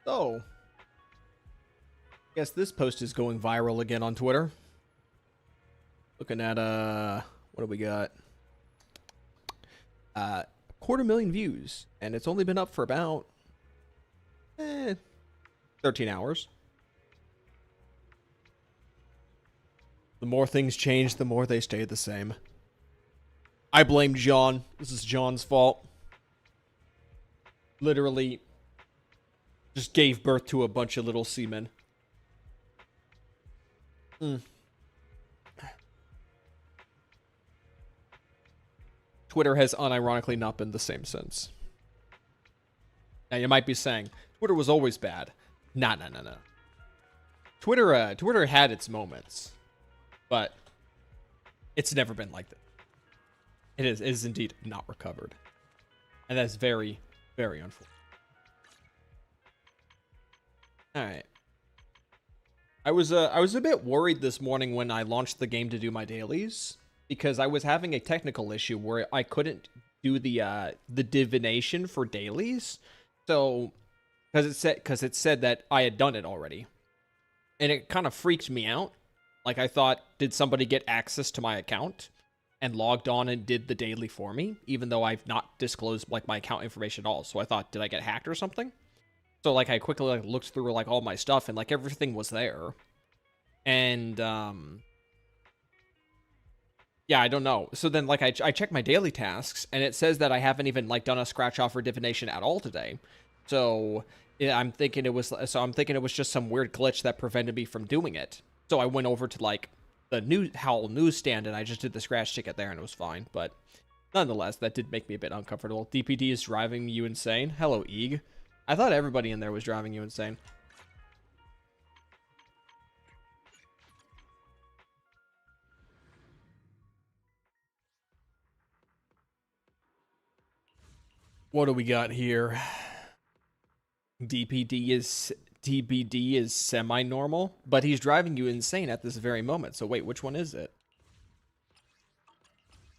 So, guess this post is going viral again on Twitter. Looking at what do we got? 250,000 views, and it's only been up for about 13 hours. The more things change, the more they stay the same. I blame John. This is John's fault. Literally just gave birth to a bunch of little seamen. Twitter has unironically not been the same since. Now you might be saying, Twitter was always bad. No. Twitter had its moments, but it's never been like that. It is indeed not recovered. And that's very, very unfortunate. Alright. I was a bit worried this morning when I launched the game to do my dailies, because I was having a technical issue where I couldn't do the divination for dailies. So, because it said that I had done it already. And it kind of freaked me out. Like, I thought, did somebody get access to my account and logged on and did the daily for me, even though I've not disclosed like my account information at all. So I thought, did I get hacked or something? So like I quickly like looked through like all my stuff and like everything was there. And yeah, I don't know. So then like I checked my daily tasks and it says that I haven't even like done a scratch off or divination at all today. So yeah, I'm thinking it was just some weird glitch that prevented me from doing it. So I went over to like the Howl newsstand and I just did the scratch ticket there and it was fine. But nonetheless, that did make me a bit uncomfortable. DPD is driving you insane. Hello, Eeg. I thought everybody in there was driving you insane. What do we got here? DPD is semi-normal, but he's driving you insane at this very moment. So wait, which one is it?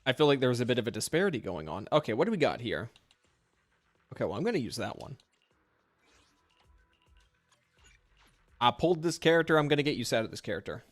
I feel like there was a bit of a disparity going on. Okay, what do we got here? Okay, well, I'm going to use that one. I pulled this character. I'm going to get you out of this character.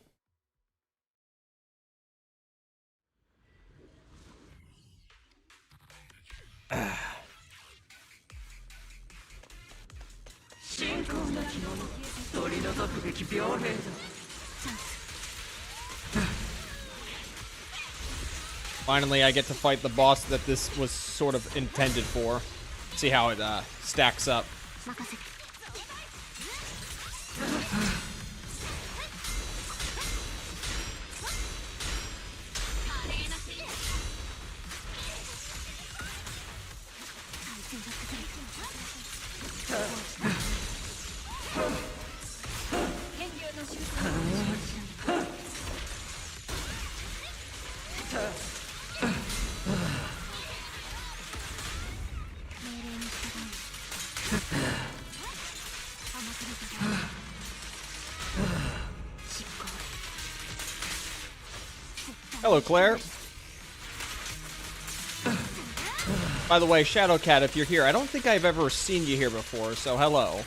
Finally, I get to fight the boss that this was sort of intended for. See how it stacks up. Hello, Claire. By the way, Shadowcat, if you're here, I don't think I've ever seen you here before, so hello.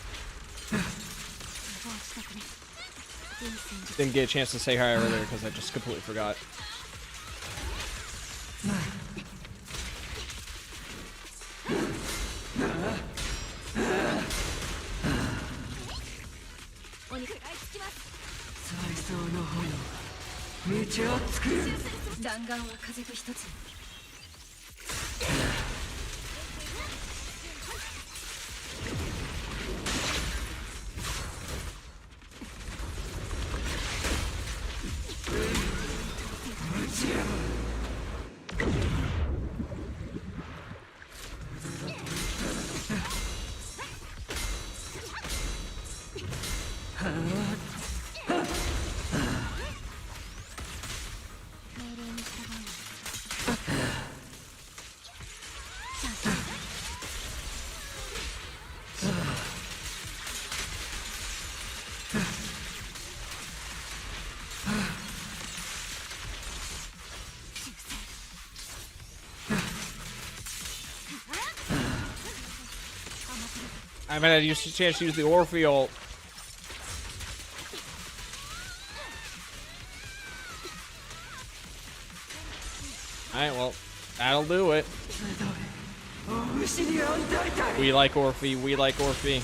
Didn't get a chance to say hi earlier because I just completely forgot. I mean, I used a chance to use the Orphe ult. Alright, well, that'll do it. We like Orphe, we like Orphe.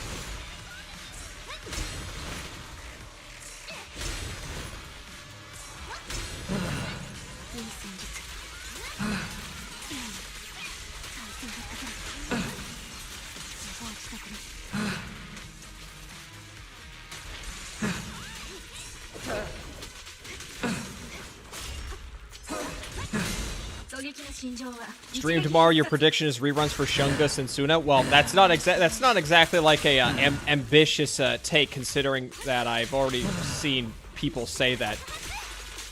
Stream tomorrow. Your prediction is reruns for Shungus and Suna. Well, that's not exactly like a ambitious take, considering that I've already seen people say that.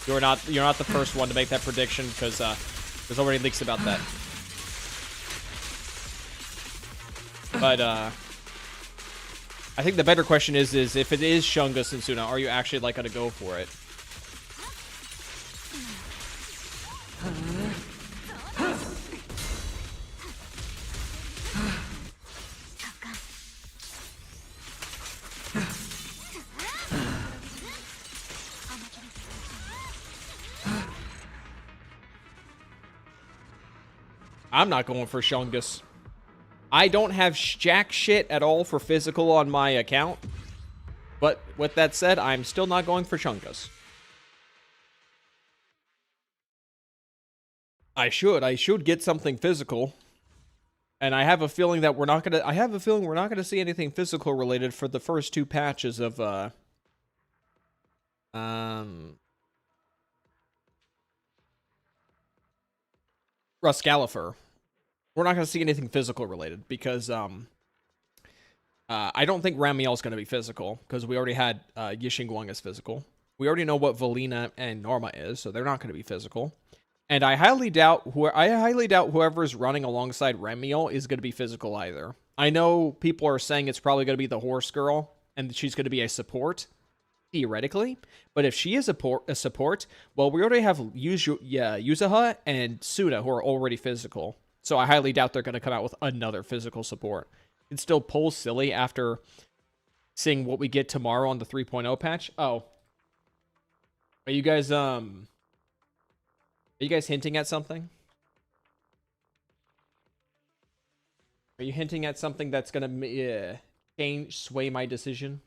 You're not the first one to make that prediction, because there's already leaks about that. But I think the better question is if it is Shungus and Suna, are you actually like gonna go for it? I'm not going for Shungus. I don't have jack shit at all for physical on my account. But with that said, I'm still not going for Shungus. I should get something physical. And I have a feeling that we're not gonna see anything physical related for the first two patches of Ruscalifer. We're not going to see anything physical related, because I don't think Ramiel is going to be physical, because we already had Yixingguang as physical. We already know what Valina and Norma is, so they're not going to be physical. And I highly doubt whoever's running alongside Ramiel is going to be physical either. I know people are saying it's probably going to be the horse girl, and she's going to be a support, theoretically. But if she is a support, well, we already have Yuzuha and Suna, who are already physical. So I highly doubt they're going to come out with another physical support. It's still pull silly after seeing what we get tomorrow on the 3.0 patch. Oh. Are you guys hinting at something? Are you hinting at something that's going to sway my decision?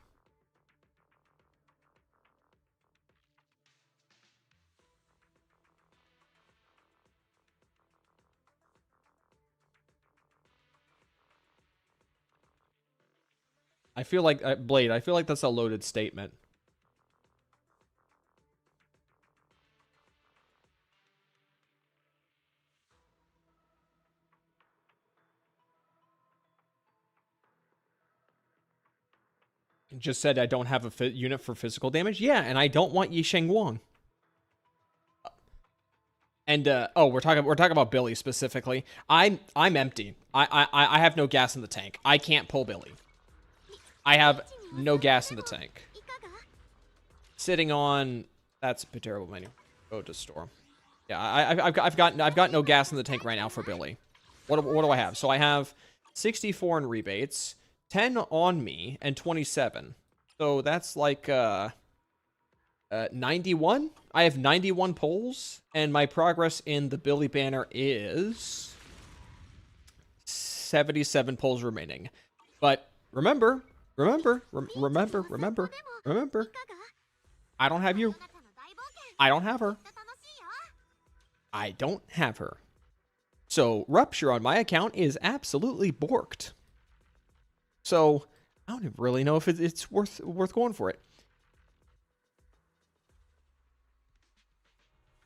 I feel like, Blade, I feel like that's a loaded statement. Just said I don't have a unit for physical damage. Yeah, and I don't want Yixingguang. And oh, we're talking about Billy specifically. I'm empty. I have no gas in the tank. I can't pull Billy. I have no gas in the tank. Sitting on, that's a terrible menu. Go to store. Yeah, I've got no gas in the tank right now for Billy. What do I have? So I have 64 in rebates, 10 on me, and 27. So that's like 91. I have 91 pulls, and my progress in the Billy banner is 77 pulls remaining. But remember, I don't have you. I don't have her. I don't have her. So Rupture on my account is absolutely borked. So I don't really know if it's worth going for it.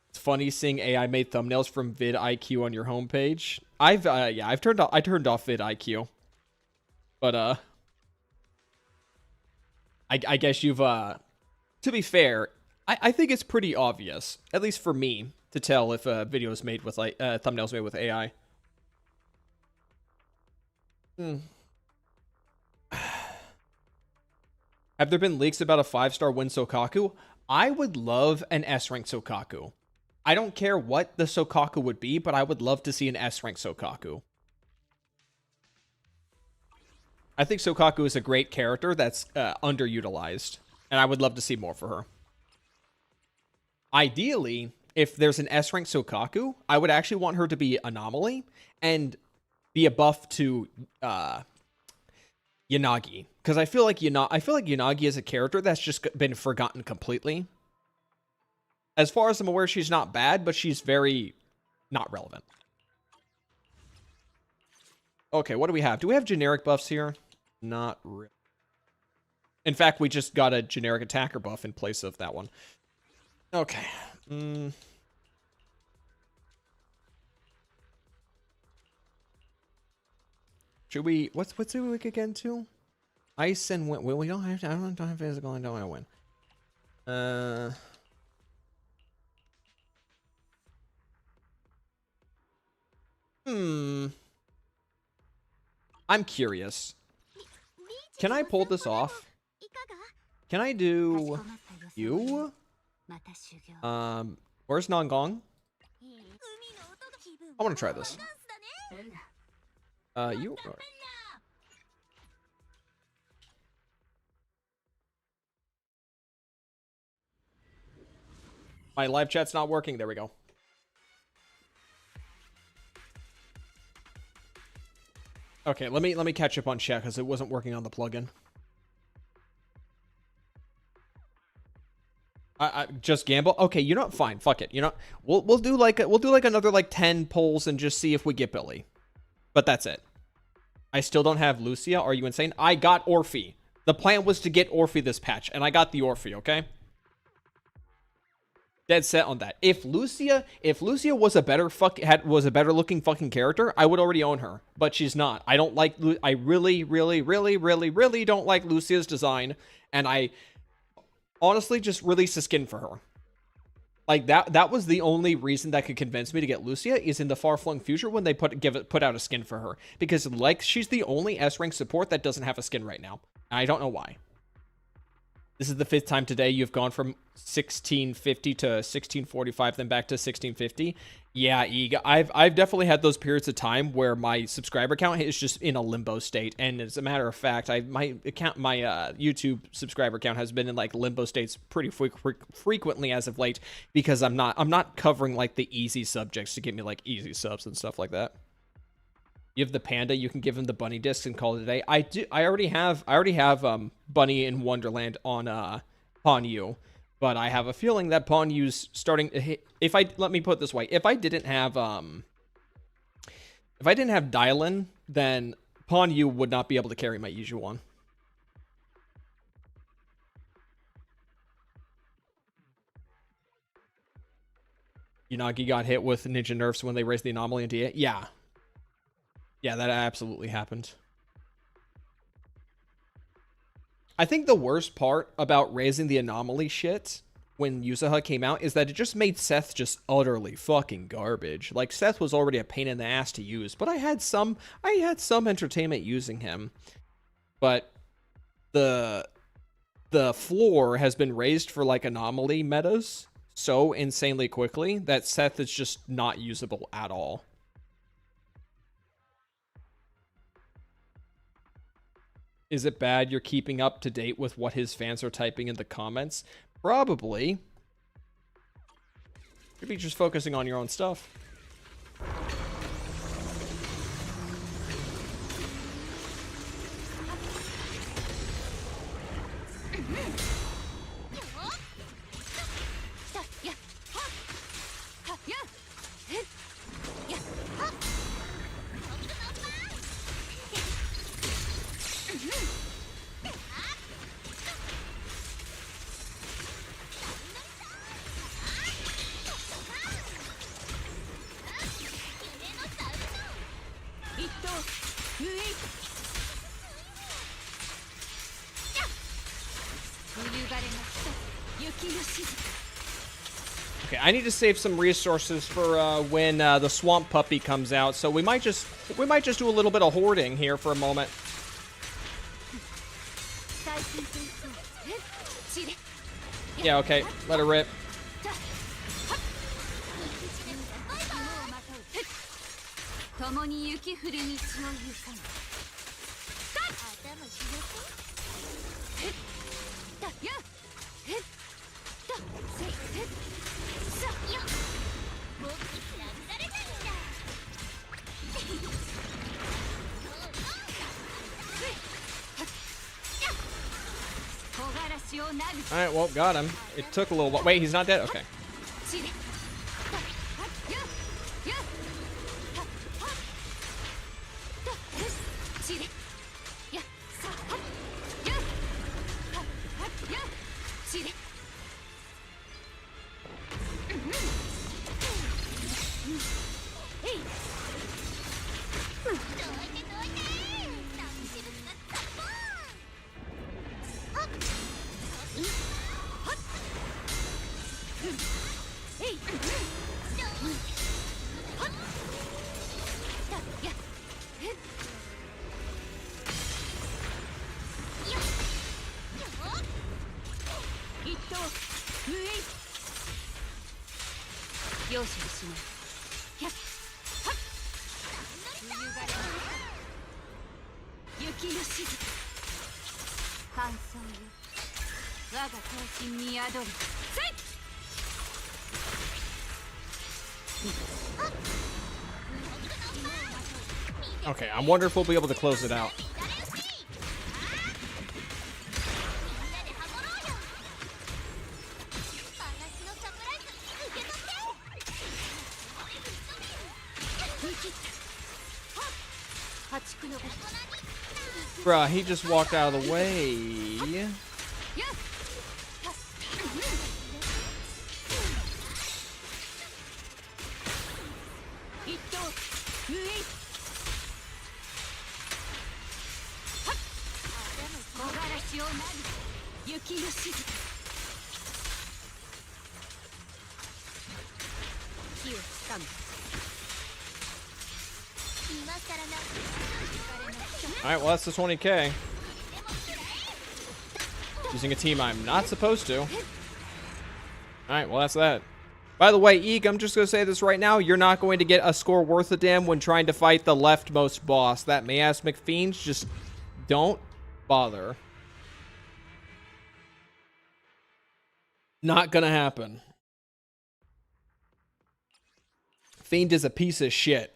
It's funny seeing AI made thumbnails from vidIQ on your homepage. I turned off vidIQ. But I guess you've to be fair, I think it's pretty obvious, at least for me, to tell if a video is made with like thumbnails made with AI. Have there been leaks about a 5-star win Sokaku? I would love an S-rank Sokaku. I don't care what the Sokaku would be, but I would love to see an S-rank Sokaku. I think Sokaku is a great character that's underutilized, and I would love to see more for her. Ideally, if there's an S-rank Sokaku, I would actually want her to be Anomaly and be a buff to Yanagi, because I feel like Yanagi is a character that's just been forgotten completely. As far as I'm aware, she's not bad, but she's very not relevant. Okay, what do we have? Do we have generic buffs here? Not really. In fact, we just got a generic attacker buff in place of that one. Okay. Should we? What's the week again too? Ice and wind. Well, we don't have. I don't have physical. I don't want to win. I'm curious. Can I pull this off? Can I do you? Where's Nangong? I want to try this. You. My live chat's not working. There we go. Okay, let me catch up on chat because it wasn't working on the plugin. I just gamble. Okay, you know what? Fine, fuck it. You know, we'll do like another like 10 polls and just see if we get Billy. But that's it. I still don't have Lucia. Are you insane? I got Orphe. The plan was to get Orphe this patch, and I got the Orphe. Okay. Dead set on that. If Lucia was a better looking fucking character, I would already own her. But she's not. I don't like. I really don't like Lucia's design, and I honestly just released a skin for her. Like that was the only reason that could convince me to get Lucia is in the far-flung future when they put out a skin for her, because like she's the only S-rank support that doesn't have a skin right now. I don't know why. This is the 5th time today you've gone from 1650 to 1645, then back to 1650. Yeah, Eeg, I've definitely had those periods of time where my subscriber count is just in a limbo state, and as a matter of fact, my YouTube subscriber count has been in like limbo states pretty frequently as of late, because I'm not covering like the easy subjects to get me like easy subs and stuff like that. You have the panda, you can give him the bunny discs and call it a day. I already have Bunny in Wonderland on Ponyu, but I have a feeling that Ponyu's starting to hit. Let me put it this way, if I didn't have Dylan, then Ponyu would not be able to carry my usual one. Unagi got hit with ninja nerfs when they raised the anomaly into it. Yeah. Yeah, that absolutely happened. I think the worst part about raising the anomaly shit when Yusaha came out is that it just made Seth just utterly fucking garbage. Like, Seth was already a pain in the ass to use, but I had some entertainment using him. But the floor has been raised for like anomaly metas so insanely quickly that Seth is just not usable at all. Is it bad you're keeping up to date with what his fans are typing in the comments? Probably. Could be just focusing on your own stuff. Okay, I need to save some resources for when the swamp puppy comes out, so we might just do a little bit of hoarding here for a moment. Yeah, okay, let her rip. Alright, well, got him. It took a little while. Wait, he's not dead? Okay. Okay, I wonder if we'll be able to close it out. Bruh, he just walked out of the way. Alright, well, that's the 20k. Using a team I'm not supposed to. Alright, well, that's that. By the way, Eek, I'm just going to say this right now. You're not going to get a score worth a damn when trying to fight the leftmost boss. That Mayass McFiends, just don't bother. Not going to happen. Fiend is a piece of shit.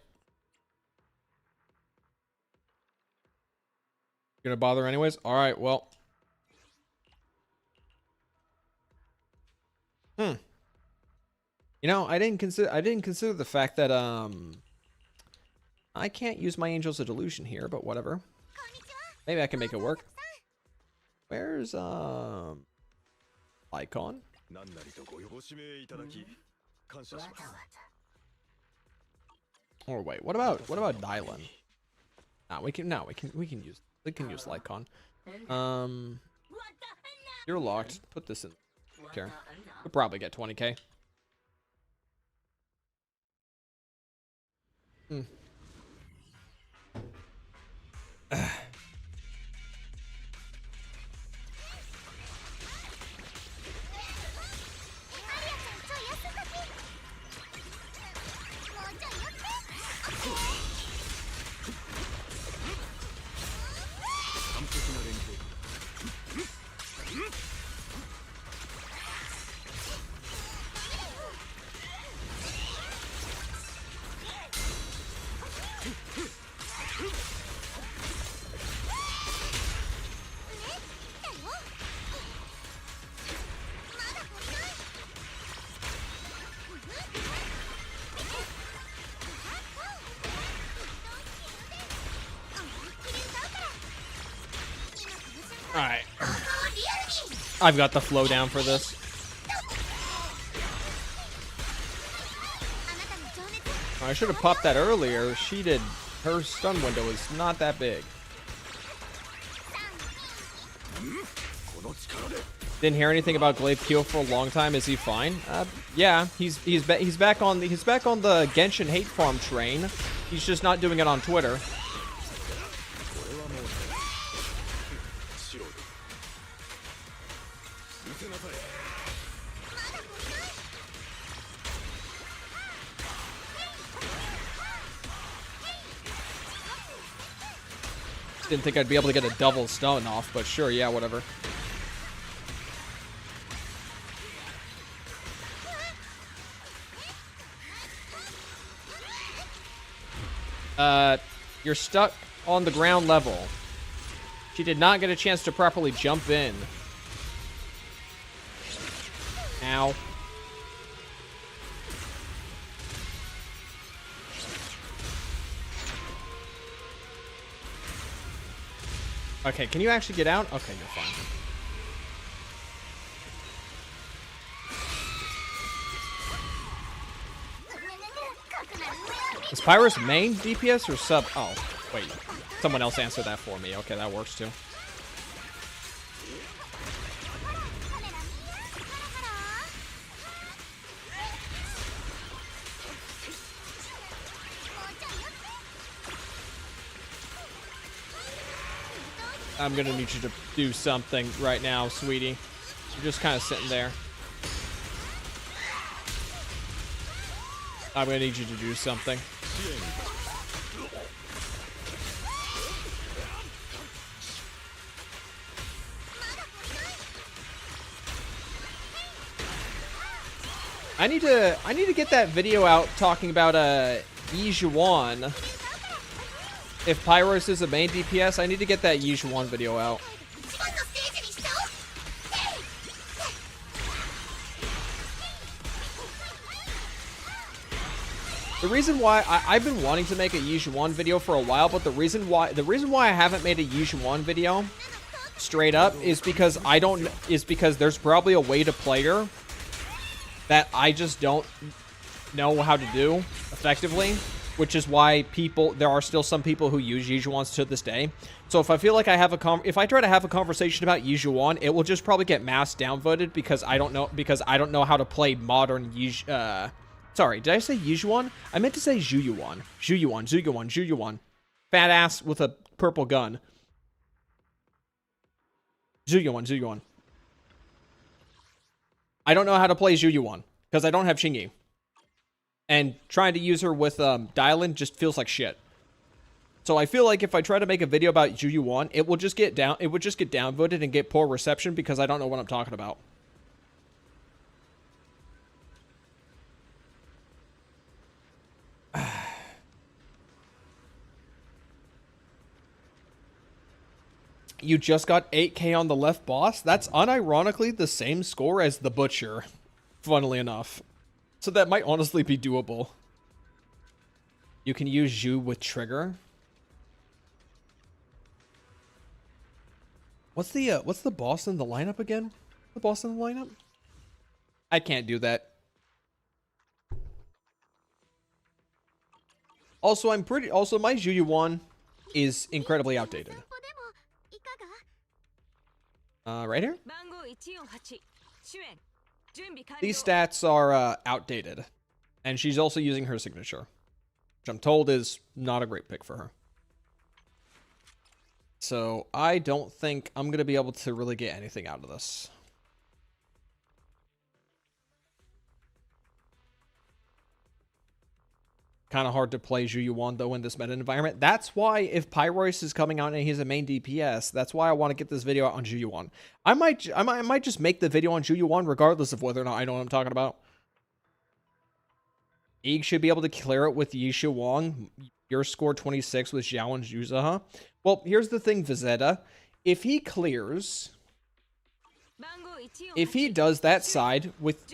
You're gonna bother anyways? Alright, well. You know, I didn't consider the fact that I can't use my Angels of Delusion here, but whatever. Maybe I can make it work. Where's Icon? Or wait, what about Dylan? We can use Lycon. You're locked. Put this in. Here. We'll probably get 20k. Alright. I've got the flow down for this. I should have popped that earlier. She did. Her stun window is not that big. Didn't hear anything about Glaive Keel for a long time. Is he fine? Yeah, he's back on the Genshin hate farm train. He's just not doing it on Twitter. Didn't think I'd be able to get a double stun off, but sure, yeah, whatever. You're stuck on the ground level. She did not get a chance to properly jump in. Ow. Okay, can you actually get out? Okay, you're fine. Is Pyro's main DPS or sub? Oh, wait. Someone else answered that for me. Okay, that works too. I'm gonna need you to do something right now, sweetie. You're just kind of sitting there. I'm gonna need you to do something. I need to get that video out talking about Yi Zhuan. If Pyros is a main DPS, I need to get that Yi Zhuan video out. The reason why I've been wanting to make a Yi Zhuan video for a while, but the reason why I haven't made a Yi Zhuan video straight up is because there's probably a way to play her that I just don't know how to do effectively, which is why there are still some people who use Yi Zhuans to this day. So if I feel like if I try to have a conversation about Yi Zhuan, it will just probably get mass downvoted because I don't know how to play modern sorry, did I say Yi Zhuan? I meant to say Zhu Yuan. Zhu Yuan. Fat ass with a purple gun. Zhu Yuan. I don't know how to play Zhu Yuan because I don't have Xingyi. And trying to use her with Dylan just feels like shit. So I feel like if I try to make a video about Zhu Yuan, it would just get downvoted and get poor reception because I don't know what I'm talking about. You just got 8k on the left boss? That's unironically the same score as the Butcher, funnily enough. So that might honestly be doable. You can use Zhu with Trigger. What's the boss in the lineup again? The boss in the lineup? I can't do that. Also, my Zhu Yuan is incredibly outdated. Right here? These stats are outdated. And she's also using her signature, which I'm told is not a great pick for her. So I don't think I'm going to be able to really get anything out of this. Kind of hard to play Zhu Yuan, though, in this meta environment. That's why, if Pyrois is coming out and he's a main DPS, that's why I want to get this video out on Zhu Yuan. I might just make the video on Zhu Yuan regardless of whether or not I know what I'm talking about. Ig should be able to clear it with Yi Zhuan. Your score 26 with Zhao and Zhuzaha. Well, here's the thing, Vizetta. If he clears... If he does that side with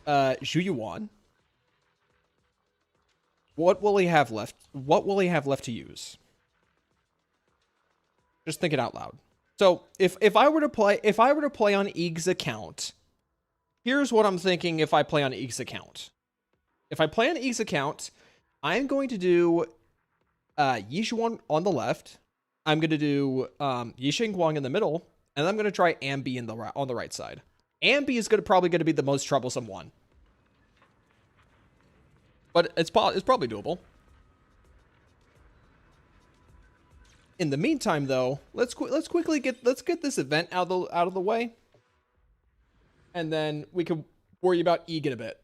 Zhu Yuan... What will he have left? What will he have left to use? Just think it out loud. So if I were to play on Ig's account, here's what I'm thinking. If I play on Ig's account, I'm going to do Yi Zhuan on the left. I'm going to do Yi Xingguang in the middle, and I'm going to try Ambi on the right side. Ambi is probably going to be the most troublesome one. But it's probably doable. In the meantime, though, let's quickly get this event out of the way, and then we can worry about Ig in a bit.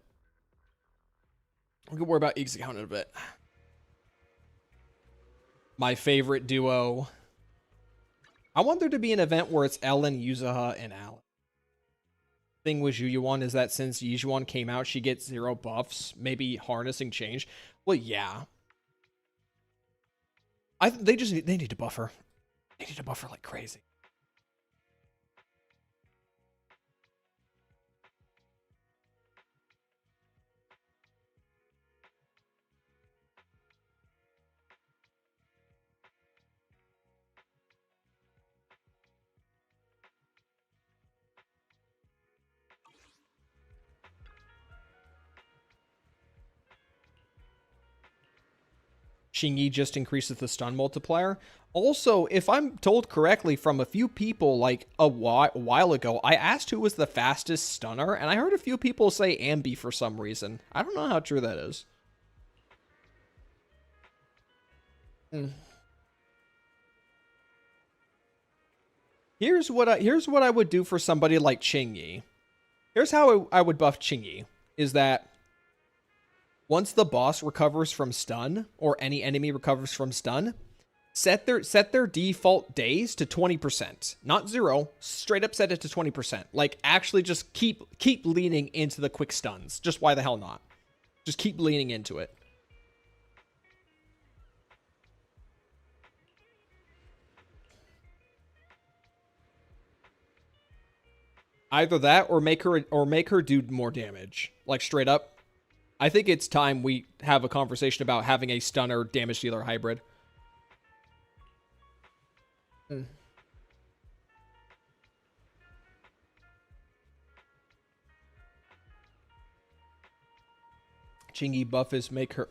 We can worry about Ig's account in a bit. My favorite duo. I want there to be an event where it's Ellen, Yuzaha, and Alan. Thing with Zhu Yuan is that since Yi Zhuan came out, she gets 0 buffs. Maybe harnessing change. Well, yeah. they need to buffer. They need to buffer like crazy. Xingyi just increases the stun multiplier. Also, if I'm told correctly from a few people like a while ago, I asked who was the fastest stunner, and I heard a few people say Ambi for some reason. I don't know how true that is. Mm. Here's what I would do for somebody like Qingyi. Here's how I would buff Qingyi. Is that once the boss recovers from stun, or any enemy recovers from stun, set their default days to 20%. Not 0, straight up set it to 20%. Like actually just keep leaning into the quick stuns. Just why the hell not? Just keep leaning into it. Either that or make her do more damage. Like straight up. I think it's time we have a conversation about having a stunner damage dealer hybrid. Mm. Chingy buff is make her.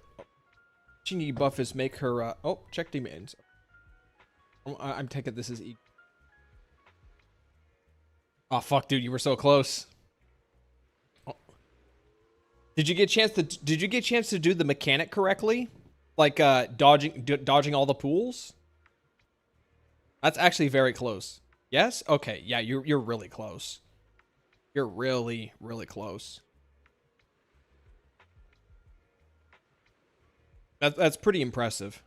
Chingy buff is make her. Oh, check demands. I'm taking this as E. Oh fuck, dude, you were so close. Oh. Did you get a chance to do the mechanic correctly? Like dodging all the pools? That's actually very close. Yes? Okay, yeah, you're really close. You're really, really close. That's pretty impressive.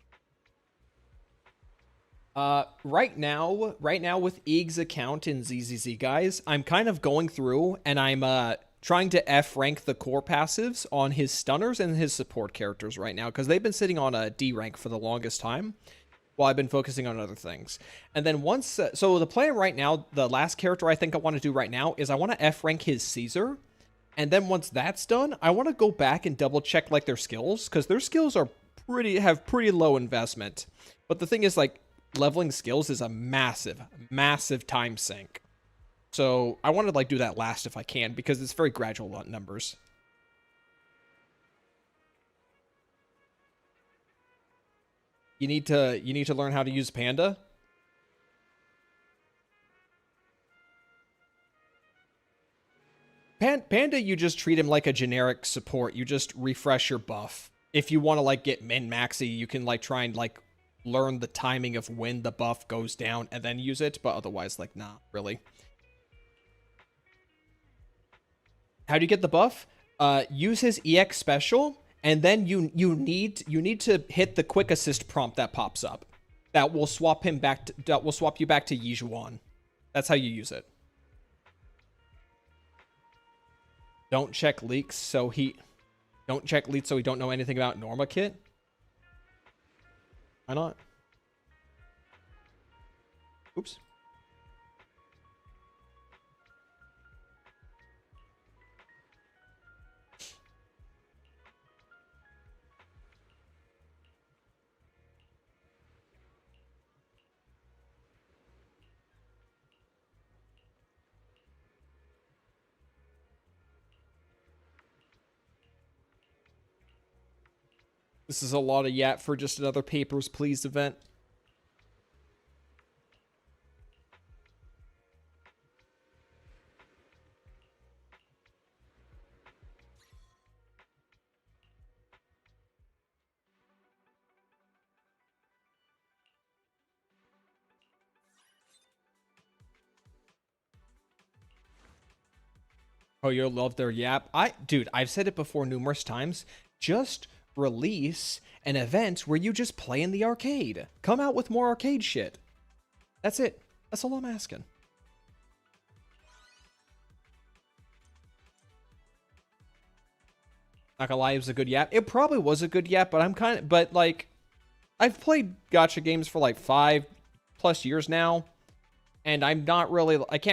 Right now with Eag's account in ZZZ, guys, I'm kind of going through and I'm trying to F rank the core passives on his stunners and his support characters right now because they've been sitting on a D rank for the longest time while I've been focusing on other things. And then once, so the plan right now, the last character I think I want to do right now is I want to F rank his Caesar. And then once that's done, I want to go back and double check like their skills because their skills are have pretty low investment. But the thing is like leveling skills is a massive time sink. So I want to like do that last if I can because it's very gradual on numbers. You need to learn how to use Panda. Panda, you just treat him like a generic support. You just refresh your buff. If you want to like get min-maxy, you can like try and like learn the timing of when the buff goes down and then use it, but otherwise like nah, really. How do you get the buff? Use his EX special, and then you need to hit the quick assist prompt that pops up. That will swap him back. That will swap you back to Yijuan. That's how you use it. Don't check leaks so he don't know anything about Norma Kit. Why not? Oops. This is a lot of yap for just another Papers, Please event. Oh, you'll love their yap. Dude, I've said it before numerous times. Just release an event where you just play in the arcade. Come out with more arcade shit. That's it. That's all I'm asking. Not gonna lie, it was a good yap. It probably was a good yap, but I'm kind of, but like, I've played gacha games for like 5+ years now, and I can't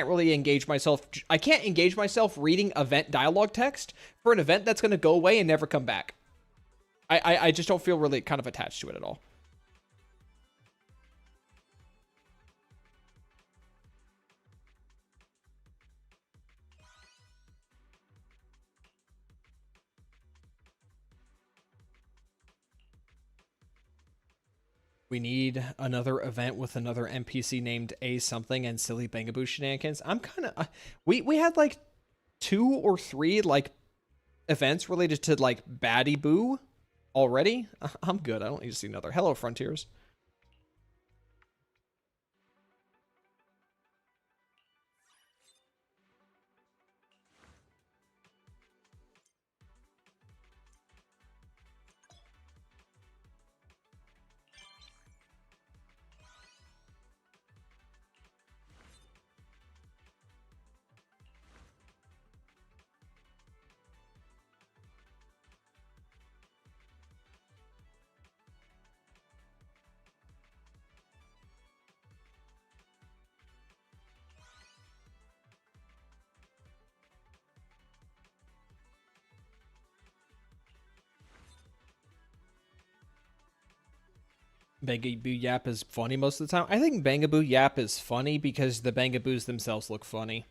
really engage myself. I can't engage myself reading event dialogue text for an event that's going to go away and never come back. I just don't feel really kind of attached to it at all. We need another event with another NPC named A something and silly Bangaboo shenanigans. I'm kind of we had like 2 or 3 like events related to like Baddie Boo already. I'm good. I don't need to see another. Hello, Frontiers. Bangaboo Yap is funny most of the time. I think Bangaboo Yap is funny because the Bangaboos themselves look funny.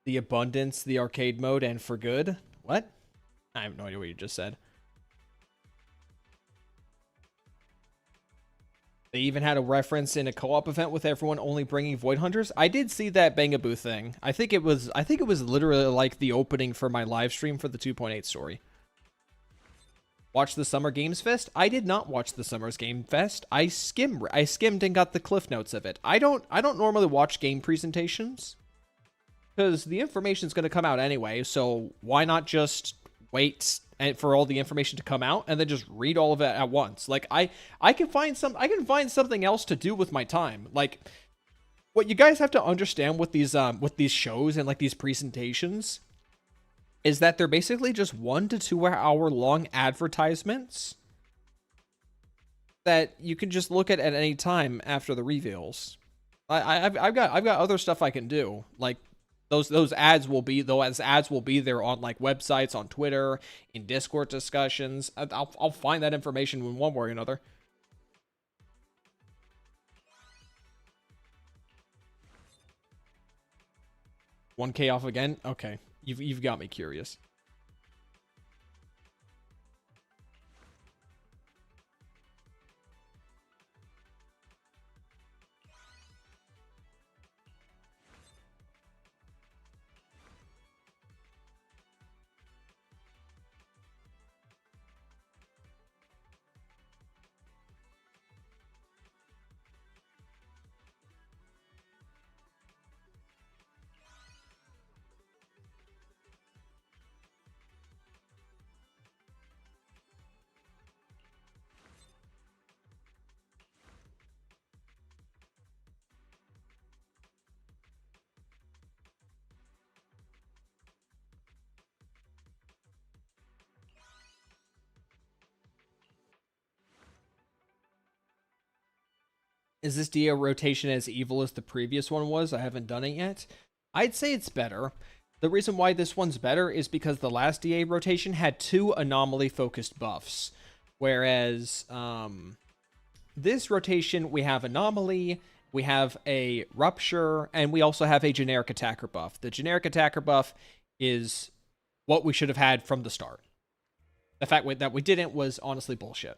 The Abundance, the arcade mode, and for good. What? I have no idea what you just said. They even had a reference in a co-op event with everyone only bringing Void Hunters. I did see that Bangaboo thing. I think it was literally like the opening for my live stream for the 2.8 story. Watch the Summer Games Fest? I did not watch the Summer's Game Fest. I skimmed and got the cliff notes of it. I don't normally watch game presentations because the information is going to come out anyway, so why not just wait and for all the information to come out and then just read all of it at once? Like I can find something else to do with my time. Like what you guys have to understand with these shows and like these presentations is that they're basically just 1 to 2 hour long advertisements that you can just look at any time after the reveals. I've got other stuff I can do. Like those ads will be there on like websites, on Twitter, in Discord discussions. I'll find that information in one way or another. 1K off again? Okay. You've got me curious. Is this DA rotation as evil as the previous one was? I haven't done it yet. I'd say it's better. The reason why this one's better is because the last DA rotation had 2 anomaly-focused buffs. Whereas, this rotation, we have anomaly, we have a rupture, and we also have a generic attacker buff. The generic attacker buff is what we should have had from the start. The fact that we didn't was honestly bullshit.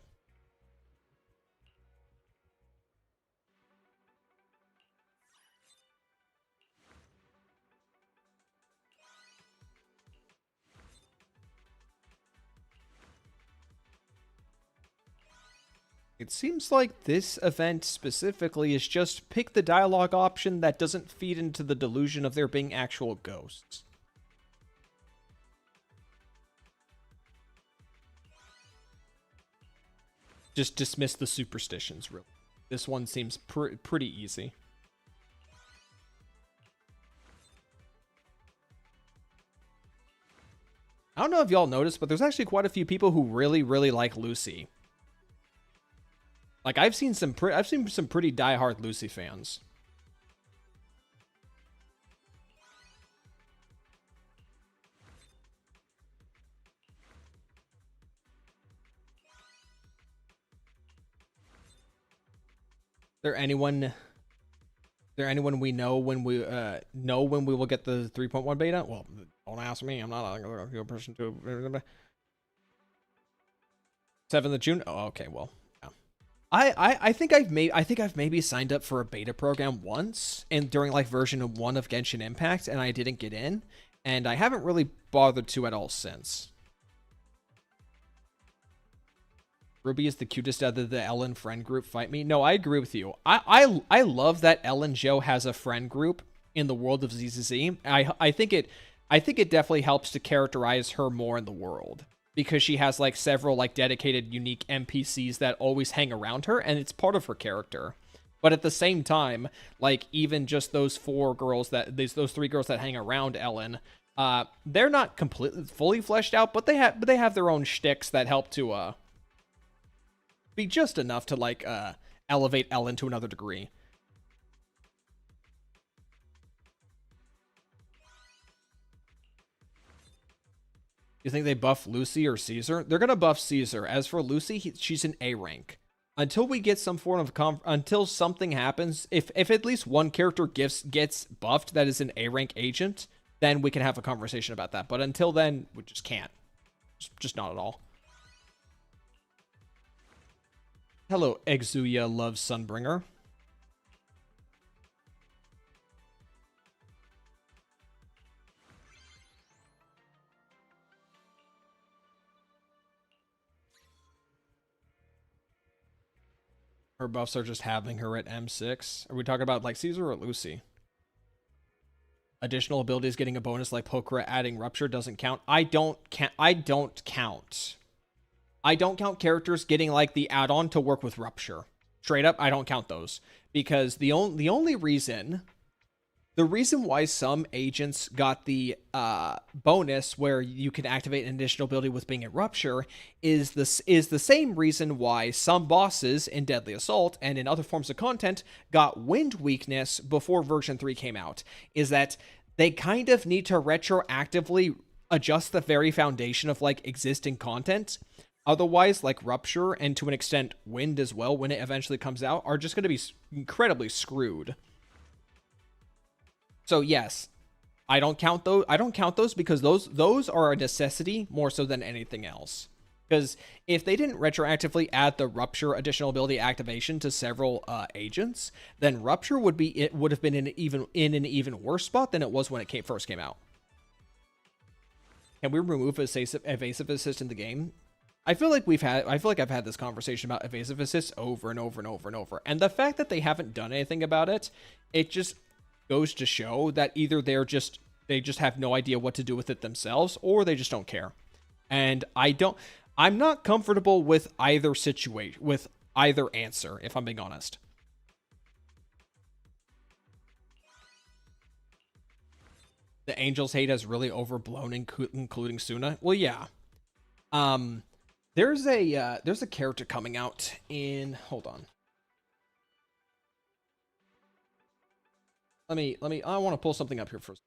It seems like this event specifically is just pick the dialogue option that doesn't feed into the delusion of there being actual ghosts. just dismiss the superstitions, really. This one seems pretty easy. I don't know if y'all noticed, but there's actually quite a few people who really, really like Lucy. Like, I've seen some pretty diehard Lucy fans. There anyone we know when we will get the 3.1 beta? Well, don't ask me. I'm not a person to 7th of June. Oh, okay, well. Yeah. I think I've maybe signed up for a beta program once and during like version 1 of Genshin Impact, and I didn't get in, and I haven't really bothered to at all since. Ruby is the cutest out of the Ellen friend group. Fight me. No, I agree with you. I love that Ellen Joe has a friend group in the world of ZZZ. I think it definitely helps to characterize her more in the world, because she has like several like dedicated unique NPCs that always hang around her, and it's part of her character. But at the same time, like even just those those 3 girls that hang around Ellen, they're not completely fully fleshed out, but they have their own shticks that help to be just enough to like elevate Ellen to another degree. You think they buff Lucy or Caesar? They're gonna buff Caesar. As for Lucy, she's an A rank. Until we get some form of until something happens, if at least one character gets buffed that is an A rank agent, then we can have a conversation about that. But until then, we just can't. Just not at all. Hello, Exuya loves Sunbringer. Her buffs are just having her at M6. Are we talking about like Caesar or Lucy? Additional abilities getting a bonus like Pokra adding Rupture doesn't count. I don't count. I don't count characters getting like the add-on to work with Rupture. Straight up, I don't count those, because the reason why some agents got the bonus where you can activate an additional ability with being at Rupture is the same reason why some bosses in Deadly Assault and in other forms of content got Wind Weakness before version 3 came out, is that they kind of need to retroactively adjust the very foundation of like existing content. Otherwise, like Rupture and to an extent Wind as well, when it eventually comes out, are just going to be incredibly screwed. So yes, I don't count those because those are a necessity more so than anything else. Because if they didn't retroactively add the Rupture additional ability activation to several agents, then Rupture would have been in an even worse spot than it was when it first came out. Can we remove evasive assist in the game? I feel like I've had this conversation about evasive assists over and over and over and over. And the fact that they haven't done anything about it, it just goes to show that either they just have no idea what to do with it themselves, or they just don't care. And I'm not comfortable with either situation, with either answer, if I'm being honest. The Angels hate has really overblown, including Suna. Well, yeah. There's a character coming out in, hold on. Let me, I want to pull something up here first.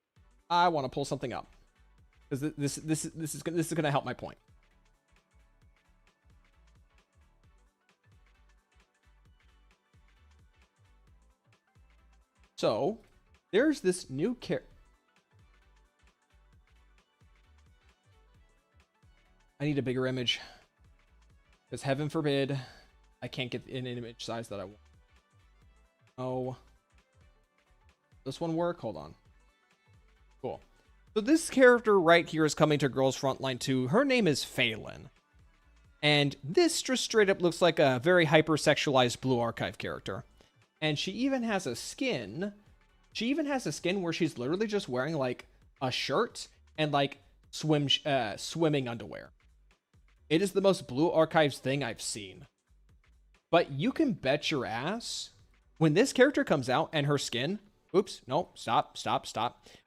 I want to pull something up, because this is going to help my point. So, there's this new character. I need a bigger image, because heaven forbid I can't get an image size that I want. Oh, this one work? Hold on. Cool. So this character right here is coming to Girls Frontline 2. Her name is Phelan. And this just straight up looks like a very hypersexualized Blue Archive character. And she even has a skin. She even has a skin where she's literally just wearing like a shirt and like swimming underwear. It is the most Blue Archives thing I've seen. But you can bet your ass when this character comes out and her skin, oops, no, stop.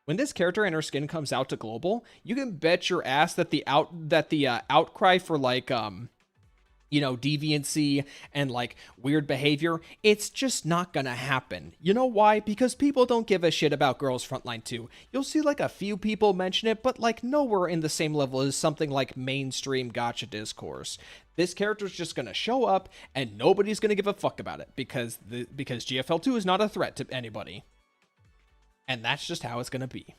When this character and her skin comes out to global, you can bet your ass that the outcry for like deviancy and like weird behavior, it's just not gonna happen. You know why? Because people don't give a shit about Girls Frontline 2. You'll see like a few people mention it, but like nowhere in the same level as something like mainstream gotcha discourse. This character's just gonna show up and nobody's gonna give a fuck about it because GFL2 is not a threat to anybody. And that's just how it's gonna be.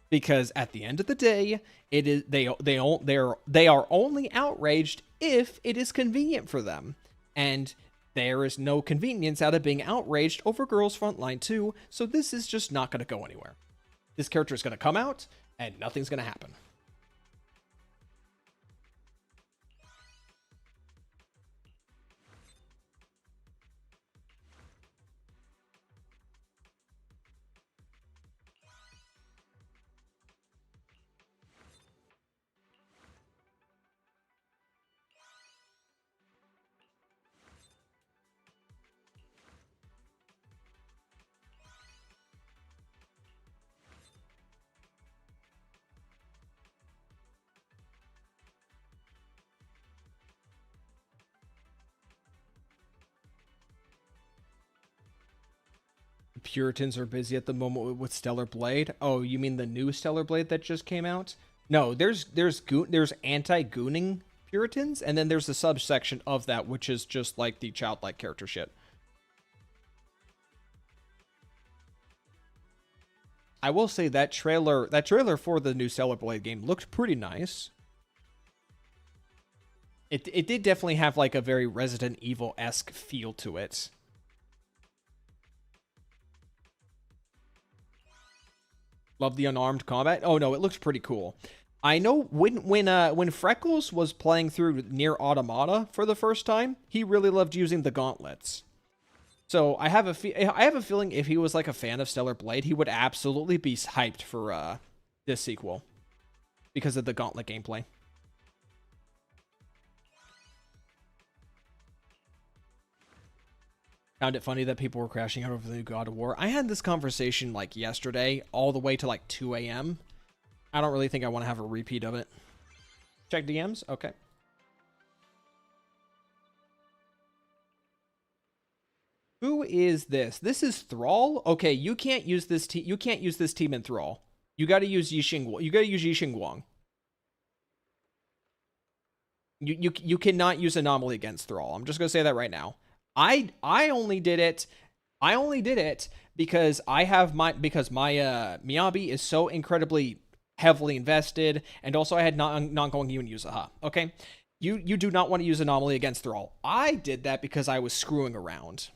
Because at the end of the day, it is they are only outraged if it is convenient for them, and there is no convenience out of being outraged over Girls Frontline 2. So this is just not going to go anywhere. This character is going to come out, and nothing's going to happen. Puritans are busy at the moment with Stellar Blade. Oh, you mean the new Stellar Blade that just came out? No, there's anti-gooning Puritans, and then there's a subsection of that which is just like the childlike character shit. I will say that trailer for the new Stellar Blade game looked pretty nice. It did definitely have like a very Resident Evil-esque feel to it. Love the unarmed combat. Oh no, it looks pretty cool. I know when Freckles was playing through Near Automata for the first time, he really loved using the gauntlets. So I have a feeling if he was like a fan of Stellar Blade, he would absolutely be hyped for this sequel because of the gauntlet gameplay. Found it funny that people were crashing out over the new God of War. I had this conversation like yesterday, all the way to like 2 a.m. I don't really think I want to have a repeat of it. Check DMs? Okay. Who is this? This is Thrall? Okay, you can't use this you can't use this team in Thrall. You gotta use Yixing. You gotta use Yixing Guang. You cannot use Anomaly against Thrall. I'm just gonna say that right now. I only did it. I only did it because my Miyabi is so incredibly heavily invested, and also I had not going to even use Aha. Okay, you do not want to use Anomaly against Thrall. I did that because I was screwing around.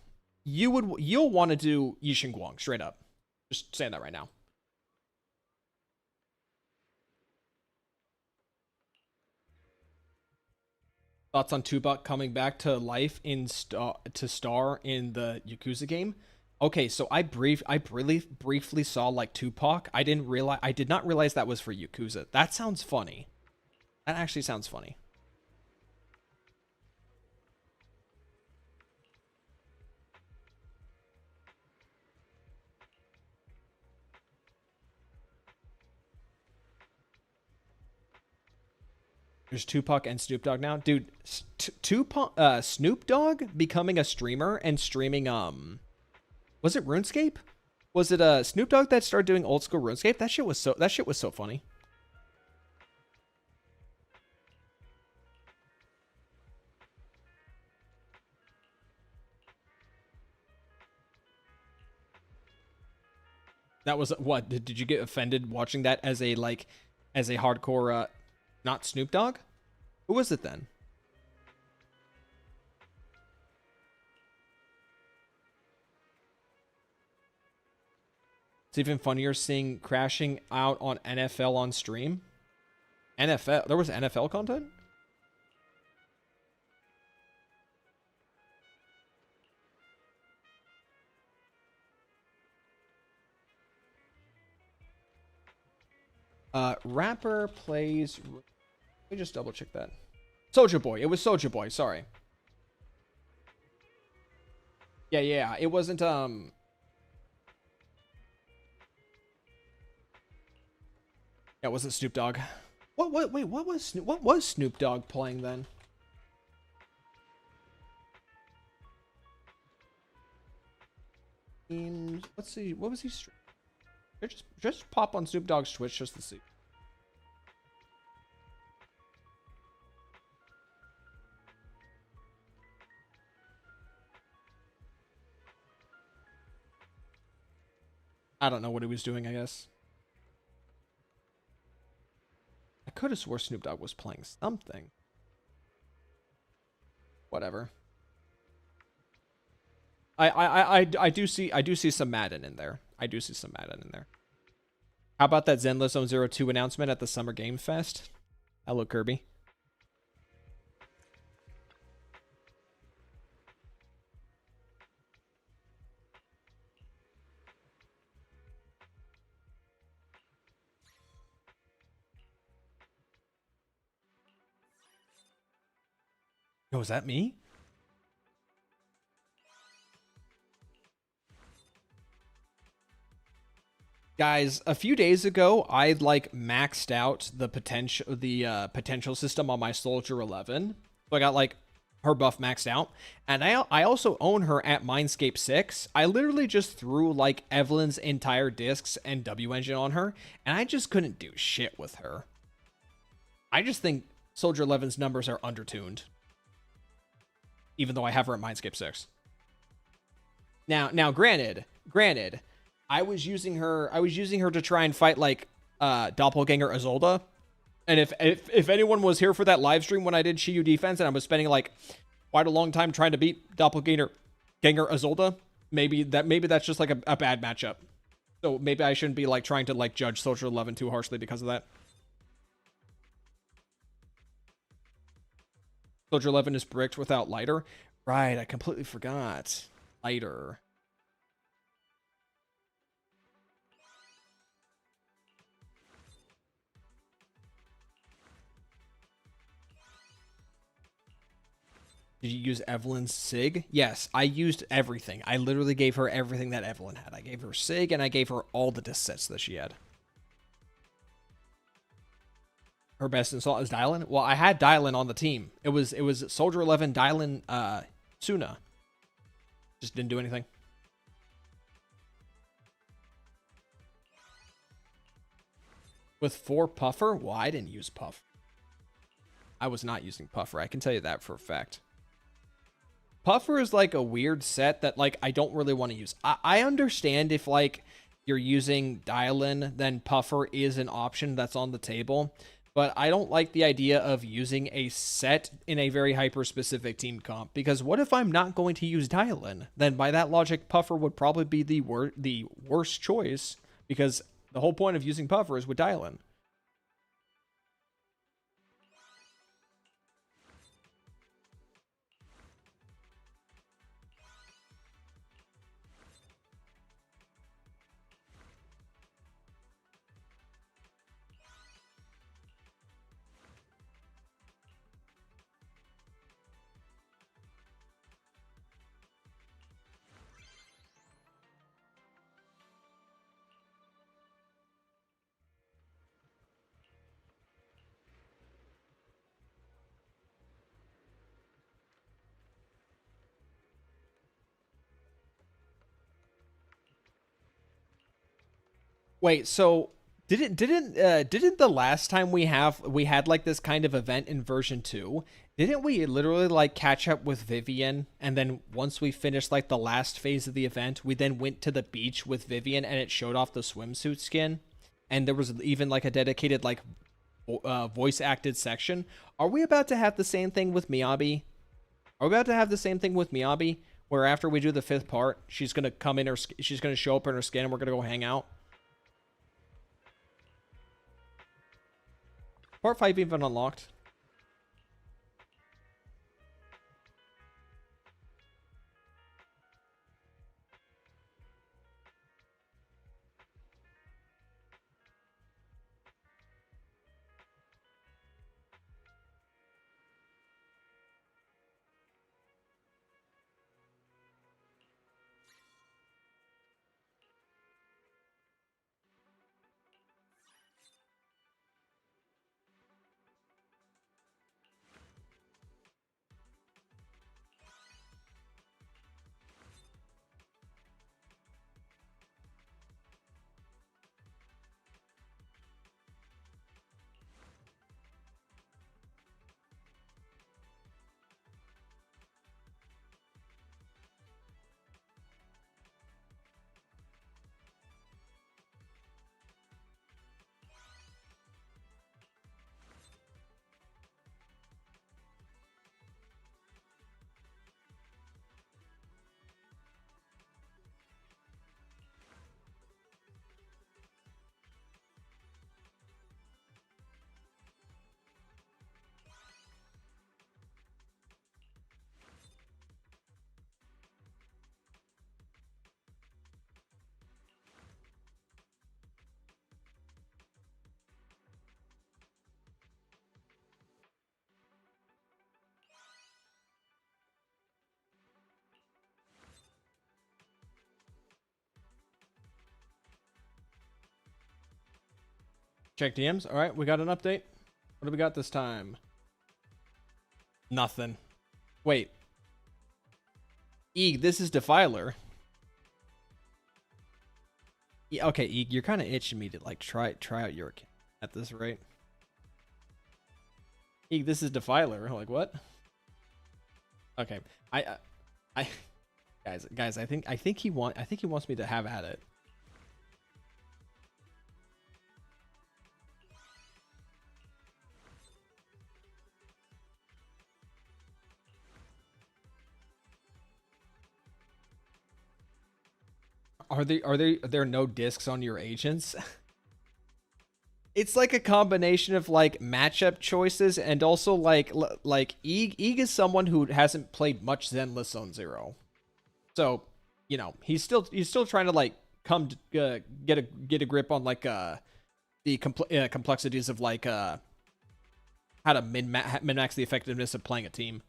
You'll want to do Yixing Guang straight up. Just saying that right now. Thoughts on Tubok coming back to life to star in the Yakuza game? Okay, so I really briefly saw like Tupac. I did not realize that was for Yakuza. That sounds funny. That actually sounds funny. There's Tupac and Snoop Dogg now, dude. Tupac, Snoop Dogg becoming a streamer and streaming was it RuneScape? Was it Snoop Dogg that started doing old school RuneScape? That shit was so funny. That was what? Did you get offended watching that as a hardcore not Snoop Dogg? Who was it then? It's even funnier seeing crashing out on NFL on stream. NFL, there was NFL content? Rapper plays. Let me just double check that. Soulja Boy. It was Soulja Boy. Sorry. Yeah, yeah. It wasn't yeah, it wasn't Snoop Dogg. What wait, what was Snoop Dogg playing then? Let's see, what was he just pop on Snoop Dogg's Twitch just to see. I don't know what he was doing, I guess. I could have swore Snoop Dogg was playing something. Whatever. I do see some Madden in there. I do see some Madden in there. How about that Zenless Zone 02 announcement at the Summer Game Fest? Hello, Kirby. Oh, is that me? Guys, a few days ago, I like maxed out the potential system on my Soldier 11. So I got like her buff maxed out, and I also own her at Mindscape 6. I literally just threw like Evelyn's entire discs and W engine on her, and I just couldn't do shit with her. I just think Soldier 11's numbers are undertuned, even though I have her at Mindscape 6. Now, granted, I was using her to try and fight like Doppelganger Azolda. And if anyone was here for that live stream when I did Shiyu defense and I was spending like quite a long time trying to beat Doppelganger Azolda, maybe that's just like a bad matchup. So maybe I shouldn't be like trying to like judge Soldier 11 too harshly because of that. Soldier 11 is bricked without lighter. Right, I completely forgot. Lighter. Did you use Evelyn's SIG? Yes, I used everything. I literally gave her everything that Evelyn had. I gave her SIG and I gave her all the disc sets that she had. Her best insult is Dylan. Well, I had Dylan on the team. It was Soldier 11 Dylan Suna. Just didn't do anything. With 4 Puffer? Well, I didn't use Puff. I was not using Puffer. I can tell you that for a fact. Puffer is like a weird set that like I don't really want to use. I understand if like you're using Dylan, then Puffer is an option that's on the table. But I don't like the idea of using a set in a very hyper-specific team comp. Because what if I'm not going to use Dylan? Then by that logic, Puffer would probably be the worst choice. Because the whole point of using Puffer is with Dylan. Wait, so didn't the last time we had like this kind of event in version 2, didn't we literally like catch up with Vivian, and then once we finished like the last phase of the event, we then went to the beach with Vivian and it showed off the swimsuit skin, and there was even like a dedicated like voice acted section. Are we about to have the same thing with Miyabi? Are we about to have the same thing with Miyabi, where after we do the 5th part, she's gonna come in her, she's gonna show up in her skin, and we're gonna go hang out? Part 5 even unlocked? Check DMs. All right, we got an update. What do we got this time? Nothing. Wait. Eeg, this is Defiler. Okay, Eeg, you're kind of itching me to like try out your account at this rate. Eeg, this is Defiler. Like what? Okay, I guys, I think he wants me to have at it. Are there no discs on your agents? It's like a combination of like matchup choices and also like Eeg is someone who hasn't played much Zenless on Zero, so you know he's still trying to like get a grip on like the complexities of like how to min max the effectiveness of playing a team.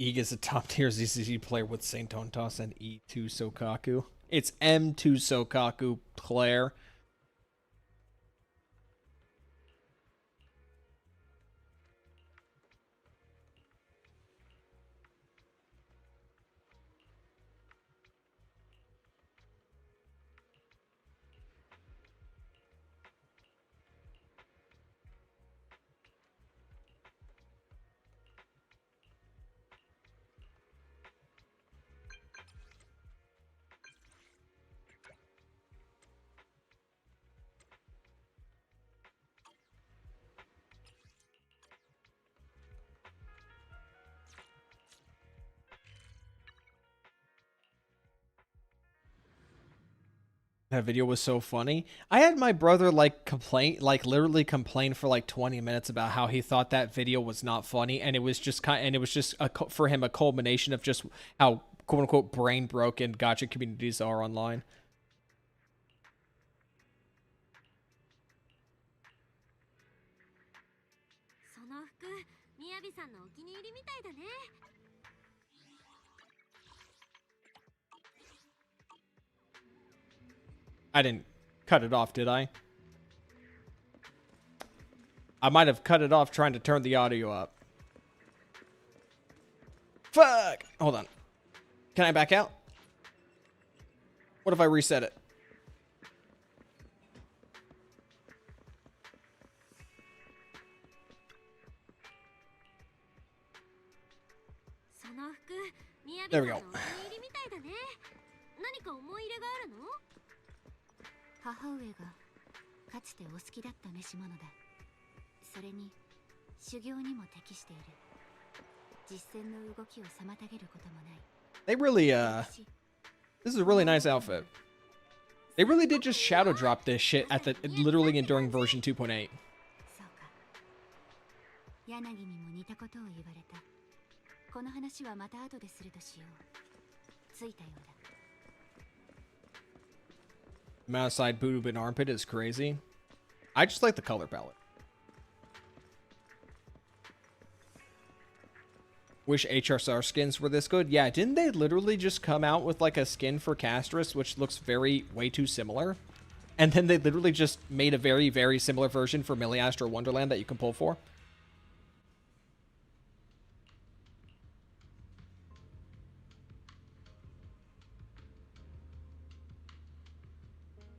Eeg is a top tier ZCG player with Saint Tontos and E2 Sokaku. It's M2 Sokaku player. That video was so funny. I had my brother like literally complain for like 20 minutes about how he thought that video was not funny, and it was just for him a culmination of just how quote unquote brain broken gacha communities are online. I didn't cut it off, did I? I might have cut it off trying to turn the audio up. Fuck! Hold on. Can I back out? What if I reset it? There we go. 母上がかつてお好きだった召し物だ。それに修行にも適している。実践の動きを妨げることもない。 They really this is a really nice outfit. They really did just shadow drop this shit at the literally during version 2.8. そうか。柳にも似たことを言われた。この話はまた後でするとしよう。ついたようだ。 Amount of side boob and armpit is crazy. I just like the color palette. Wish HSR skins were this good. Yeah, didn't they literally just come out with like a skin for Castris, which looks way too similar? And then they literally just made a very similar version for Milliastra Wonderland that you can pull for?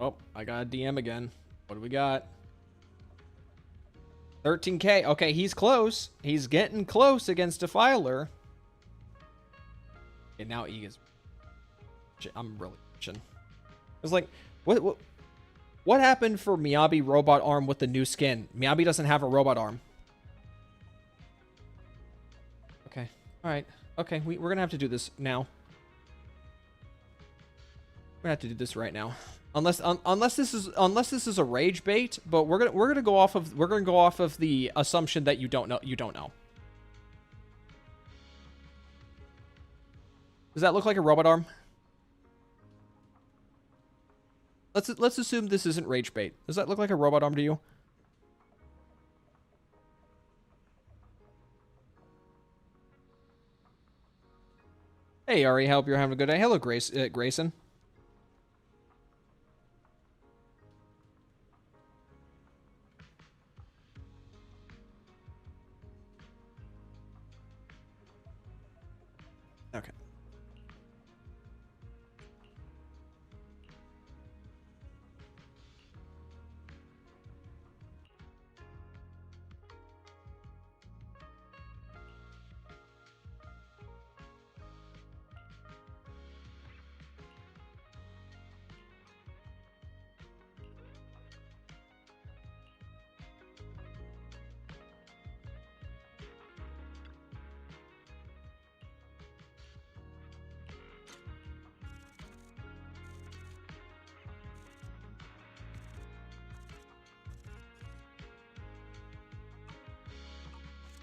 Oh, I got a DM again. What do we got? 13k. Okay, he's close. He's getting close against Defiler. Okay, now E is... I'm really itching. It's like, what happened for Miyabi robot arm with the new skin? Miyabi doesn't have a robot arm. Okay. All right. Okay, we're gonna have to do this now. We're gonna have to do this right now. Unless this is a rage bait, but we're gonna go off of the assumption that you don't know. Does that look like a robot arm? Let's assume this isn't rage bait. Does that look like a robot arm to you? Hey Ari, hope you're having a good day. Hello, Grayson. Okay.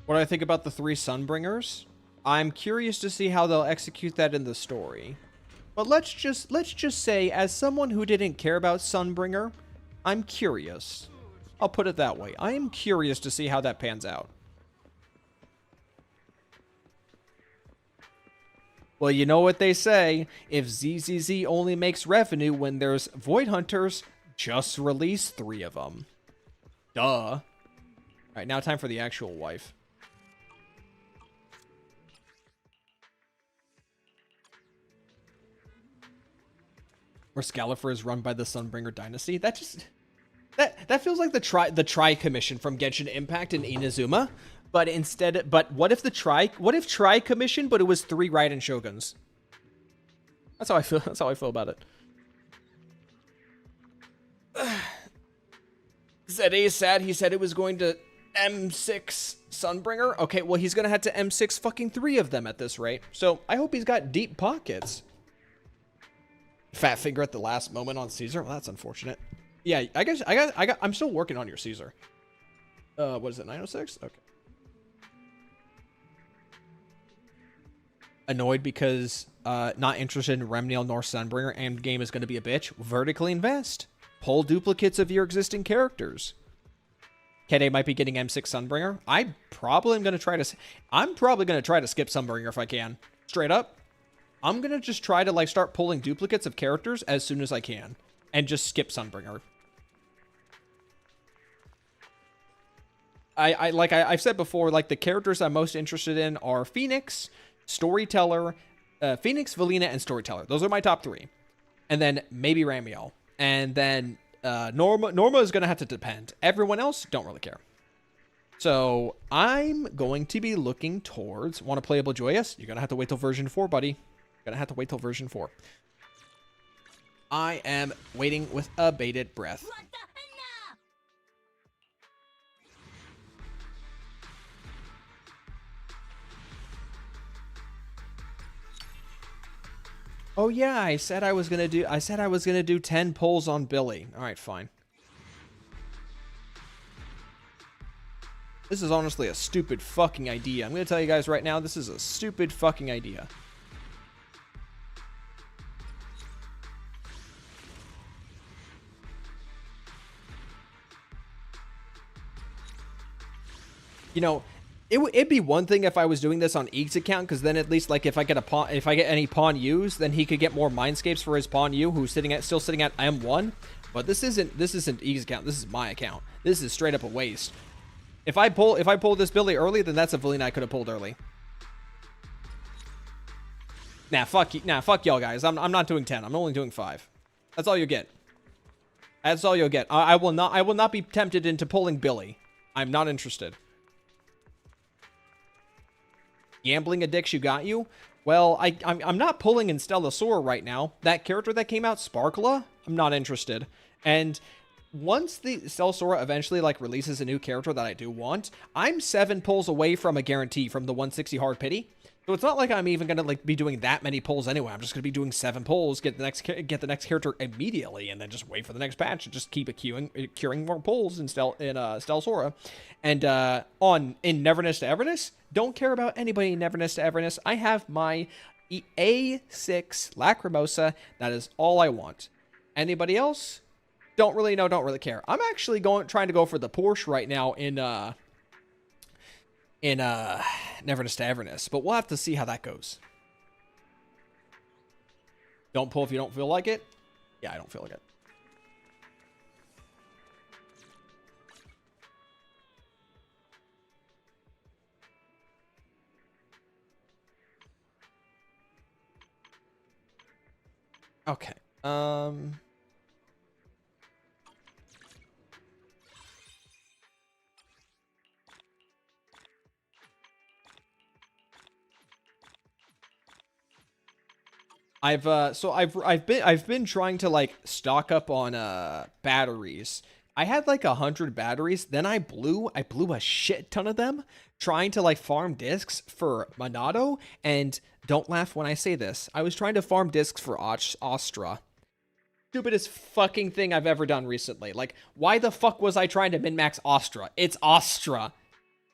What do I think about the 3 Sunbringers? I'm curious to see how they'll execute that in the story. But let's just say, as someone who didn't care about Sunbringer, I'm curious. I'll put it that way. I am curious to see how that pans out. Well, you know what they say. If ZZZ only makes revenue when there's Void Hunters, just release 3 of them. Duh. Alright, now time for the actual wife. Where Scalifer is run by the Sunbringer dynasty. That just... That feels like the Tri Commission from Genshin Impact and Inazuma. But instead... But what if Tri Commission, but it was 3 Raiden Shoguns? That's how I feel. That's how I feel about it. Zed is sad. He said it was going to M6 Sunbringer. Okay, well, he's going to have to M6 fucking 3 of them at this rate. So I hope he's got deep pockets. Fat finger at the last moment on Caesar. Well, that's unfortunate. Yeah, I'm still working on your Caesar. What is it, 906? Okay. Annoyed because not interested in Remniel nor Sunbringer. Endgame is going to be a bitch. Vertically invest. Pull duplicates of your existing characters. Kede might be getting M6 Sunbringer. I'm probably going to try to skip Sunbringer if I can. Straight up. I'm going to just try to like start pulling duplicates of characters as soon as I can and just skip Sunbringer. I've said before, like the characters I'm most interested in are Phoenix, Storyteller, Phoenix, Valina, and Storyteller. Those are my top 3. And then maybe Ramiel. And then Norma is going to have to depend. Everyone else, don't really care. So I'm going to be looking towards... Want a playable Joyous? You're going to have to wait till version 4, buddy. Gonna have to wait till version 4. I am waiting with a bated breath. Oh yeah, I said I was gonna do 10 polls on Billy. Alright, fine. This is honestly a stupid fucking idea. I'm gonna tell you guys right now, this is a stupid fucking idea. You know, it'd be one thing if I was doing this on Eek's account, because then at least like if I get any pawn U's, then he could get more mindscapes for his pawn U, who's still sitting at M1. But this isn't Eek's account. This is my account. This is straight up a waste. If I pull this Billy early, then that's a Valina I could have pulled early. Nah, fuck y'all guys. I'm not doing 10. I'm only doing 5. That's all you get. That's all you'll get. I will not be tempted into pulling Billy. I'm not interested. Gambling addiction got you? Well, I'm not pulling in Stellasaur right now. That character that came out, Sparkla, I'm not interested. And once the Stellasaur eventually like releases a new character that I do want, I'm 7 pulls away from a guarantee from the 160 hard pity. So it's not like I'm even gonna like be doing that many pulls anyway. I'm just gonna be doing 7 pulls, get the next character immediately, and then just wait for the next patch and just keep curing more pulls in Stellasaura. And in Neverness to Everness, don't care about anybody in Neverness to Everness. I have my A6 Lacrimosa. That is all I want. Anybody else? Don't really know. Don't really care. I'm actually trying to go for the Porsche right now in Neverness to Everness, but we'll have to see how that goes. Don't pull if you don't feel like it. Yeah, I don't feel like it. Okay. I've been trying to like stock up on batteries. I had like 100 batteries, then I blew a shit ton of them trying to like farm discs for Monado, and don't laugh when I say this. I was trying to farm discs for Astra. Stupidest fucking thing I've ever done recently. Like, why the fuck was I trying to min-max Astra? It's Astra.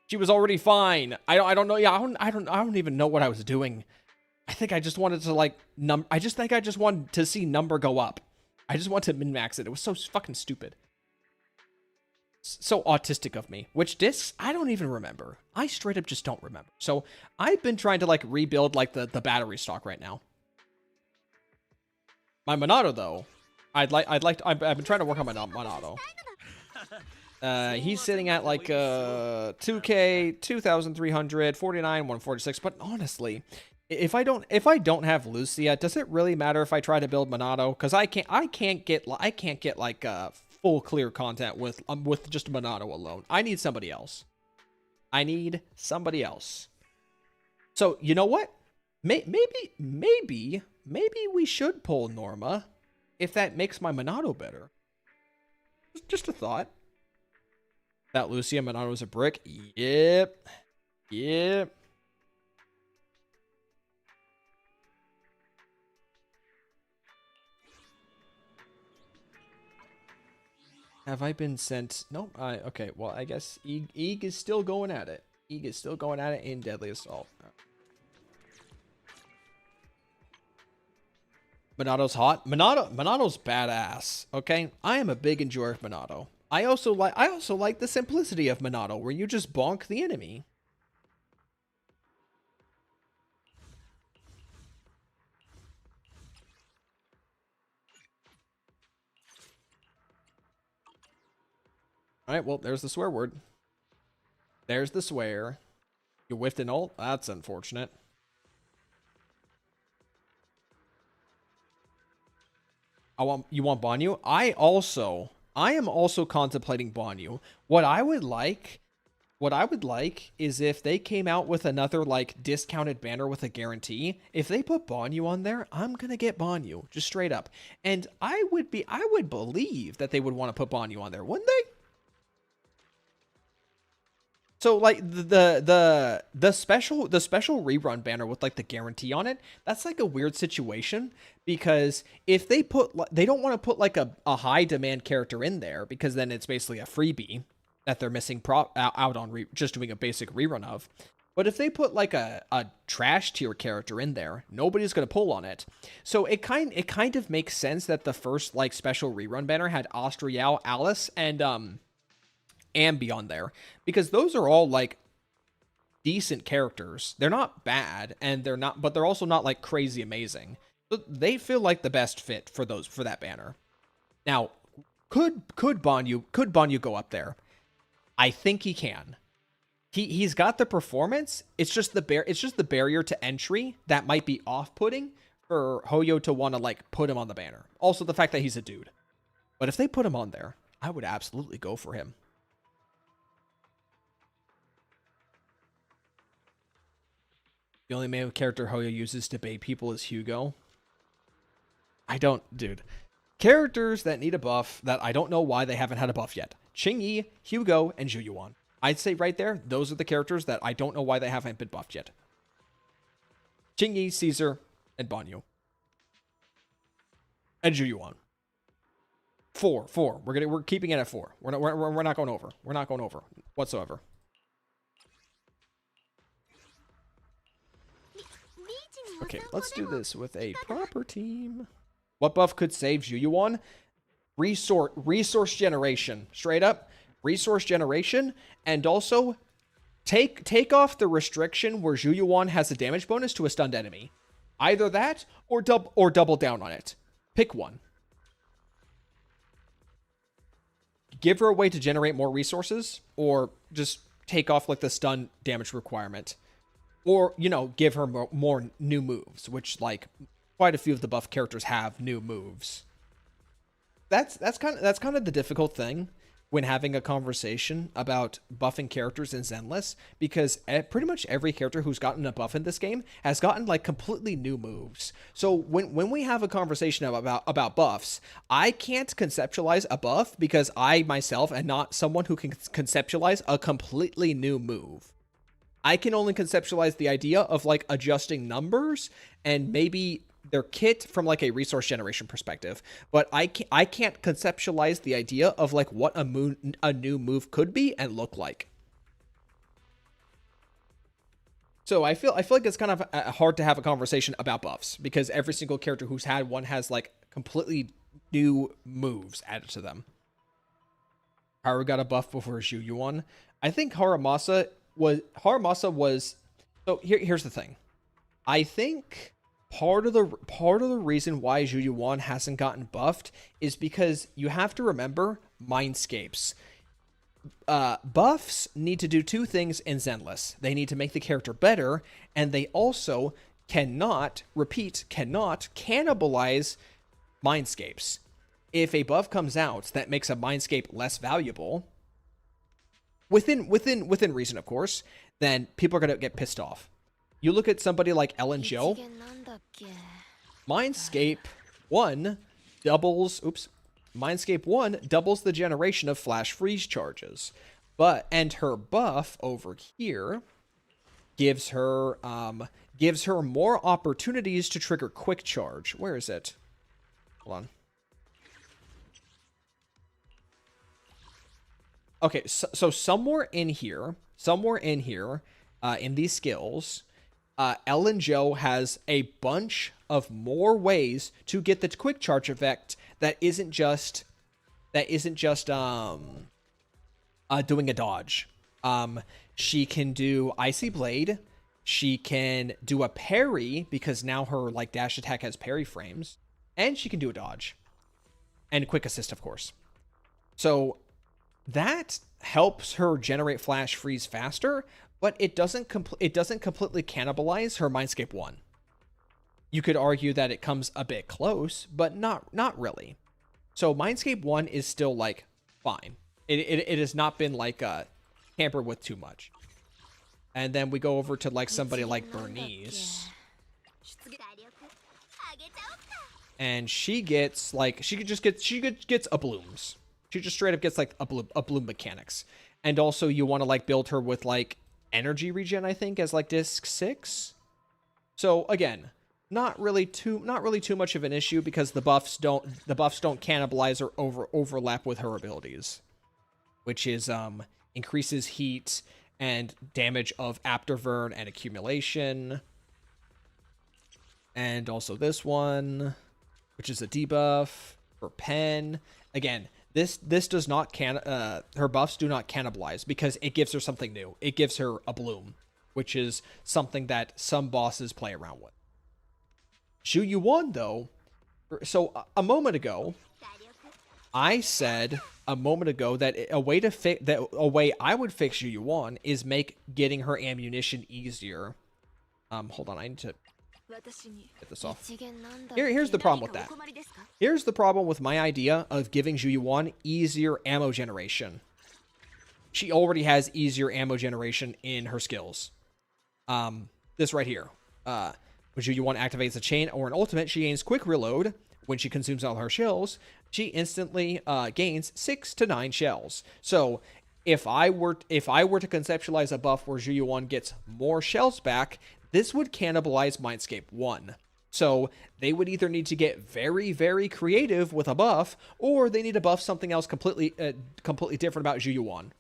She was already fine. I don't know. Yeah, I don't even know what I was doing. I think I just wanted to like I just think I just wanted to see number go up. I just want to min-max it. It was so fucking stupid. So autistic of me. Which discs? I don't even remember. I straight up just don't remember. So I've been trying to like rebuild like the battery stock right now. My Monado though, I've been trying to work on my Monado. He's sitting at like 2K, 2,349, 146. But honestly, if I don't have Lucia, does it really matter if I try to build Monado? Because I can't get like full clear content with just Monado alone. I need somebody else. So you know what? Maybe we should pull Norma if that makes my Monado better. Just a thought. That Lucia Monado is a brick. Yep. Have I been sent? Nope. Okay. Well, I guess Eeg is still going at it. Eeg is still going at it in Deadly Assault. Monado's hot. Monado's badass. Okay, I am a big enjoyer of Monado. I also like the simplicity of Monado, where you just bonk the enemy. All right, well, there's the swear word. There's the swear. You whiffed an ult? That's unfortunate. You want Banyu? I am also contemplating Banyu. What I would like is if they came out with another like discounted banner with a guarantee. If they put Banyu on there, I'm gonna get Banyu, just straight up. And I would believe that they would want to put Banyu on there, wouldn't they? So like the special rerun banner with like the guarantee on it, that's like a weird situation, because if they don't want to put like a high demand character in there, because then it's basically a freebie that they're missing out on just doing a basic rerun of. But if they put like a trash tier character in there, nobody's gonna pull on it. So it kind of makes sense that the first like special rerun banner had Astriel, Alice, and Ambi on there, because those are all like decent characters. They're not bad, and but they're also not like crazy amazing. So they feel like the best fit for that banner. Now, could Banyu go up there? I think he can. He's got the performance. It's just the barrier to entry that might be off-putting for Hoyo to want to like put him on the banner. Also the fact that he's a dude. But if they put him on there, I would absolutely go for him. The only main character Hoyo uses to bait people is Hugo. Dude. Characters that need a buff that I don't know why they haven't had a buff yet. Qingyi, Hugo, and Zhu Yuan. I'd say right there, those are the characters that I don't know why they haven't been buffed yet. Qingyi, Caesar, and Banyu. And Zhu Yuan. 4. We're keeping it at 4. We're not going over. We're not going over whatsoever. Okay, let's do this with a proper team. What buff could save Zhu Yuan? Resource generation. Straight up. Resource generation. And also, take off the restriction where Zhu Yuan has a damage bonus to a stunned enemy. Either that, or double down on it. Pick one. Give her a way to generate more resources, or just take off like the stun damage requirement. Or, you know, give her more new moves, which, like, quite a few of the buff characters have new moves. That's kind of the difficult thing when having a conversation about buffing characters in Zenless, because pretty much every character who's gotten a buff in this game has gotten like completely new moves. So when we have a conversation about buffs, I can't conceptualize a buff because I myself am not someone who can conceptualize a completely new move. I can only conceptualize the idea of like adjusting numbers and maybe their kit from like a resource generation perspective, but I can't conceptualize the idea of like what a new move could be and look like. So I feel like it's kind of hard to have a conversation about buffs because every single character who's had one has like completely new moves added to them. Haru got a buff before Zhu Yuan. I think Haramasa was so here's the thing. I think part of the reason why Zhu Yuan hasn't gotten buffed is because you have to remember mindscapes. Buffs need to do two things in Zenless. They need to make the character better, and they also cannot cannibalize mindscapes. If a buff comes out that makes a mindscape less valuable, within reason, of course, then people are gonna get pissed off. You look at somebody like Ellen Joe. Mindscape 1 doubles the generation of flash freeze charges. And her buff over here gives her more opportunities to trigger quick charge. Where is it? Hold on. Okay, so somewhere in here, in these skills, Ellen Joe has a bunch of more ways to get the quick charge effect that isn't just doing a dodge. She can do Icy Blade. She can do a parry because now her like dash attack has parry frames, and she can do a dodge and quick assist, of course. So that helps her generate flash freeze faster, but it doesn't completely cannibalize her Mindscape 1. You could argue that it comes a bit close, but not really. So Mindscape 1 is still like fine. It has not been like tampered with too much. And then we go over to like somebody like Bernice, and she gets a blooms. She just straight up gets like a bloom mechanics. And also you want to like build her with like energy regen, I think, as like disc 6. So again, not really too much of an issue because the buffs don't cannibalize or overlap with her abilities, which is increases heat and damage of Afterburn and accumulation. And also this one, which is a debuff for Pen. Again, this does not her buffs do not cannibalize because it gives her something new. It gives her a bloom, which is something that some bosses play around with. Zhu Yuan though, so a moment ago, I said that a way I would fix Zhu Yuan is make getting her ammunition easier. Hold on, I need to get this off. Here's the problem with that. Here's the problem with my idea of giving Zhu Yuan easier ammo generation. She already has easier ammo generation in her skills. This right here. When Zhuyu-1 activates a chain or an ultimate, she gains quick reload. When she consumes all her shells, she instantly gains 6 to 9 shells. So if I were to conceptualize a buff where Zhuyu-1 gets more shells back, this would cannibalize Mindscape 1. So they would either need to get very, very creative with a buff, or they need to buff something else completely different about Zhuyu-1.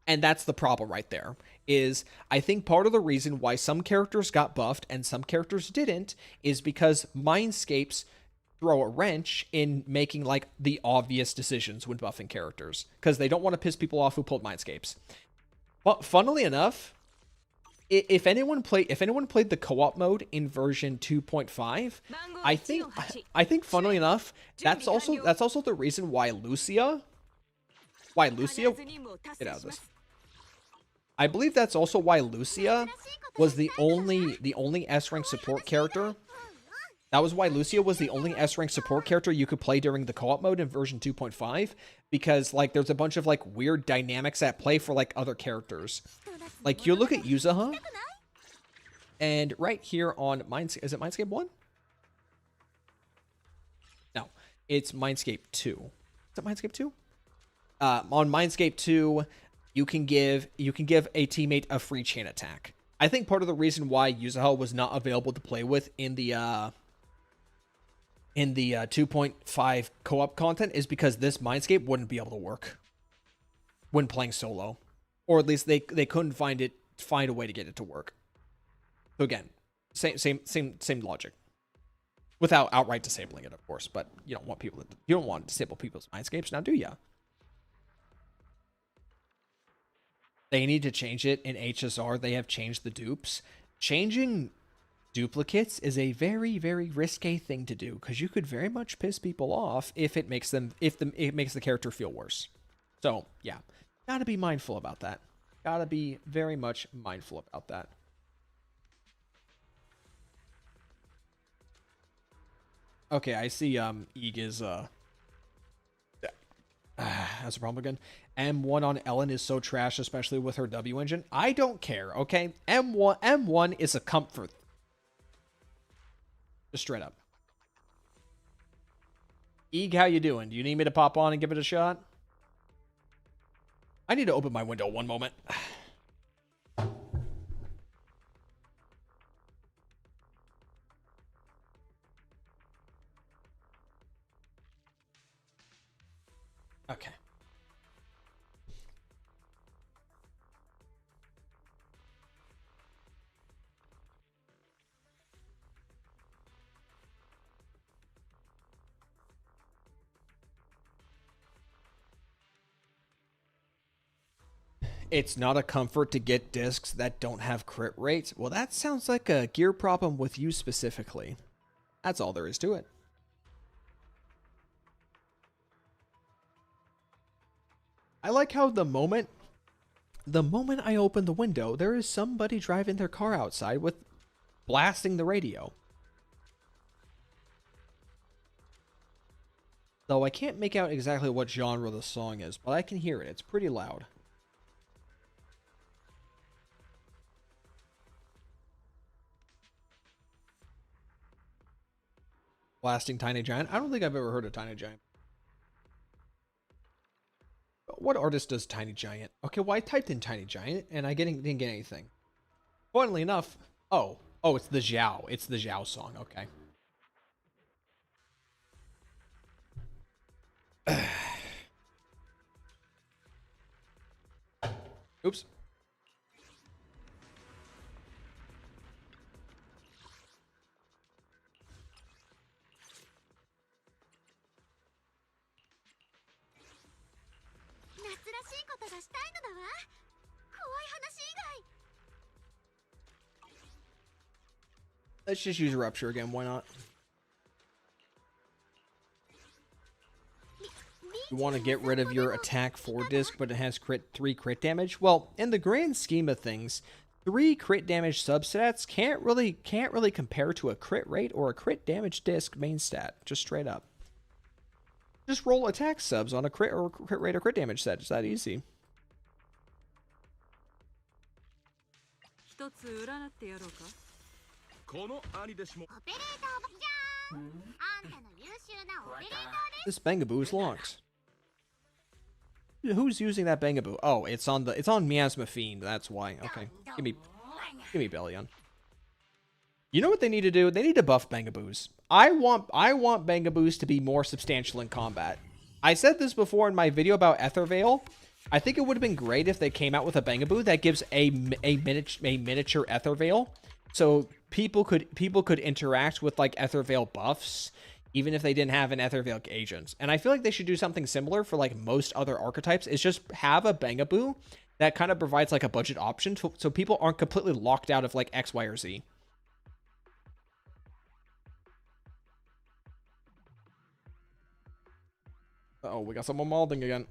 And that's the problem right there, is I think part of the reason why some characters got buffed and some characters didn't is because Mindscapes throw a wrench in making like the obvious decisions when buffing characters, because they don't want to piss people off who pulled Mindscapes. But funnily enough, if anyone played the co-op mode in version 2.5, I think funnily enough, that's also the reason why Lucia get out of this. I believe that's also why Lucia was the only S-rank support character. That was why Lucia was the only S-rank support character you could play during the co-op mode in version 2.5, because like there's a bunch of like weird dynamics at play for like other characters. Like you look at Yuzuha, and right here on is it Mindscape 1? No, it's Mindscape 2. Is it Mindscape 2? On Mindscape 2, you can give a teammate a free chain attack. I think part of the reason why Yuzuha was not available to play with in the 2.5 co-op content is because this Mindscape wouldn't be able to work when playing solo, or at least they couldn't find a way to get it to work. So again, same logic, without outright disabling it, of course. But you don't want to disable people's Mindscapes now, do ya? They need to change it in HSR. They have changed the dupes. Changing duplicates is a very, very risque thing to do, because you could very much piss people off if it makes the character feel worse. So yeah, gotta be mindful about that. Gotta be very much mindful about that. Okay, I see. Eeg is that's a problem again. M1 on Ellen is so trash, especially with her W engine. I don't care, okay? M1 is a comfort. Just straight up. Eeg, how you doing? Do you need me to pop on and give it a shot? I need to open my window one moment. Okay. It's not a comfort to get discs that don't have crit rates. Well, that sounds like a gear problem with you specifically. That's all there is to it. I like how the moment I open the window, there is somebody driving their car outside with blasting the radio. Though I can't make out exactly what genre the song is, but I can hear it. It's pretty loud. Blasting Tiny Giant? I don't think I've ever heard of Tiny Giant. What artist does Tiny Giant? Okay, well, I typed in Tiny Giant, and I didn't get anything. Funnily enough, oh, it's the Zhao. It's the Zhao song, okay. Oops. Let's just use Rupture again, why not? You want to get rid of your attack 4 disc, but it has 3 crit damage? Well, in the grand scheme of things, 3 crit damage substats can't really compare to a crit rate or a crit damage disc main stat, just straight up. Just roll attack subs on a crit rate or crit damage set. It's that easy. This Bangaboo is locked. Who's using that Bangaboo? Oh, it's on Miasma Fiend. That's why. Okay, give me Bellion. You know what they need to do? They need to buff Bangaboos. I want Bangaboos to be more substantial in combat. I said this before in my video about Ethervale. I think it would have been great if they came out with a Bangaboo that gives a miniature Ethervale, so people could interact with like Ethervale buffs, even if they didn't have an Ethervale agent. And I feel like they should do something similar for like most other archetypes. Is just have a Bangaboo that kind of provides like a budget option, so people aren't completely locked out of like X, Y, or Z. Oh, we got someone malding again.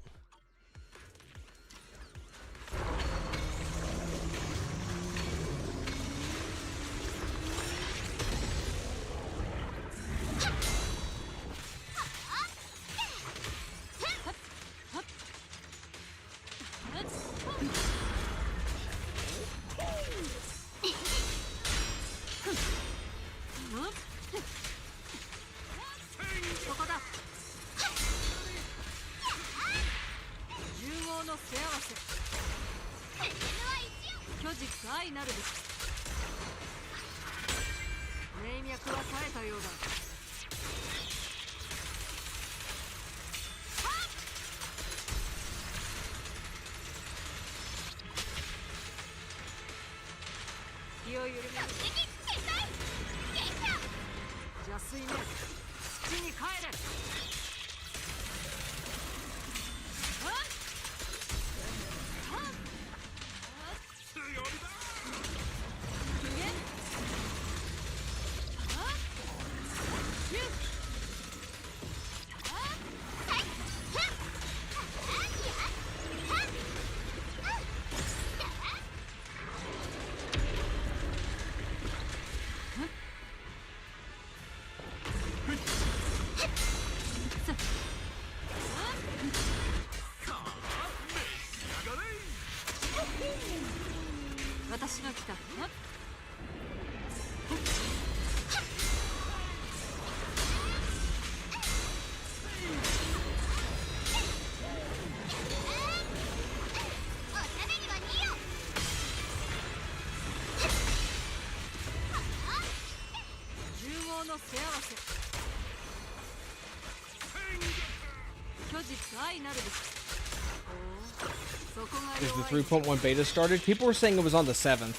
Is the 3.1 beta started? People were saying it was on the 7th,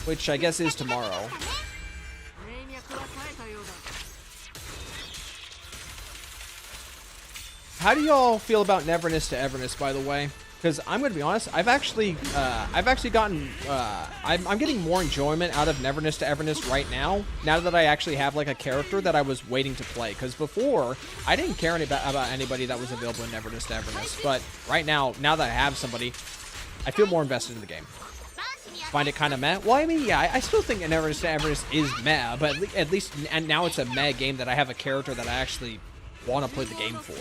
which I guess is tomorrow. How do y'all feel about Neverness to Everness, by the way? Because I'm going to be honest, I've actually gotten, I'm getting more enjoyment out of Neverness to Everness right now that I actually have like a character that I was waiting to play. Because before, I didn't care about anybody that was available in Neverness to Everness. But right now that I have somebody, I feel more invested in the game. Find it kind of meh? Well, I mean, yeah, I still think Neverness to Everness is meh, but at least and now it's a meh game that I have a character that I actually want to play the game for.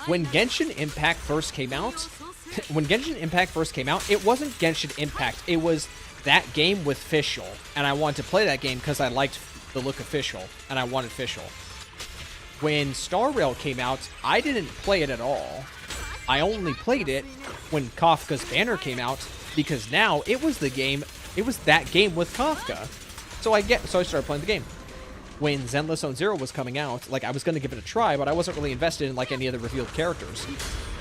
When Genshin Impact first came out, it wasn't Genshin Impact. It was that game with Fischl, and I wanted to play that game because I liked the look of Fischl, and I wanted Fischl. When Star Rail came out, I didn't play it at all. I only played it when Kafka's Banner came out, because now it was that game with Kafka. So I started playing the game. When Zenless Zone Zero was coming out, like, I was going to give it a try, but I wasn't really invested in, like, any of the revealed characters.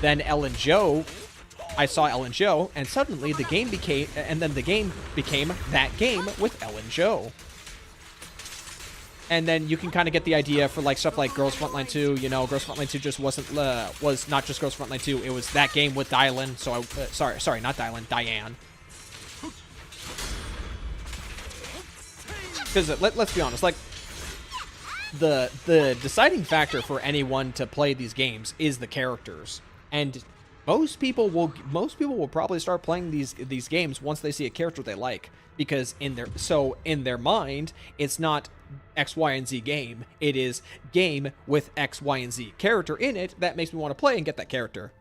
Then Ellen Jo, I saw Ellen Jo, and suddenly the game became that game with Ellen Jo. And then you can kind of get the idea for, like, stuff like Girls Frontline 2, you know, Girls Frontline 2 just was not just Girls Frontline 2, it was that game with Dylan, so sorry, not Dylan, Diane. Because, let's be honest, like, the deciding factor for anyone to play these games is the characters, and most people will probably start playing these games once they see a character they like, because in their mind it's not X, Y, and Z game, it is game with X, Y, and Z character in it that makes me want to play and get that character.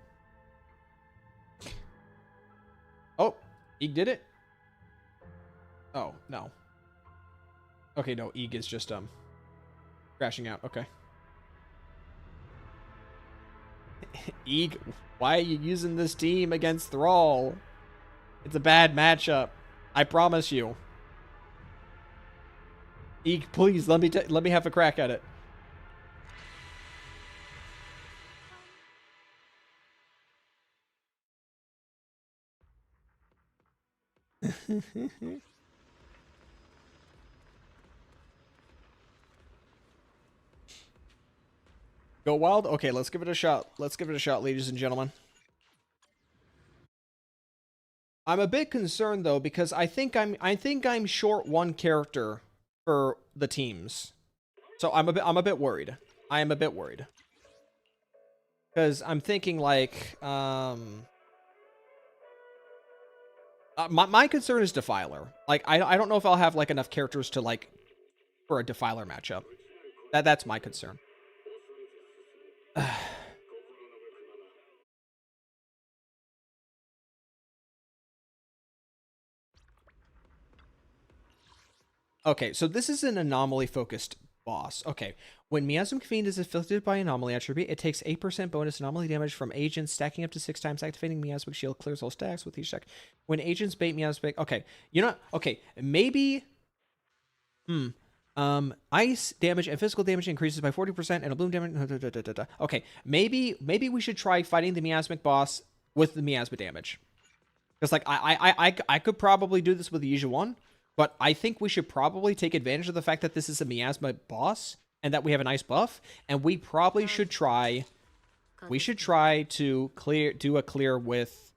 Oh, Eeg did it? Oh, no. Okay, no, Eeg is just, crashing out. Okay. Eeg, why are you using this team against Thrall? It's a bad matchup. I promise you. Eeg, please, let me have a crack at it. Go wild? Okay, let's give it a shot. Let's give it a shot, ladies and gentlemen. I'm a bit concerned though because I think I'm short one character for the teams. So I'm a bit worried. I am a bit worried. Cuz I'm thinking like my concern is Defiler. Like I don't know if I'll have like enough characters to like for a Defiler matchup. That's my concern. Okay, so this is an anomaly-focused boss. Okay, when Miasmic Fiend is afflicted by anomaly attribute, it takes 8% bonus anomaly damage from agents, stacking up to 6 times. Activating Miasmic Shield clears all stacks with each stack. When agents bait Miasmic... Okay, you know... Okay, maybe... ice damage and physical damage increases by 40% and a bloom damage... Okay, maybe we should try fighting the Miasmic boss with the Miasma damage. Because, like, I could probably do this with the usual one. But I think we should probably take advantage of the fact that this is a Miasma boss and that we have an ice buff, and we probably should try. We should try to do a clear with,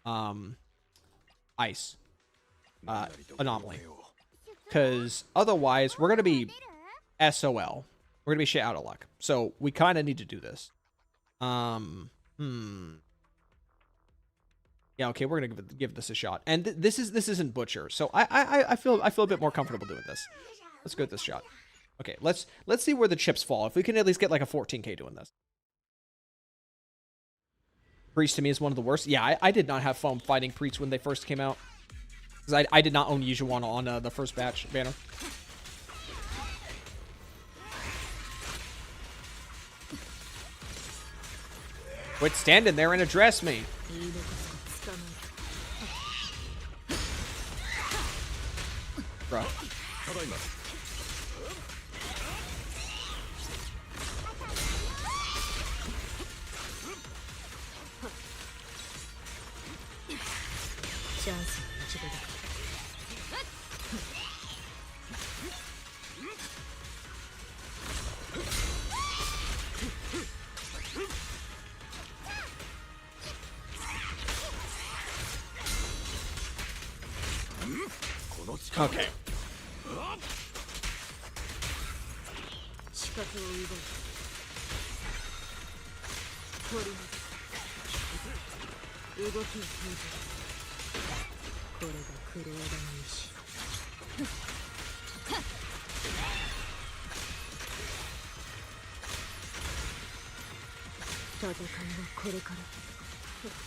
ice, anomaly, because otherwise we're gonna be SOL. We're gonna be shit out of luck. So we kind of need to do this. Yeah, okay, we're gonna give this a shot. And this isn't Butcher, so I feel a bit more comfortable doing this. Let's go with this shot. Okay, let's see where the chips fall. If we can at least get like a 14k doing this. Priest to me is one of the worst. Yeah, I did not have fun fighting Priest when they first came out, because I did not own Yijuan on the first batch banner. Quit standing there and address me. Bruh. Okay.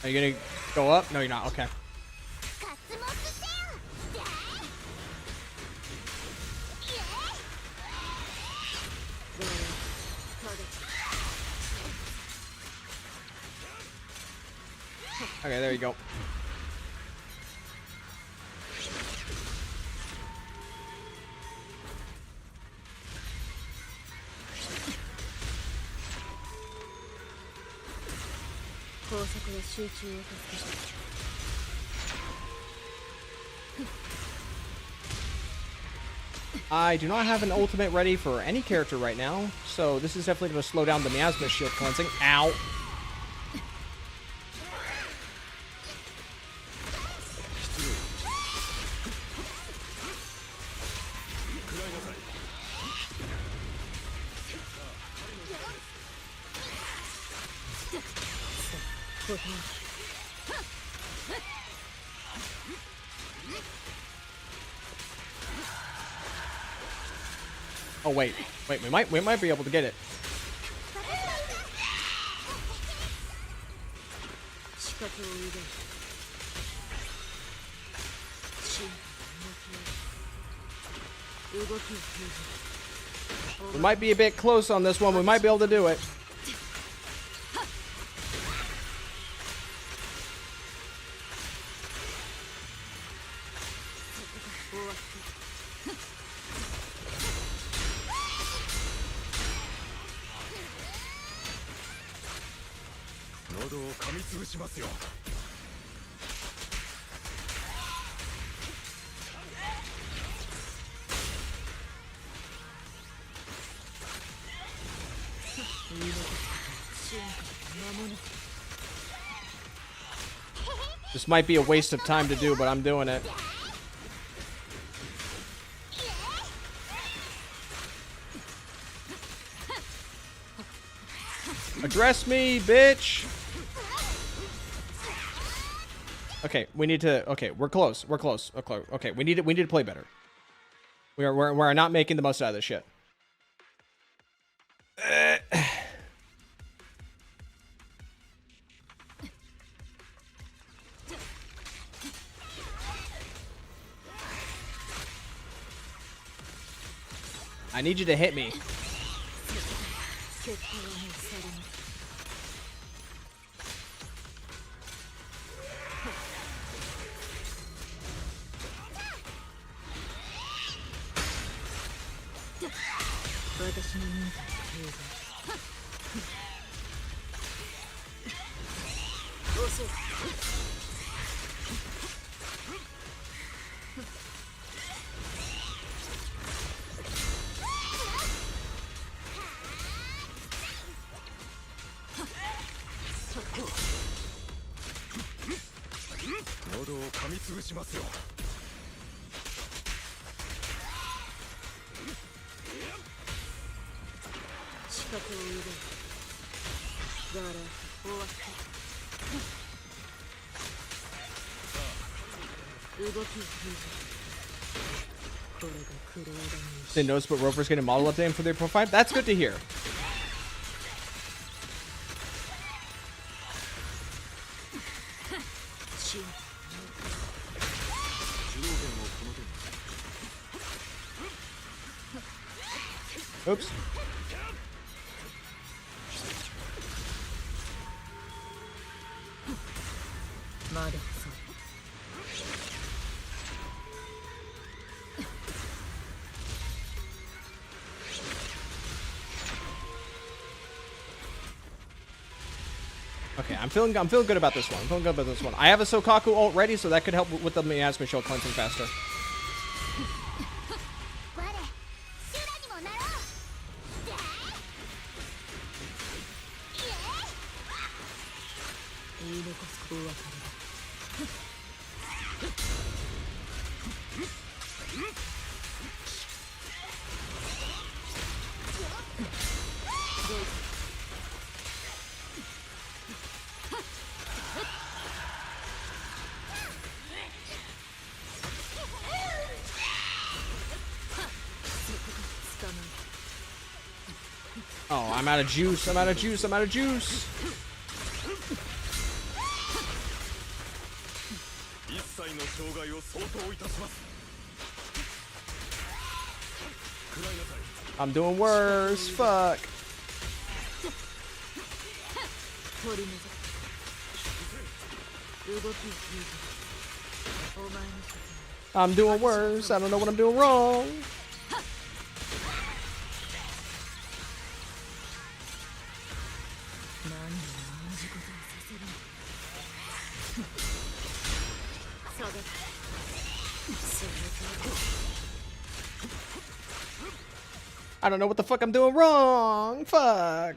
Are you gonna go up? No, you're not. Okay. Okay, there you go. I do not have an ultimate ready for any character right now, so this is definitely going to slow down the Miasma shield cleansing. Ow. Oh wait, we might be able to get it. We might be a bit close on this one. We might be able to do it. This might be a waste of time to do, but I'm doing it. Address me, bitch! Okay, we need to... Okay, we're close. We're close. Okay, we need to play better. We're not making the most out of this shit. I need you to hit me. They notice but Rover's getting model update for their profile. That's good to hear. Oops. Okay, I'm feeling good about this one. I'm feeling good about this one. I have a Sokaku ult ready, so that could help with the miasma shield cleansing faster. Oh, I'm out of juice. I'm out of juice. I'm out of juice. I'm doing worse. Fuck. I'm doing worse. I don't know what I'm doing wrong. I don't know what the fuck I'm doing wrong. Fuck.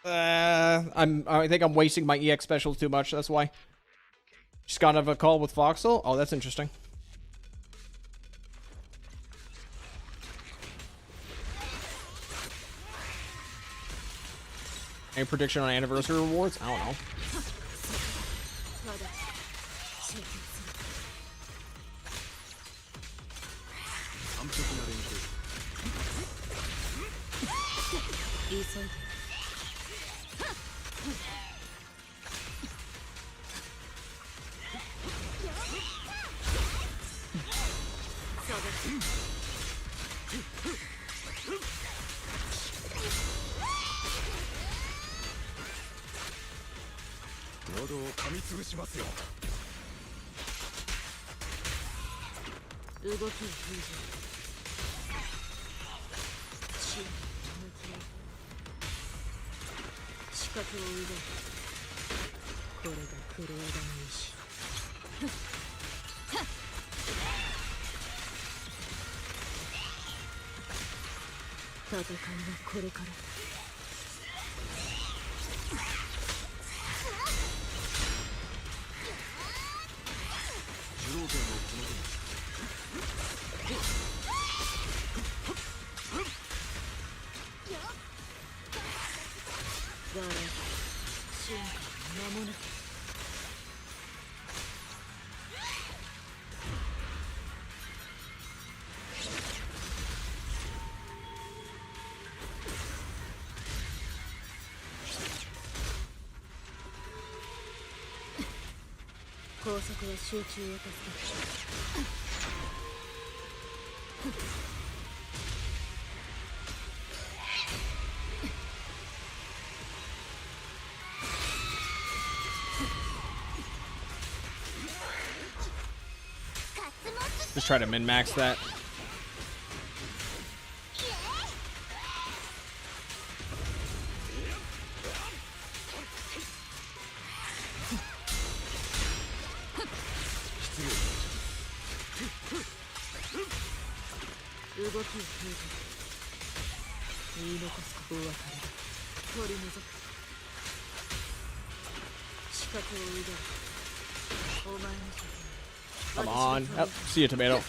I think I'm wasting my EX specials too much. That's why. Just got out of a call with Voxel. Oh, that's interesting. Any prediction on anniversary rewards? I don't know. 動きを封じ死向き合う視覚を奪うこれがクローダの意志戦いはこれからガラ進化間もなく高速は集中を助けるJust try to min-max that. Come on. Oh, see you, tomato.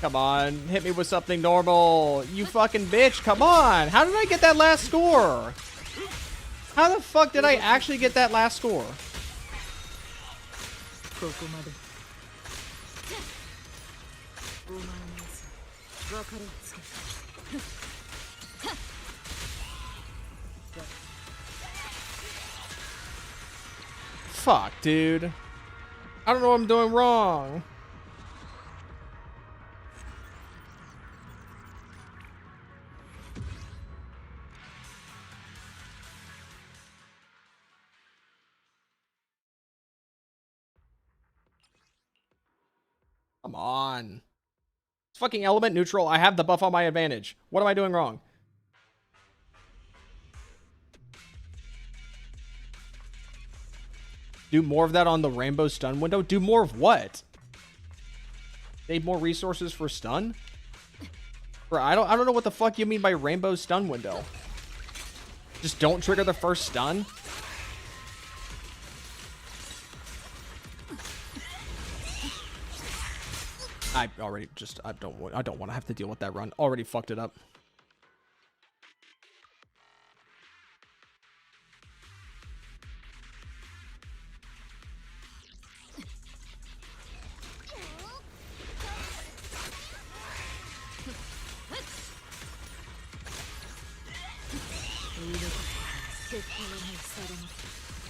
Come on, hit me with something normal. You fucking bitch, come on. How did I get that last score? How the fuck did I actually get that last score? Fuck, dude. I don't know what I'm doing wrong. Come on. It's fucking element neutral. I have the buff on my advantage. What am I doing wrong? Do more of that on the rainbow stun window? Do more of what? Need more resources for stun? Bro, I don't know what the fuck you mean by rainbow stun window. Just don't trigger the first stun? I already just I don't want to have to deal with that run. Already fucked it up.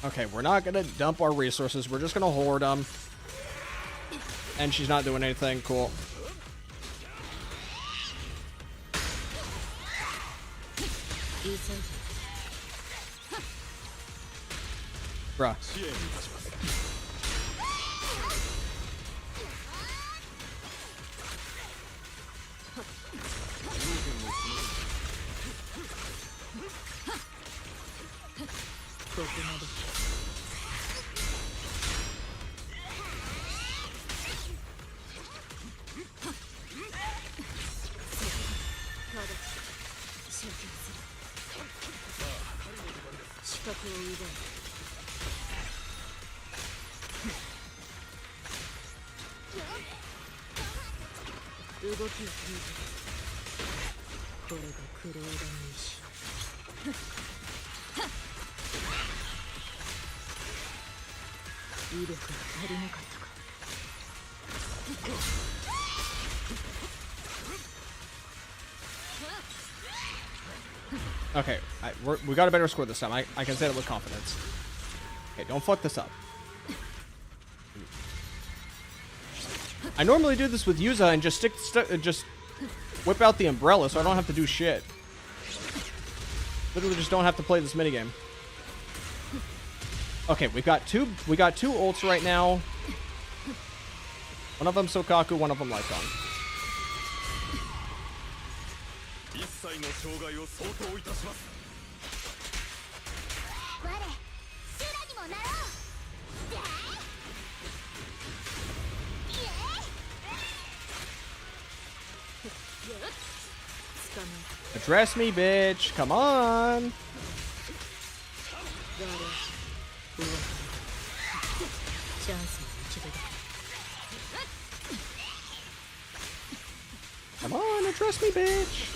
Okay, we're not gonna dump our resources. We're just gonna hoard them. And she's not doing anything. Cool. Bruh. Okay, we got a better score this time. I can say that with confidence. Okay, don't fuck this up. I normally do this with Yuza and just just whip out the umbrella so I don't have to do shit. Literally just don't have to play this minigame. Okay, we got two ults right now. One of them Sokaku, one of them Lycon. Address me, bitch. Come on. Come on, address me, bitch.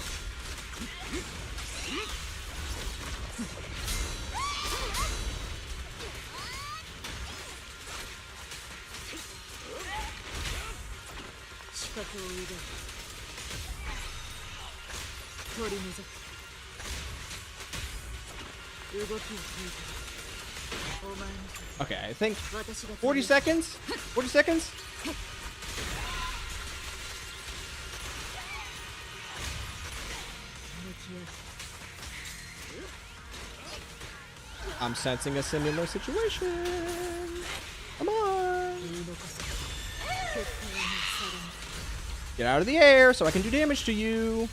Okay, I think 40 seconds? 40 seconds? I'm sensing a similar situation. Come on. Get out of the air so I can do damage to you.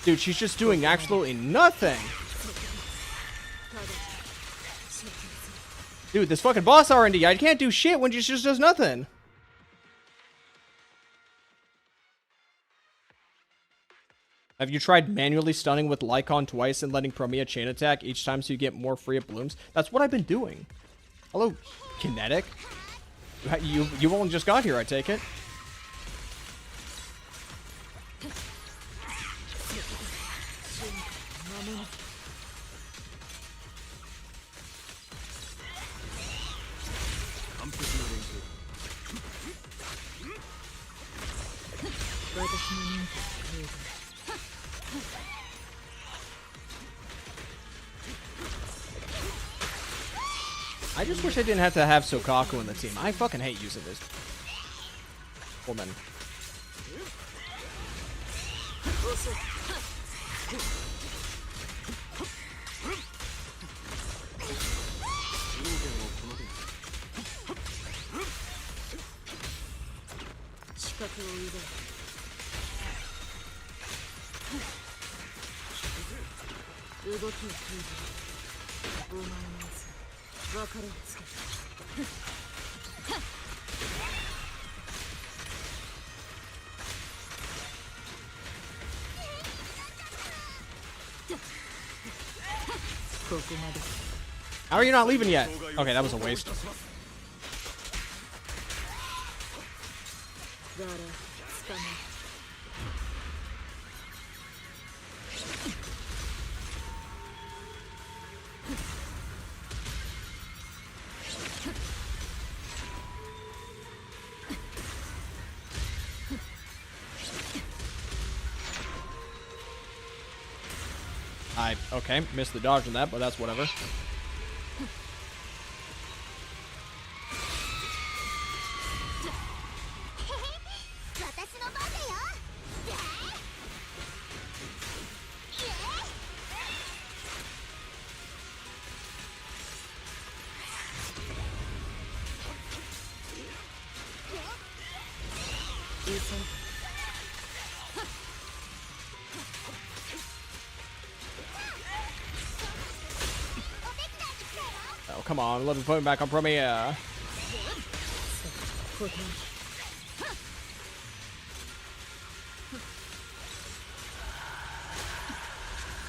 Dude, she's just doing absolutely nothing. Dude, this fucking boss R&D, I can't do shit when she just does nothing. Have you tried manually stunning with Lycon twice and letting Promia chain attack each time so you get more free up blooms? That's what I've been doing. Hello, Kinetic. You only just got here, I take it. I just wish I didn't have to have Sokaku in the team. I fucking hate using this woman. How are you not leaving yet? Okay, that was a waste. Okay, missed the dodge on that, but that's whatever. Oh, come on, let me put him back on Premiere.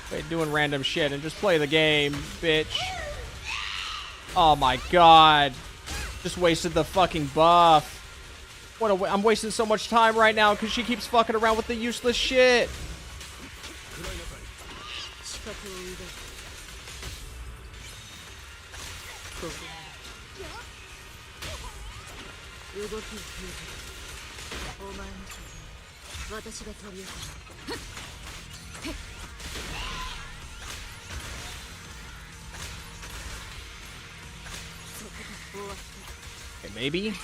Quit doing random shit and just play the game, bitch. Oh my god. Just wasted the fucking buff. I'm wasting so much time right now because she keeps fucking around with the useless shit. Okay, maybe.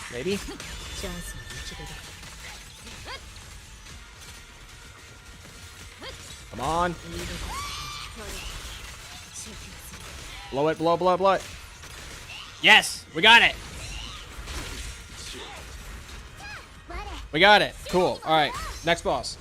Come on. Blow it, blow it. Yes, we got it. We got it. Cool. All right, next boss.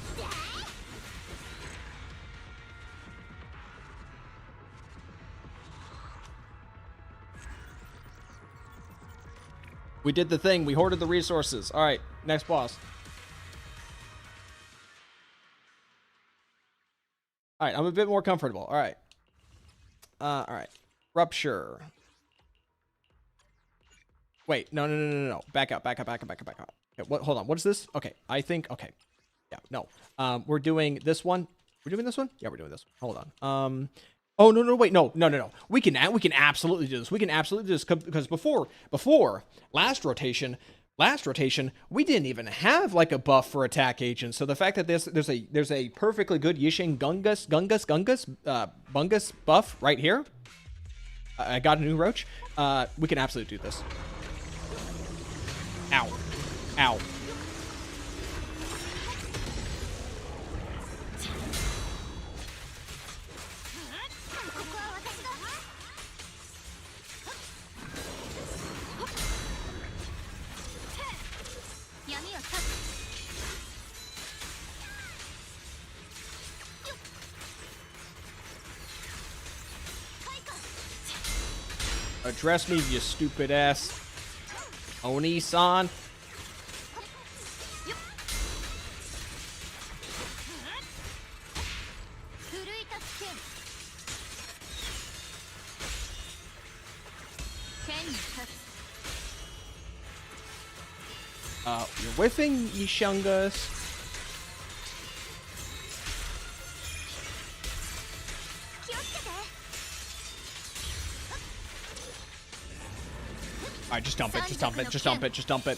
We did the thing. We hoarded the resources. All right, next boss. All right, I'm a bit more comfortable. All right. All right. Rupture. Wait, no. Back up. Okay, hold on. What is this? Okay, I think, okay. Yeah, no. We're doing this one. We're doing this one? Yeah, we're doing this one. Hold on. Oh, no, wait, no. We can absolutely do this. We can absolutely do this because before last rotation, we didn't even have like a buff for attack agents. So the fact that there's a perfectly good Yisheng Bungus buff right here. I got a new roach. We can absolutely do this. Ow. Address me, you stupid ass. Oni-san. You're whiffing, Yishungus. Alright, just dump it.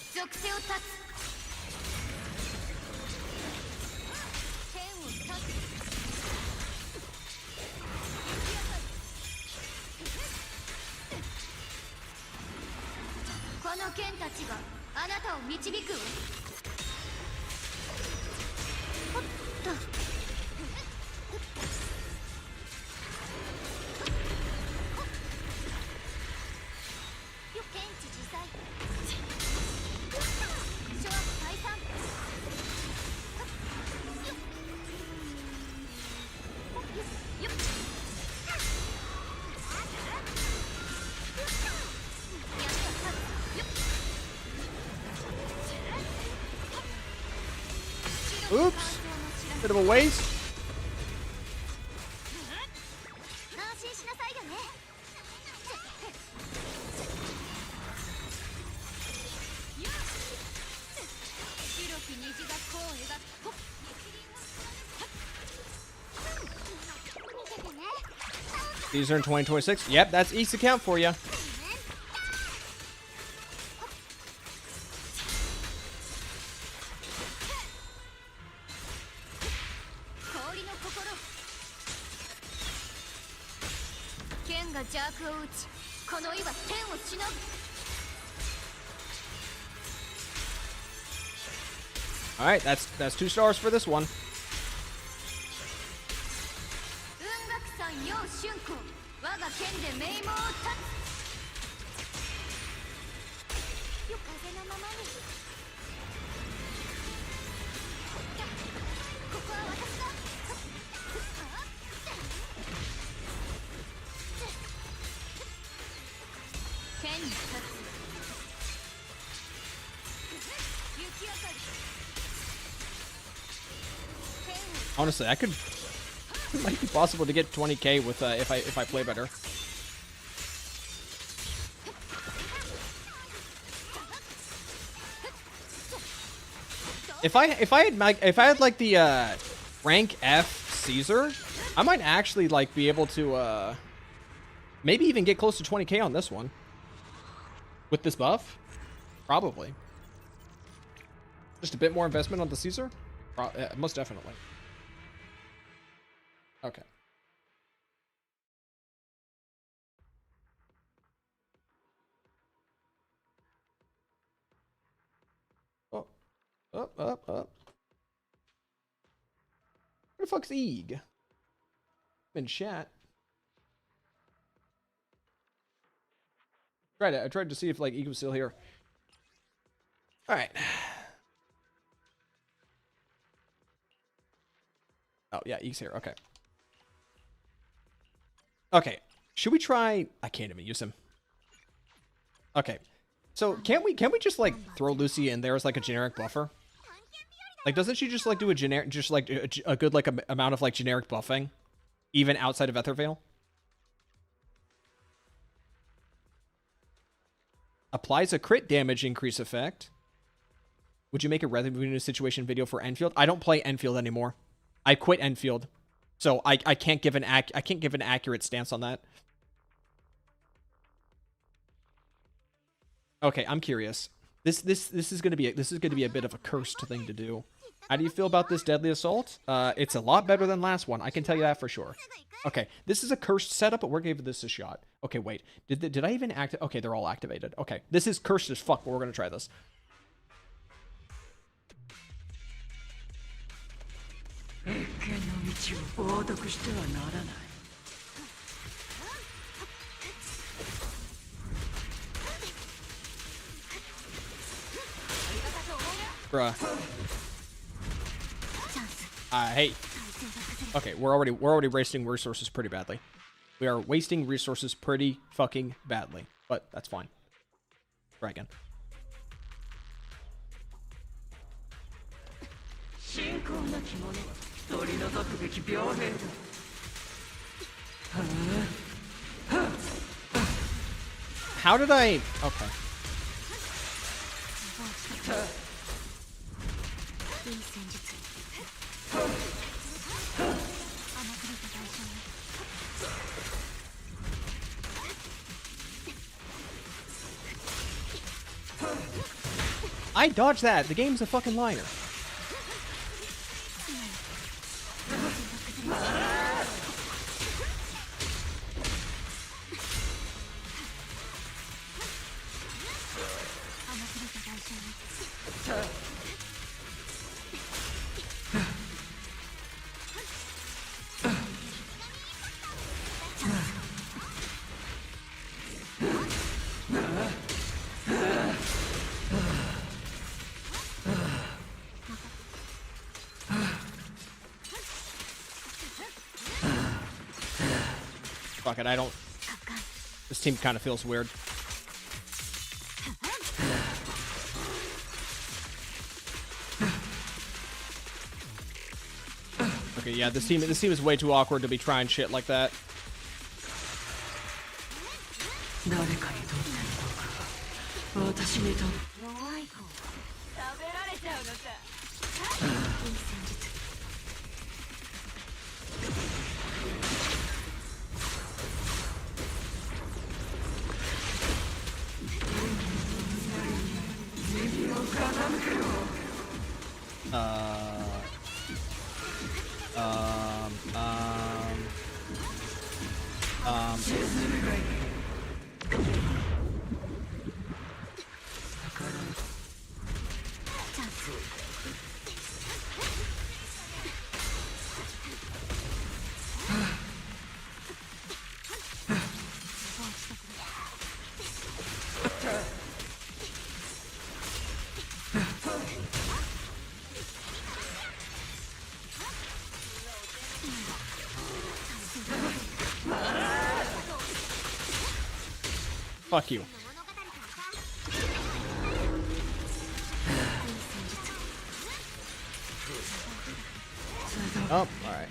Oops. Bit of a waste. These are in 2026. Yep, that's East account for you. All right, that's 2 stars for this one. Honestly, it might be possible to get 20k with if I play better. if I had like the rank F Caesar, I might actually like be able to maybe even get close to 20k on this one with this buff. Probably. Just a bit more investment on the Caesar? Most definitely. Okay. Oh, up. Where the fuck's Eeg? In chat. I tried to see if like Eeg was still here. All right. Oh yeah, Eeg's here. Okay. Okay. Should we try? I can't even use him. Okay. So can't we just like throw Lucy in there as like a generic buffer? Like, doesn't she just like do a generic, just like a good like amount of like generic buffing, even outside of Etherveil? Applies a crit damage increase effect. Would you make a revenue situation video for Enfield? I don't play Enfield anymore. I quit Enfield, so I can't give an accurate stance on that. Okay, I'm curious. This is gonna be a bit of a cursed thing to do. How do you feel about this deadly assault? It's a lot better than last one. I can tell you that for sure. Okay, this is a cursed setup, but we're giving this a shot. Okay, wait. Did I even activate? Okay, they're all activated. Okay, this is cursed as fuck, but we're gonna try this. Bruh. Hey. Okay, we're already wasting resources pretty badly. We are wasting resources pretty fucking badly, but that's fine. Try again. How did I? Okay. I dodged that. The game's a fucking liar. Fuck it, I don't... This team kind of feels weird. Okay, yeah, this team is way too awkward to be trying shit like that. Fuck you. Oh, alright.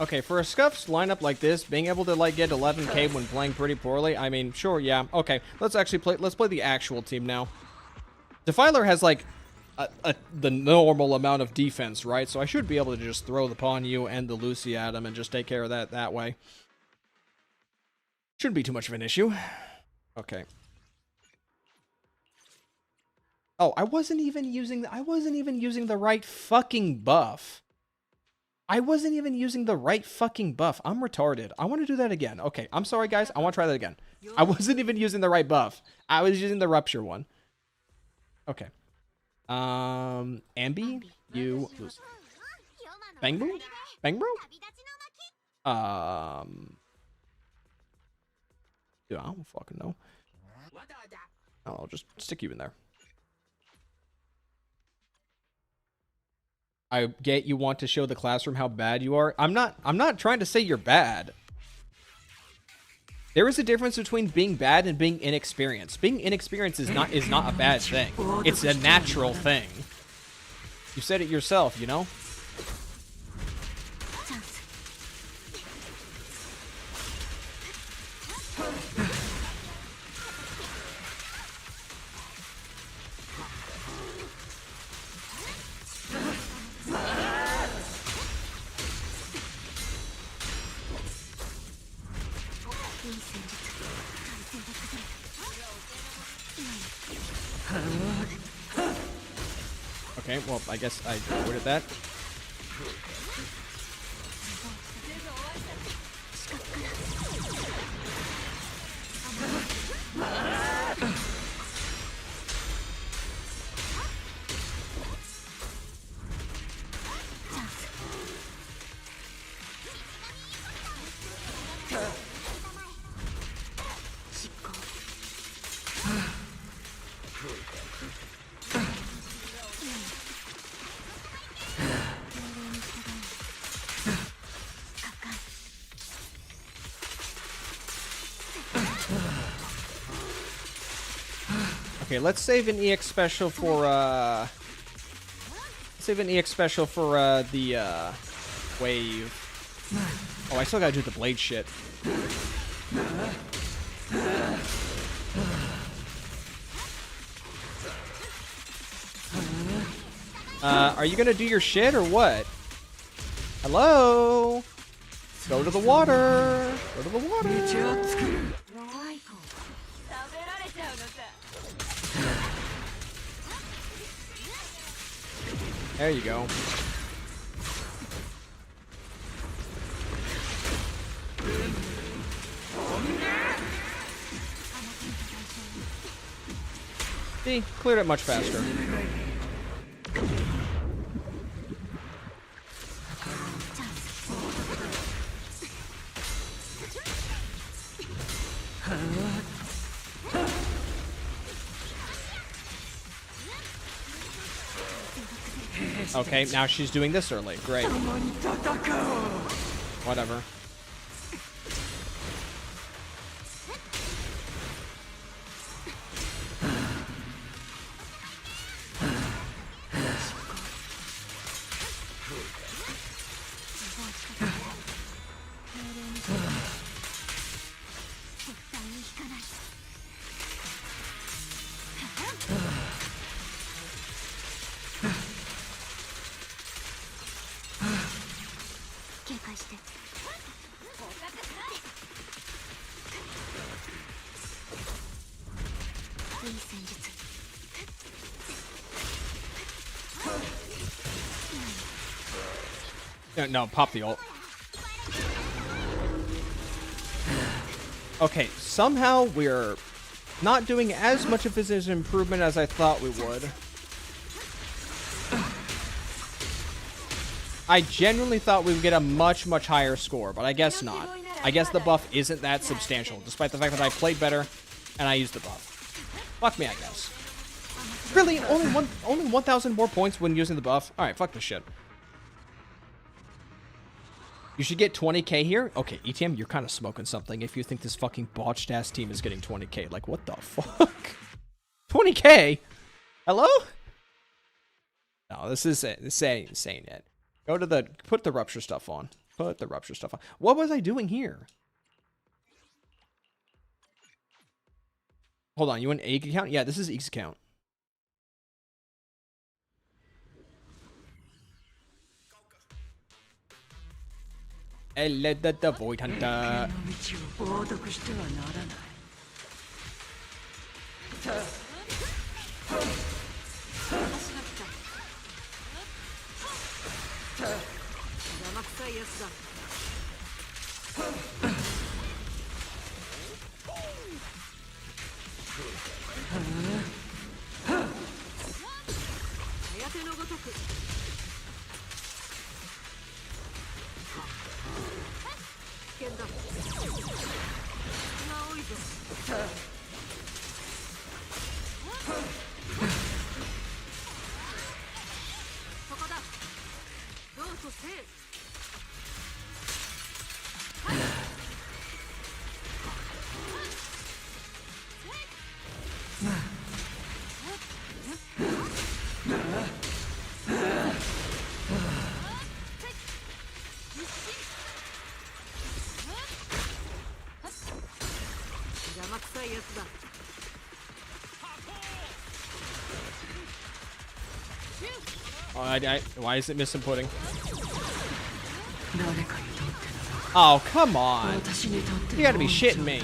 Okay, for a Scuffs lineup like this, being able to like get 11k when playing pretty poorly, I mean, sure, yeah. Okay, let's actually play. Let's play the actual team now. Defiler has like the normal amount of defense, right? So I should be able to just throw the Pawn U and the Lucy at him and just take care of that way. Shouldn't be too much of an issue. Okay. Oh, I wasn't even using the right fucking buff. I wasn't even using the right fucking buff. I'm retarded. I want to do that again. Okay, I'm sorry, guys. I want to try that again. I wasn't even using the right buff. I was using the Rupture one. Okay. Ambi, you lose. Bang Boo? Bang Bro? Dude, I don't fucking know. I'll just stick you in there. I get you want to show the classroom how bad you are. I'm not trying to say you're bad. There is a difference between being bad and being inexperienced. Being inexperienced is not a bad thing. It's a natural thing. You said it yourself, you know? Okay, well, I guess I avoided that. Okay, let's save an EX special for the wave. Oh, I still gotta do the blade shit. Are you gonna do your shit or what? Hello? Go to the water. Go to the water. There you go. See, cleared it much faster. Okay, now she's doing this early. Great. Whatever. No, pop the ult. Okay, somehow we're not doing as much of this as an improvement as I thought we would. I genuinely thought we would get a much higher score, but I guess not. I guess the buff isn't that substantial, despite the fact that I played better and I used the buff. Fuck me, I guess. Really? Only 1,000 more points when using the buff? Alright, fuck this shit. You should get 20k here? Okay, ETM, you're kind of smoking something if you think this fucking botched-ass team is getting 20k. Like, what the fuck? 20k? Hello? No, this ain't saying it. Go to the put the rupture stuff on. Put the rupture stuff on. What was I doing here? Hold on, you want Eek account? Yeah, this is Eek's account. The Void Hunter. Oh, why is it missing pudding? Oh, come on. You gotta be shitting me.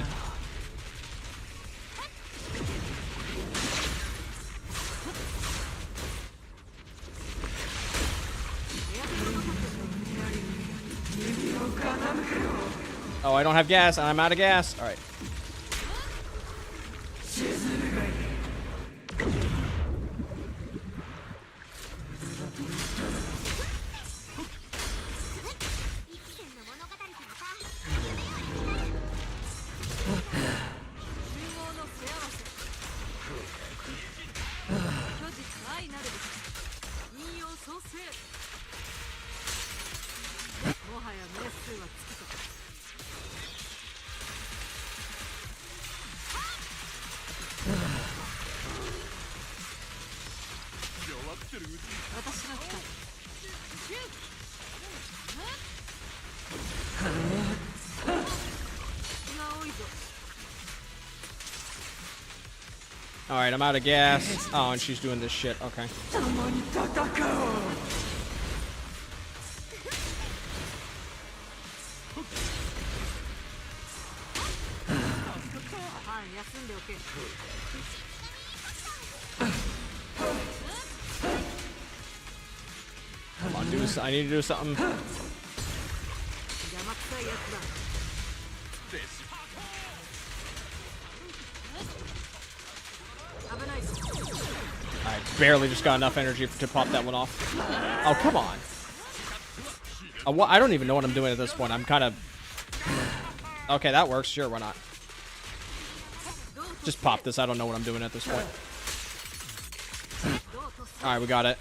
Oh, I don't have gas. I'm out of gas. All right. All right, I'm out of gas. Oh, and she's doing this shit. Okay. Come on, I need to do something. I barely just got enough energy to pop that one off. Oh, come on. I don't even know what I'm doing at this point. I'm kind of... Okay, that works. Sure, why not? Just pop this. I don't know what I'm doing at this point. Alright, we got it.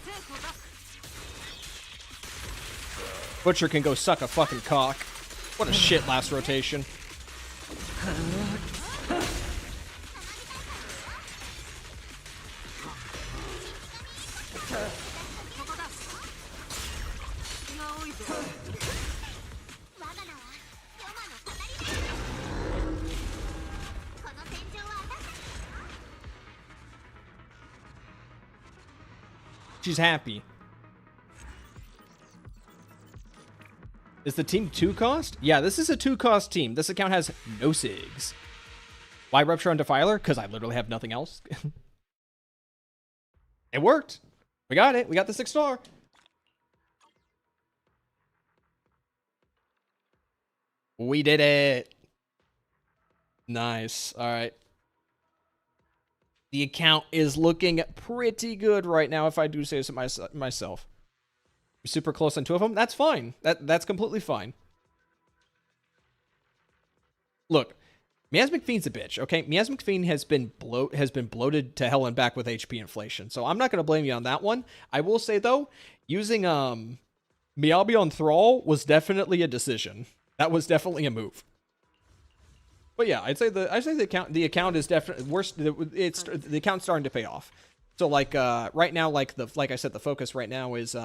Butcher can go suck a fucking cock. What a shit last rotation. She's happy. Is the team 2 cost? Yeah, this is a 2 cost team. This account has no SIGs. Why Rupture on Defiler? Because I literally have nothing else. It worked. We got it. We got the 6-star. We did it. Nice. All right. The account is looking pretty good right now, if I do say so myself. We're super close on 2 of them. That's fine. That's completely fine. Look, Miasmic Fiend's a bitch, okay? Miasmic Fiend has been bloated to hell and back with HP inflation, so I'm not going to blame you on that one. I will say, though, using Miyabi on Thrall was definitely a decision. That was definitely a move. But yeah, I'd say the account is definitely the account's starting to pay off. So like right now, like I said, the focus right now is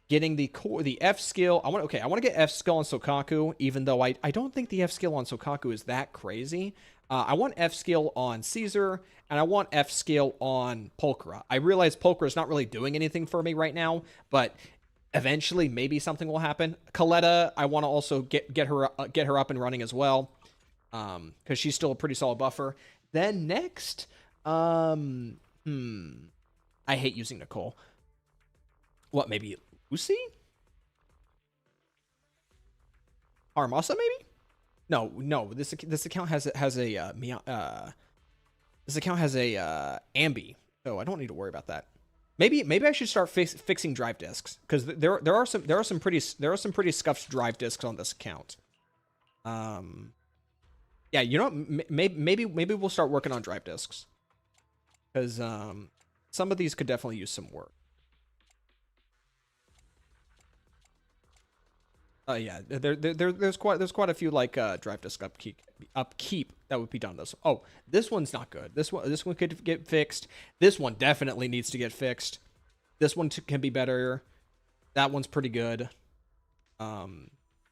getting the F skill. I want to get F skill on Sokaku, even though I don't think the F skill on Sokaku is that crazy. I want F skill on Caesar, and I want F skill on Pulchra. I realize Pulchra is not really doing anything for me right now, but eventually maybe something will happen. Coletta, I want to also get her up and running as well, because she's still a pretty solid buffer. Then next, I hate using Nicole. What, maybe Lucy? Armasa, maybe? No. This account has a this account has a Ambi, so I don't need to worry about that. Maybe I should start fixing drive disks, because there are some pretty scuffed drive disks on this account. Yeah, you know what? Maybe we'll start working on drive disks, because some of these could definitely use some work. Yeah, there's quite a few like drive disk upkeep that would be done. This one's not good. This one could get fixed. This one definitely needs to get fixed. This one can be better. That one's pretty good.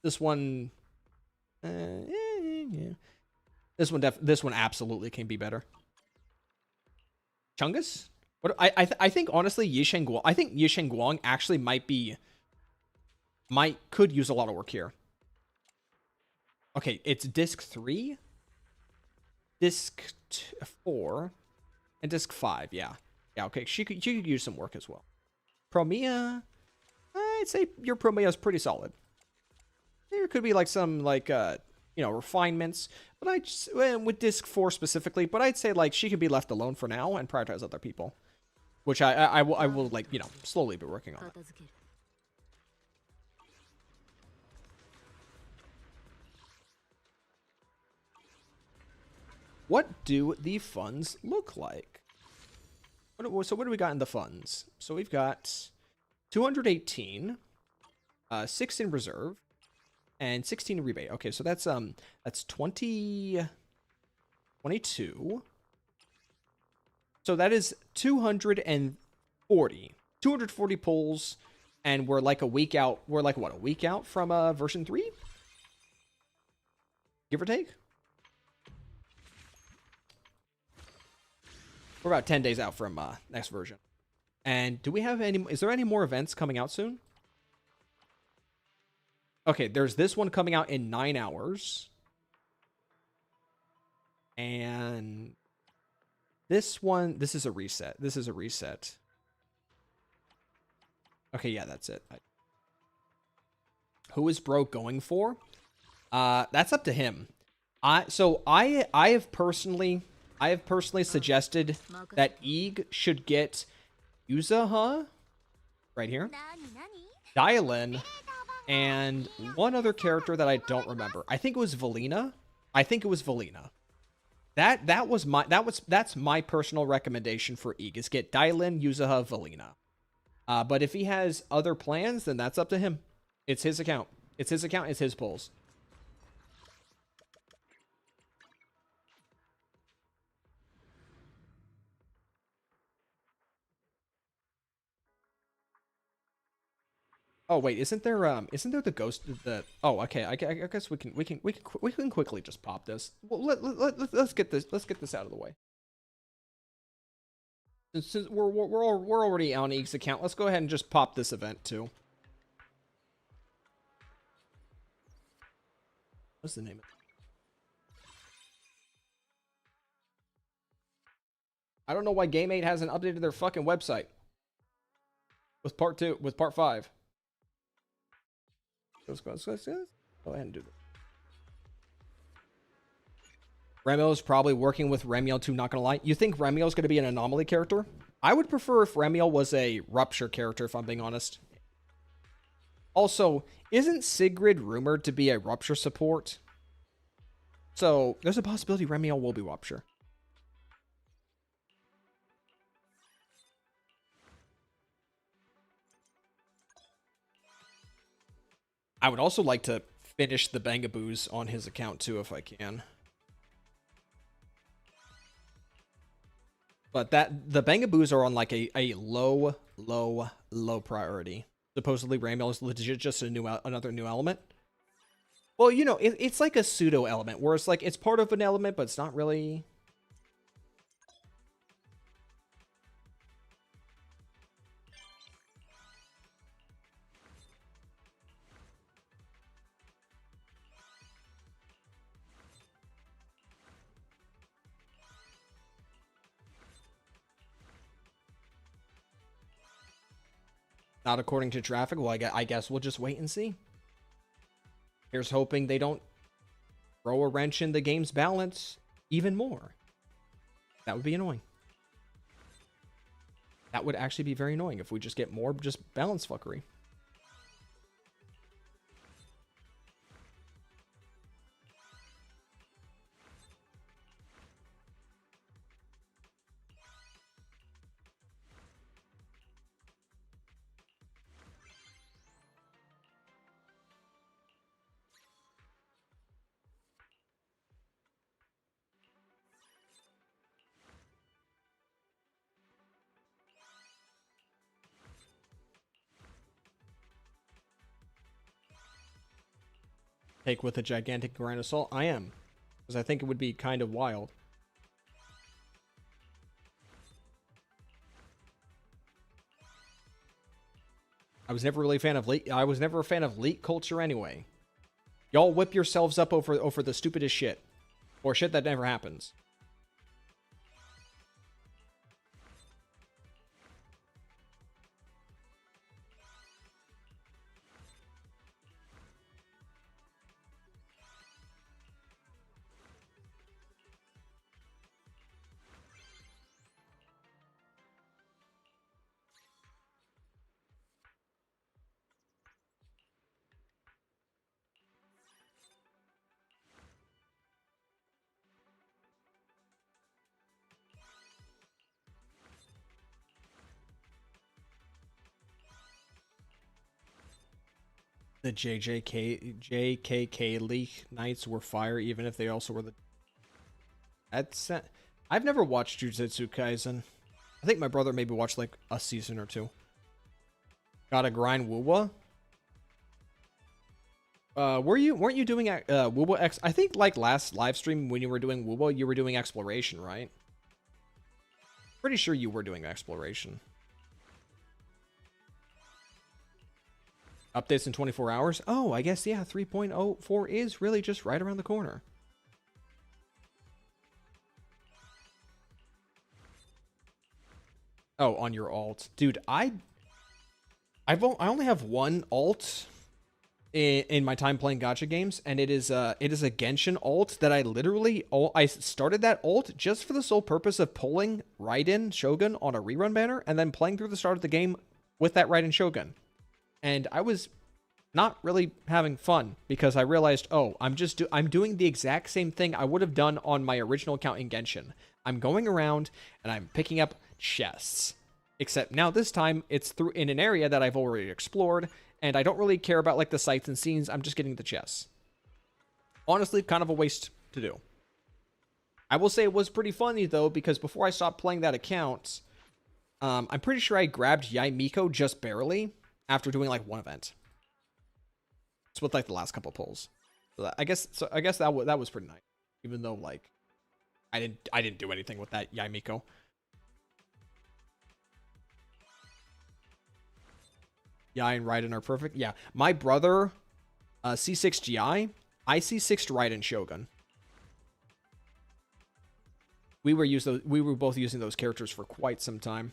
This one, yeah. This one absolutely can be better. Chungus? What I think honestly Yisheng Guang. I think Yisheng Guang actually could use a lot of work here. Okay, it's disc 3, disc 4, and disc 5. Yeah, okay, she could use some work as well. Promia, I'd say your Promia is pretty solid. There could be like some refinements, but I just with disc 4 specifically. But I'd say like she could be left alone for now and prioritize other people, which I will like slowly be working on. What do the funds look like? So what do we got in the funds? So we've got 218, 6 in reserve, and 16 in rebate. Okay, so that's 22. So that is 240 pulls, and we're like a week out. We're like what, a week out from version 3? Give or take. We're about 10 days out from next version. And do we have any? Is there any more events coming out soon? Okay, there's this one coming out in 9 hours. And this is a reset. Okay, yeah, that's it. Who is bro going for? That's up to him. I have personally suggested that Eeg should get Yuzaha right here, Dylan, and one other character that I don't remember. I think it was Valina. That's my personal recommendation for Eeg, is get Dylan, Yuzaha, Valina. But if he has other plans, then that's up to him. It's his account. It's his pulls. Oh wait, isn't there the ghost the? Oh, okay. I guess we can quickly just pop this. Well, let's get this out of the way. Since we're already on Eek's account, let's go ahead and just pop this event too. What's the name of it? I don't know why Game 8 hasn't updated their fucking website. With part 5. Let's go ahead and do this. Remio's probably working with Remio too, not gonna lie. You think Remio's gonna be an anomaly character? I would prefer if Remio was a Rupture character, if I'm being honest. Also, isn't Sigrid rumored to be a Rupture support? So, there's a possibility Remio will be Rupture. I would also like to finish the Bangaboos on his account too, if I can. But that the Bangaboos are on like a low priority. Supposedly Ramel is legit just another new element. Well, you know, it's like a pseudo element where it's like it's part of an element, but it's not really. Not according to traffic. Well, I guess we'll just wait and see. Here's hoping they don't throw a wrench in the game's balance even more. That would be annoying. That would actually be very annoying if we just get more just balance fuckery. Take with a gigantic grain of salt. I am. Because I think it would be kind of wild. I was never really a fan of I was never a fan of leak culture anyway. Y'all whip yourselves up over the stupidest shit. Or shit that never happens. The JKK leak nights were fire, even if they also were the. That's. I've never watched Jujutsu Kaisen. I think my brother maybe watched like a season or two. Gotta grind Wuwa. Weren't you doing Wuwa X? I think like last live stream when you were doing Wuwa, you were doing exploration, right? Pretty sure you were doing exploration. Updates in 24 hours? Oh, I guess, yeah, 3.04 is really just right around the corner. Oh, on your alt. Dude, I only have one alt in my time playing gacha games, and it is a Genshin alt that I started that alt just for the sole purpose of pulling Raiden Shogun on a rerun banner and then playing through the start of the game with that Raiden Shogun. And I was not really having fun because I realized, oh, I'm doing the exact same thing I would have done on my original account in Genshin. I'm going around and I'm picking up chests. Except now this time it's through in an area that I've already explored, and I don't really care about like the sights and scenes. I'm just getting the chests. Honestly, kind of a waste to do. I will say it was pretty funny though, because before I stopped playing that account, I'm pretty sure I grabbed Yai Miko just barely after doing like one event. It's with like the last couple pulls. So I guess that was pretty nice, even though like I didn't do anything with that Yai Miko. Yai and Raiden are perfect. Yeah, my brother C6 GI, I C6 Raiden Shogun. We were both using those characters for quite some time.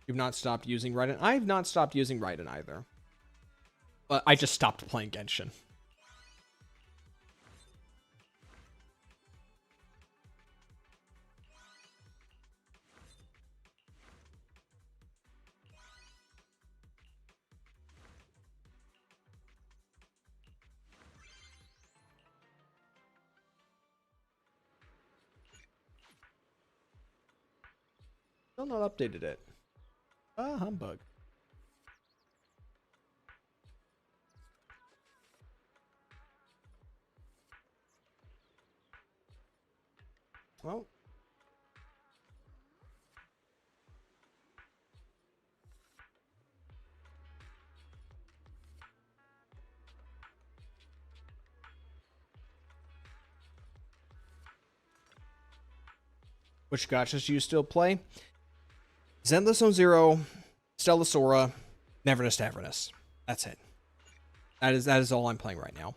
You've not stopped using Raiden. I've not stopped using Raiden either. But I just stopped playing Genshin. Still not updated it. Ah, humbug. Well. Which gachas do you still play? Zenless on Zero, Stellasora, Neverness Tavernus. That's it. That is all I'm playing right now.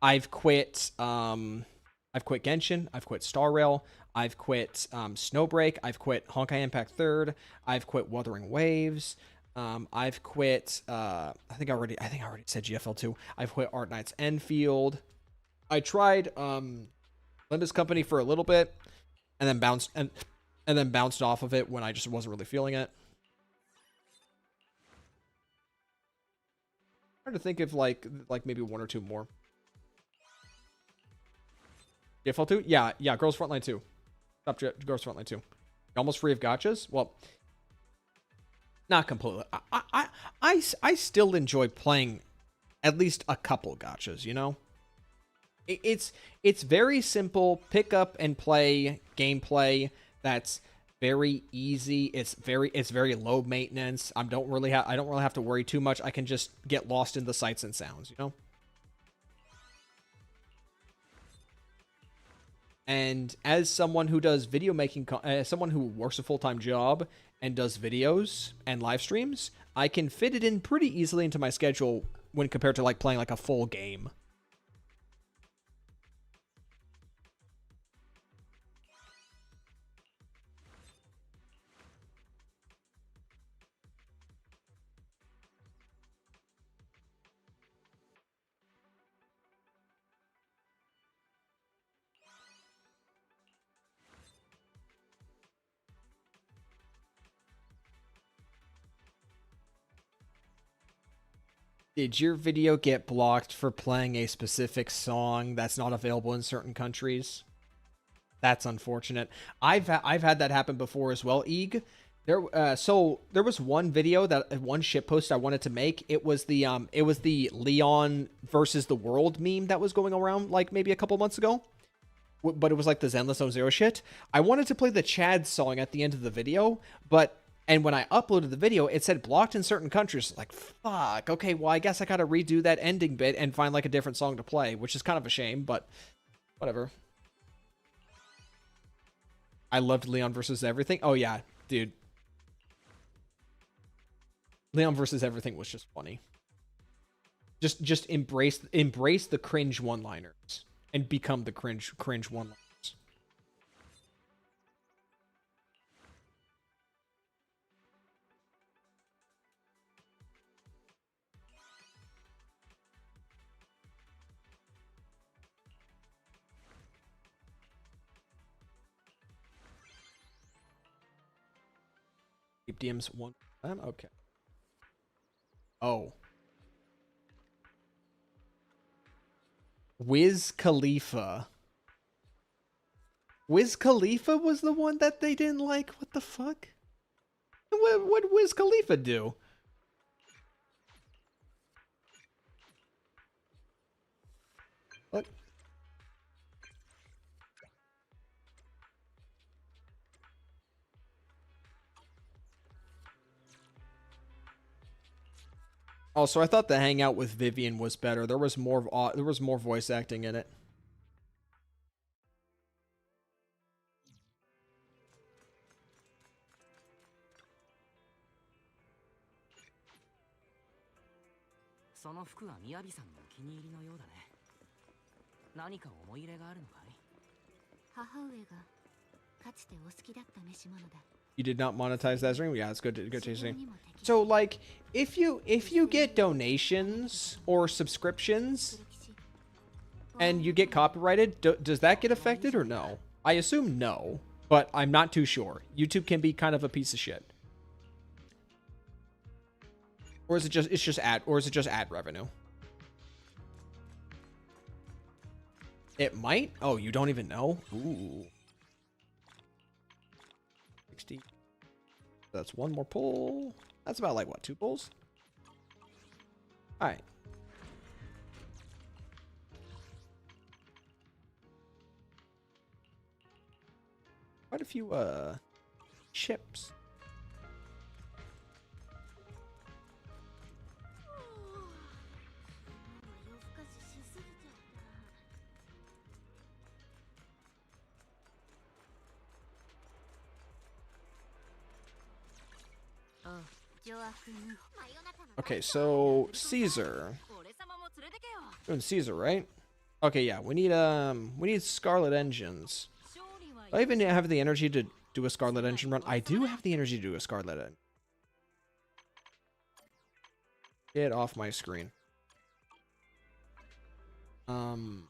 I've quit Genshin, I've quit Star Rail, I've quit Snowbreak, I've quit Honkai Impact 3rd, I've quit Wuthering Waves, I've quit I think I already said GFL 2. I've quit Art Knights Enfield. I tried Linda's Company for a little bit and then bounced off of it when I just wasn't really feeling it. I'm trying to think of like maybe one or two more. GFL 2? Yeah, Girls Frontline 2. Stop Girls Frontline 2. You're almost free of gachas? Well, not completely. I still enjoy playing at least a couple gachas, you know? It's very simple pick up and play gameplay that's very easy. It's very low maintenance. I don't really have to worry too much. I can just get lost in the sights and sounds, you know? And as someone who does video making, as someone who works a full-time job and does videos and live streams, I can fit it in pretty easily into my schedule when compared to like playing like a full game. Did your video get blocked for playing a specific song that's not available in certain countries? That's unfortunate. I've had that happen before as well. So there was one video one shitpost I wanted to make. It was the Leon versus the world meme that was going around like maybe a couple months ago. But it was like the Zenless on Zero shit. I wanted to play the Chad song at the end of the video, and when I uploaded the video, it said blocked in certain countries. Like, fuck. Okay, well, I guess I gotta redo that ending bit and find like a different song to play, which is kind of a shame, but whatever. I loved Leon versus Everything. Oh yeah, dude. Leon versus Everything was just funny. Just embrace the cringe one-liners and become the cringe one-liners. Keep DMs one time. Okay. Oh. Wiz Khalifa. Wiz Khalifa was the one that they didn't like? What the fuck? What Wiz Khalifa do? What? Also, I thought the hangout with Vivian was better. There was more voice acting in it. You did not monetize that stream? Yeah, it's good to see. So like if you get donations or subscriptions and you get copyrighted, does that get affected or no? I assume no, but I'm not too sure. YouTube can be kind of a piece of shit. Or is it just ad revenue? It might? Oh, you don't even know? Ooh. 60. That's one more pull. That's about like what, 2 pulls? All right. Quite a few chips. Okay, so Caesar. Doing Caesar, right? Okay, yeah. We need Scarlet Engines. Do I even have the energy to do a Scarlet Engine run? I do have the energy to do a Scarlet Engine. Get off my screen. I'm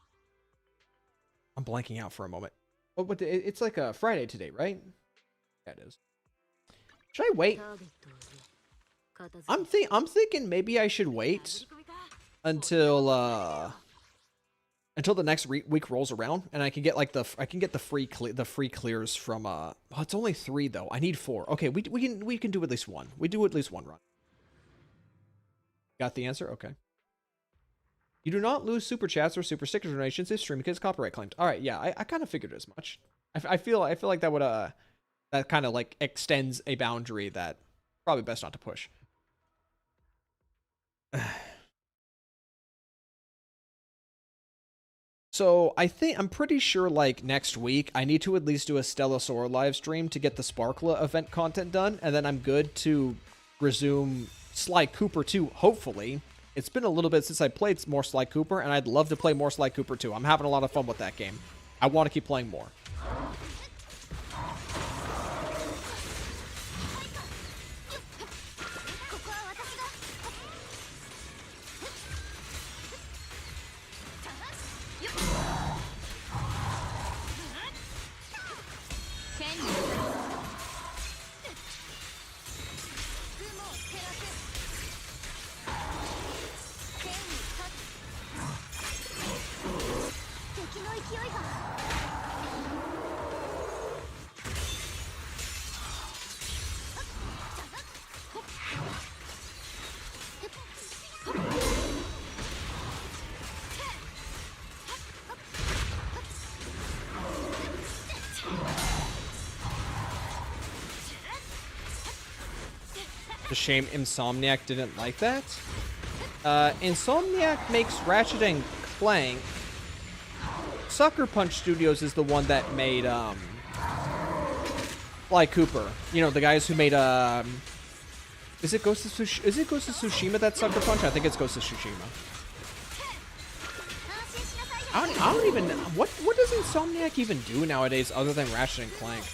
blanking out for a moment. Oh, but it's like a Friday today, right? Yeah, it is. Should I wait? I'm thinking maybe I should wait until the next week rolls around, and I can get like the free clears from oh, it's only 3 though. I need 4. Okay, we can do at least 1. We do at least 1 run. Got the answer? Okay. You do not lose super chats or super sticker donations if streaming gets copyright claimed. All right, yeah, I kind of figured as much. I feel like that would that kind of like extends a boundary that probably best not to push. So I'm pretty sure like next week I need to at least do a Stellasaur live stream to get the Sparkla event content done, and then I'm good to resume Sly Cooper 2, hopefully. It's been a little bit since I played more Sly Cooper, and I'd love to play more Sly Cooper 2. I'm having a lot of fun with that game. I want to keep playing more. It's a shame Insomniac didn't like that. Insomniac makes Ratchet and Clank. Sucker Punch Studios is the one that made Sly Cooper. You know, the guys who made is it Ghost of Tsushima that Sucker Punch? I think it's Ghost of Tsushima. I don't even what does Insomniac even do nowadays other than Ratchet and Clank?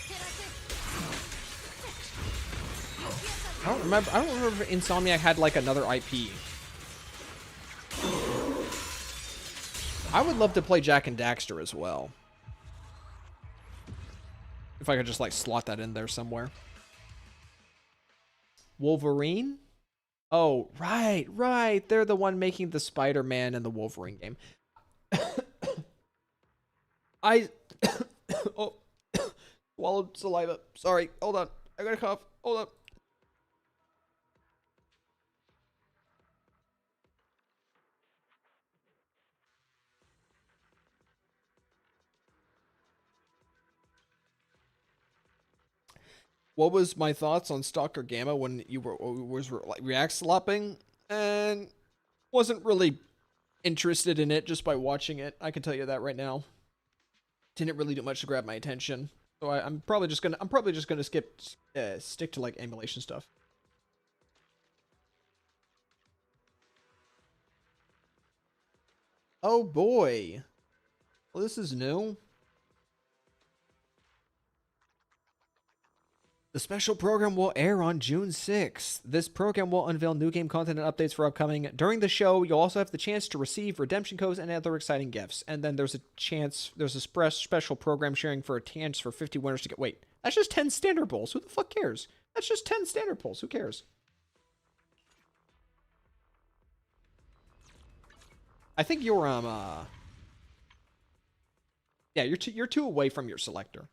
I don't remember if Insomniac had like another IP. I would love to play Jak and Daxter as well. If I could just like slot that in there somewhere. Wolverine? Oh, right. They're the one making the Spider-Man and the Wolverine game. I oh, swallowed saliva. Sorry. Hold on. I got a cough. Hold up. What was my thoughts on Stalker Gamma when you was like react slopping, and wasn't really interested in it just by watching it. I can tell you that right now. Didn't really do much to grab my attention, so I'm probably just gonna stick to like emulation stuff. Oh boy, well this is new. The special program will air on June 6th. This program will unveil new game content and updates for upcoming. During the show, you'll also have the chance to receive redemption codes and other exciting gifts. And then there's a special program sharing for a chance for 50 winners to get. Wait, that's just 10 standard pulls. Who the fuck cares? That's just 10 standard pulls. Who cares? I think you're yeah, you're two away from your selector.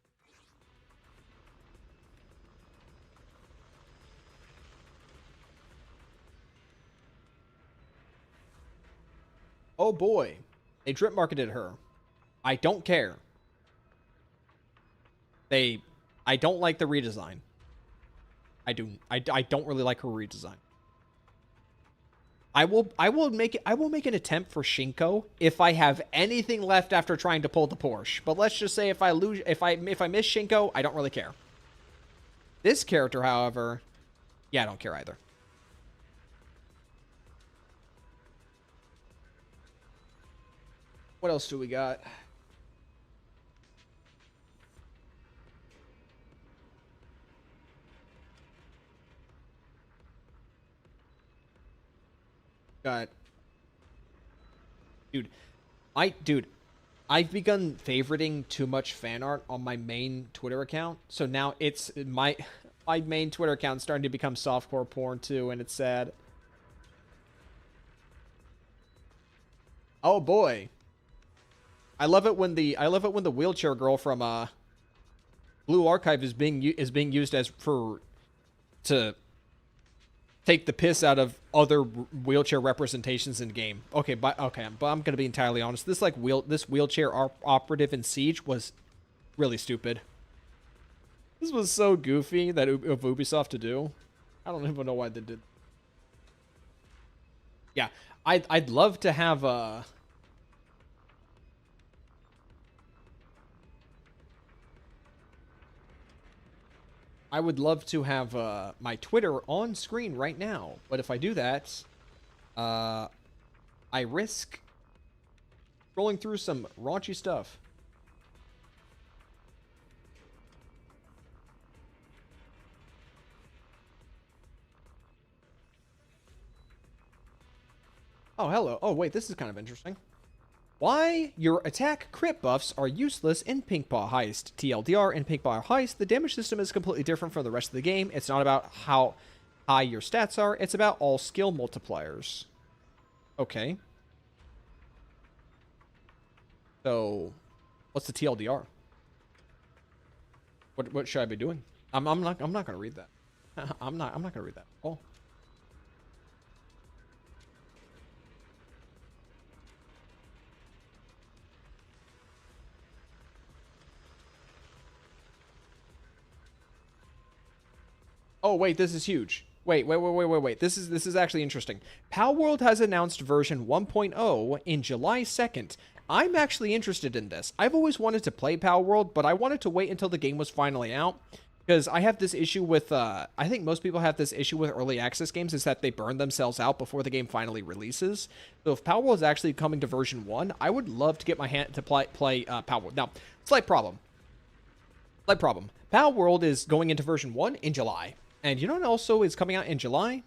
Oh boy. They drip marketed her. I don't care. They I don't like the redesign. I don't really like her redesign. I will make an attempt for Shinko if I have anything left after trying to pull the Porsche. But let's just say if I lose if I miss Shinko, I don't really care. This character, however, yeah, I don't care either. What else do we got? Got dude, dude, I've begun favoriting too much fan art on my main Twitter account. So now it's my main Twitter account starting to become softcore porn too, and it's sad. Oh boy. I love it when the wheelchair girl from Blue Archive is being used as for to take the piss out of other wheelchair representations in game. But I'm gonna be entirely honest. This wheelchair operative in Siege was really stupid. This was so goofy that of Ubisoft to do. I don't even know why they did. Yeah, I'd love to have I would love to have my Twitter on screen right now, but if I do that, uh, I risk scrolling through some raunchy stuff. Oh, hello. Oh, wait, this is kind of interesting. Why your attack crit buffs are useless in Pink Paw Heist. TLDR, in Pink Paw Heist, the damage system is completely different from the rest of the game. It's not about how high your stats are, it's about all skill multipliers. Okay. So, what's the TLDR? What should I be doing? I'm not gonna read that. I'm not gonna read that. Oh. Oh wait, this is huge. Wait. This is actually interesting. Palworld has announced version 1.0 in July 2nd. I'm actually interested in this. I've always wanted to play Palworld, but I wanted to wait until the game was finally out because I have this issue with I think most people have this issue with early access games is that they burn themselves out before the game finally releases. So if Palworld is actually coming to version 1, I would love to get my hand to play Palworld. Now, slight problem. Palworld is going into version 1 in July. And you know what also is coming out in July?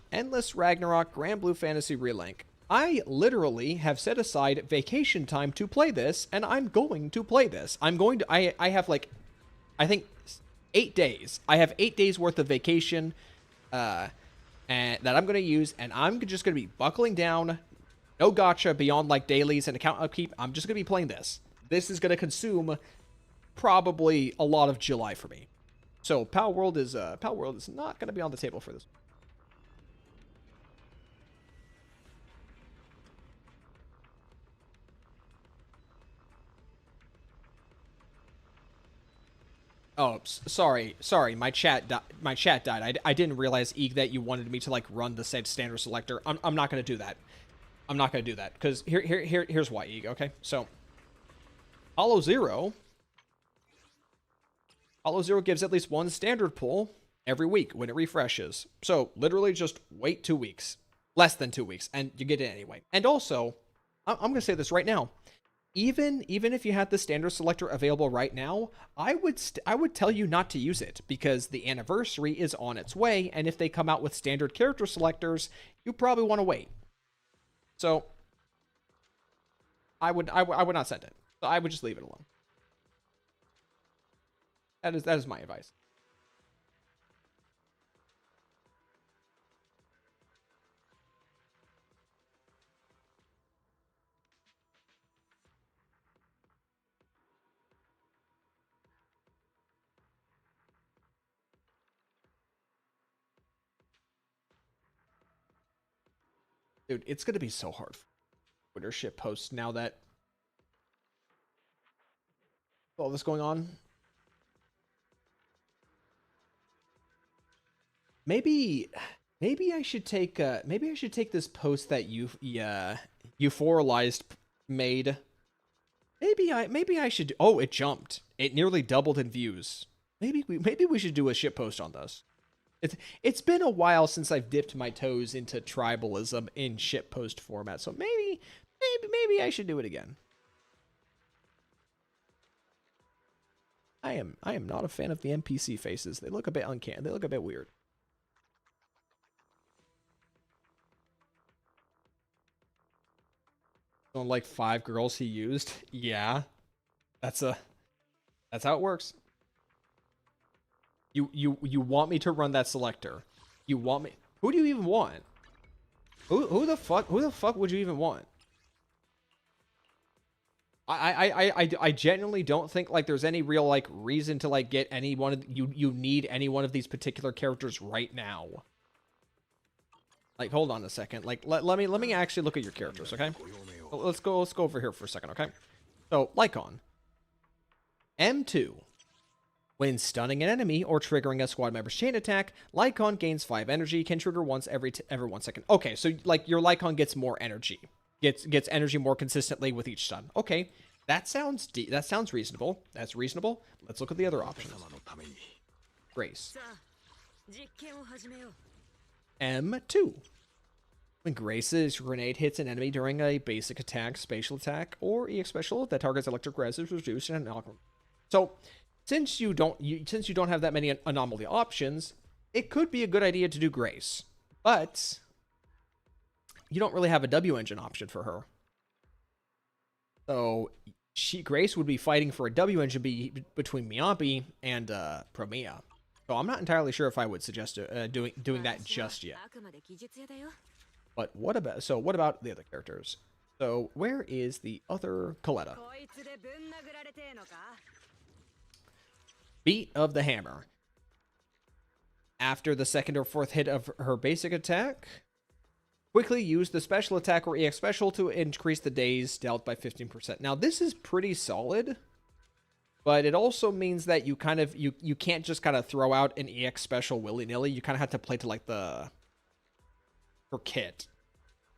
Endless Ragnarok Grand Blue Fantasy Relink. I literally have set aside vacation time to play this, and I'm going to play this. I have like, I think 8 days. I have 8 days worth of vacation and that I'm going to use, and I'm just going to be buckling down. No gotcha beyond like dailies and account upkeep. I'm just going to be playing this. This is going to consume probably a lot of July for me. So Palworld is not going to be on the table for this. Oh, sorry. My chat died. I didn't realize that you wanted me to like run the said standard selector. I'm not going to do that. I'm not going to do that because here's why, Eeg. Okay, so Hollow Zero gives at least one standard pull every week when it refreshes. So literally just wait 2 weeks, less than 2 weeks, and you get it anyway. And also, I'm going to say this right now. Even if you had the standard selector available right now, I would tell you not to use it because the anniversary is on its way, and if they come out with standard character selectors, you probably want to wait. So I would not send it. So I would just leave it alone. That is my advice. Dude, it's gonna be so hard for Twitter shit posts now that all this going on. Maybe I should take this post that Euphorialized made. Maybe I should. Oh, it jumped. It nearly doubled in views. Maybe we should do a shit post on this. It's been a while since I've dipped my toes into tribalism in shit post format, so maybe I should do it again. I am not a fan of the NPC faces. They look a bit uncanny. They look a bit weird. On like 5 girls he used. Yeah. That's how it works. You want me to run that selector? You want me? Who do you even want? Who the fuck would you even want? I genuinely don't think like there's any real like reason to like get any one of you need any one of these particular characters right now. Like, hold on a second. Like, let me actually look at your characters, okay? Let's go over here for a second, okay? So, Lycon. M2. When stunning an enemy or triggering a squad member's chain attack, Lycon gains 5 energy, can trigger once every 1 second. Okay, so like your Lycon gets more energy. Gets energy more consistently with each stun. Okay, that sounds reasonable. That's reasonable. Let's look at the other options. Grace. M2. When Grace's grenade hits an enemy during a basic attack, spatial attack, or EX special that targets electric res is reduced in an So, since you don't have that many anomaly options, it could be a good idea to do Grace. But you don't really have a W engine option for her. So Grace would be fighting for a W engine between Miyabi and Promia. So I'm not entirely sure if I would suggest doing that just yet. But what about the other characters? So where is the other Coletta? Beat of the Hammer. After the 2nd or 4th hit of her basic attack, quickly use the special attack or EX special to increase the days dealt by 15%. Now this is pretty solid, but it also means that you can't just kind of throw out an EX special willy-nilly. You kind of have to play to like her kit.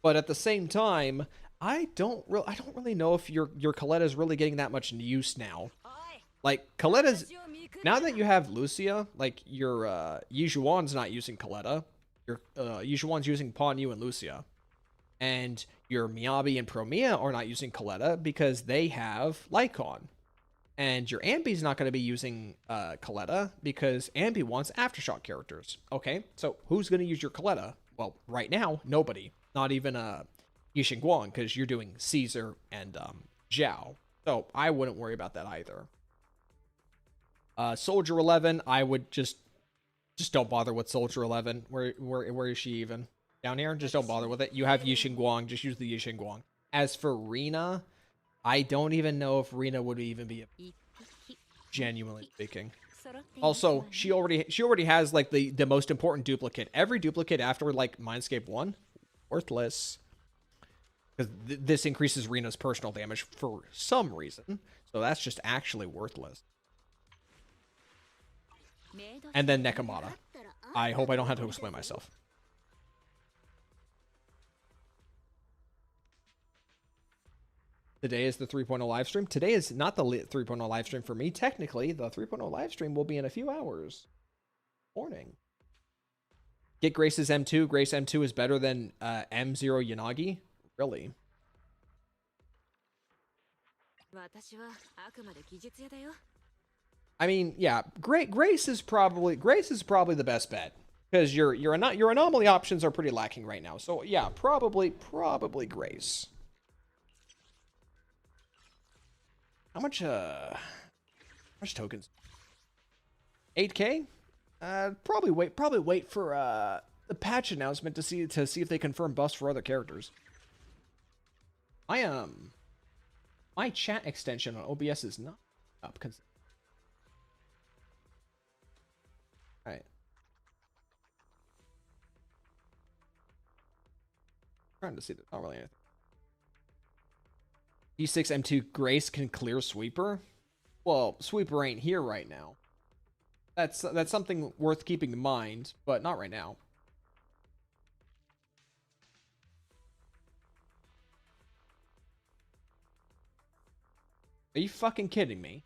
But at the same time, I don't really know if your Coletta is really getting that much use now. Like Coletta's, now that you have Lucia, like your Yijuan's not using Coletta. Your Yijuan's using Pawn Yu and Lucia. And your Miyabi and Promia are not using Coletta because they have Lycon. And your Ambi's not going to be using Coletta because Ambi wants Aftershock characters. Okay, so who's going to use your Coletta? Well, right now, nobody. Not even Yixin Guang, because you're doing Caesar and Zhao. So I wouldn't worry about that either. Soldier 11, I would just don't bother with Soldier 11. Where is she even? Down here? Just don't bother with it. You have Yixin Guang, just use the Yixin Guang. As for Rina, I don't even know if Rina would even be genuinely speaking. Also, she already has like the most important duplicate. Every duplicate after like Mindscape 1, worthless. Because this increases Rina's personal damage for some reason. So that's just actually worthless. And then Nekomata. I hope I don't have to explain myself. Today is the 3.0 live stream. Today is not the 3.0 live stream for me. Technically, the 3.0 live stream will be in a few hours. Morning. Get Grace's M2. Grace M2 is better than M0 Yanagi. Really? I mean, yeah. Grace is probably the best bet because your anomaly options are pretty lacking right now. So yeah, probably Grace. How much tokens? 8K? Probably wait for the patch announcement to see if they confirm buffs for other characters. My chat extension on OBS is not up. All right. trying to see. There's not really anything. D6 M2 Grace can clear Sweeper. Well, Sweeper ain't here right now. That's something worth keeping in mind, but not right now. Are you fucking kidding me?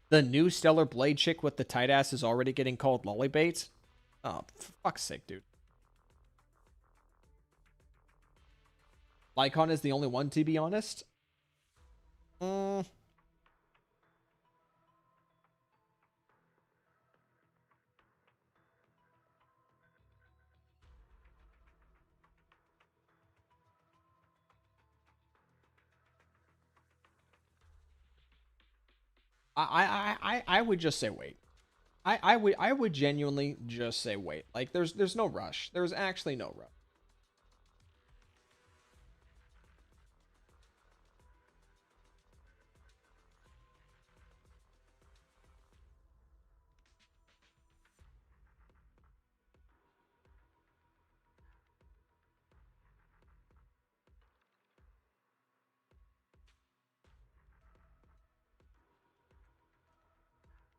The new Stellar Blade chick with the tight ass is already getting called lollybait? Oh, for fuck's sake, dude. Lycon is the only one, to be honest. I would just say wait. I would genuinely just say wait. Like there's no rush. There's actually no rush.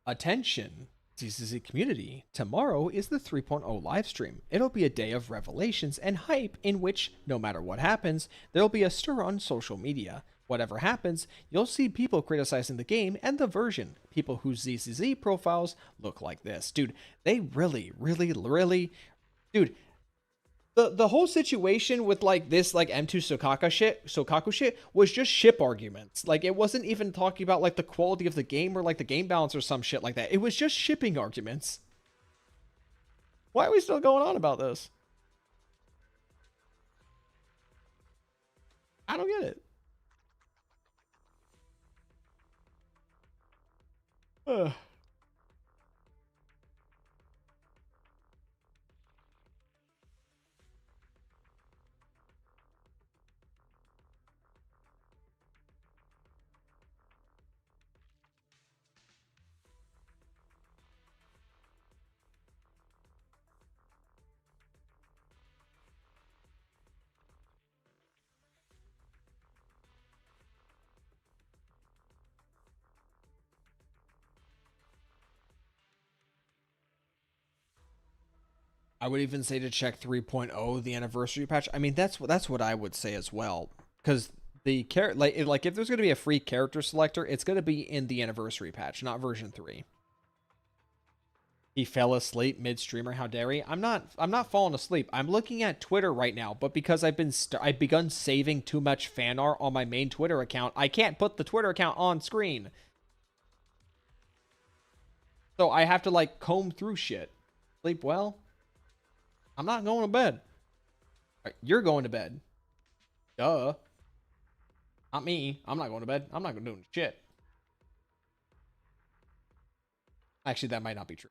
Attention, ZZZ community. Tomorrow is the 3.0 livestream. It'll be a day of revelations and hype in which, no matter what happens, there'll be a stir on social media. Whatever happens, you'll see people criticizing the game and the version. People whose ZZZ profiles look like this. Dude, they really, dude, the whole situation with like this like M2 Sokaku shit was just ship arguments. Like it wasn't even talking about like the quality of the game or like the game balance or some shit like that. It was just shipping arguments. Why are we still going on about this? I don't get it. Ugh. I would even say to check 3.0, the anniversary patch. I mean, that's what I would say as well, because the like if there's going to be a free character selector, it's going to be in the anniversary patch, not version 3. He fell asleep mid-streamer. How dare he? I'm not falling asleep. I'm looking at Twitter right now, but because I've begun saving too much fan art on my main Twitter account, I can't put the Twitter account on screen. So I have to like comb through shit. Sleep well. I'm not going to bed. You're going to bed. Duh. Not me. I'm not going to bed. I'm not going to do shit. Actually, that might not be true.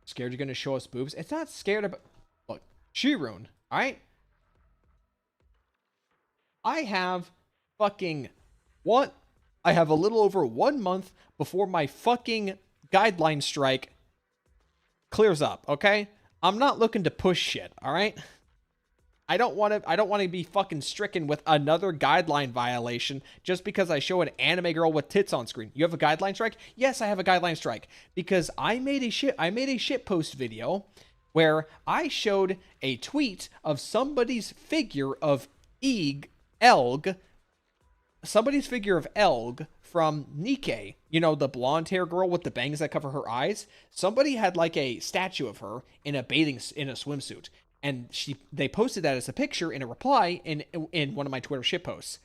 Scared you're going to show us boobs? It's not scared about... Look, Shirun, alright? I have fucking... What? I have a little over 1 month before my fucking guideline strike clears up, okay? I'm not looking to push shit, alright? I don't want to be fucking stricken with another guideline violation just because I show an anime girl with tits on screen. You have a guideline strike? Yes, I have a guideline strike because I made a shit post video where I showed a tweet of somebody's figure of Elg, somebody's figure of Elg from Nikkei, you know, the blonde hair girl with the bangs that cover her eyes. Somebody had like a statue of her in a swimsuit. And they posted that as a picture in a reply in one of my Twitter shit posts.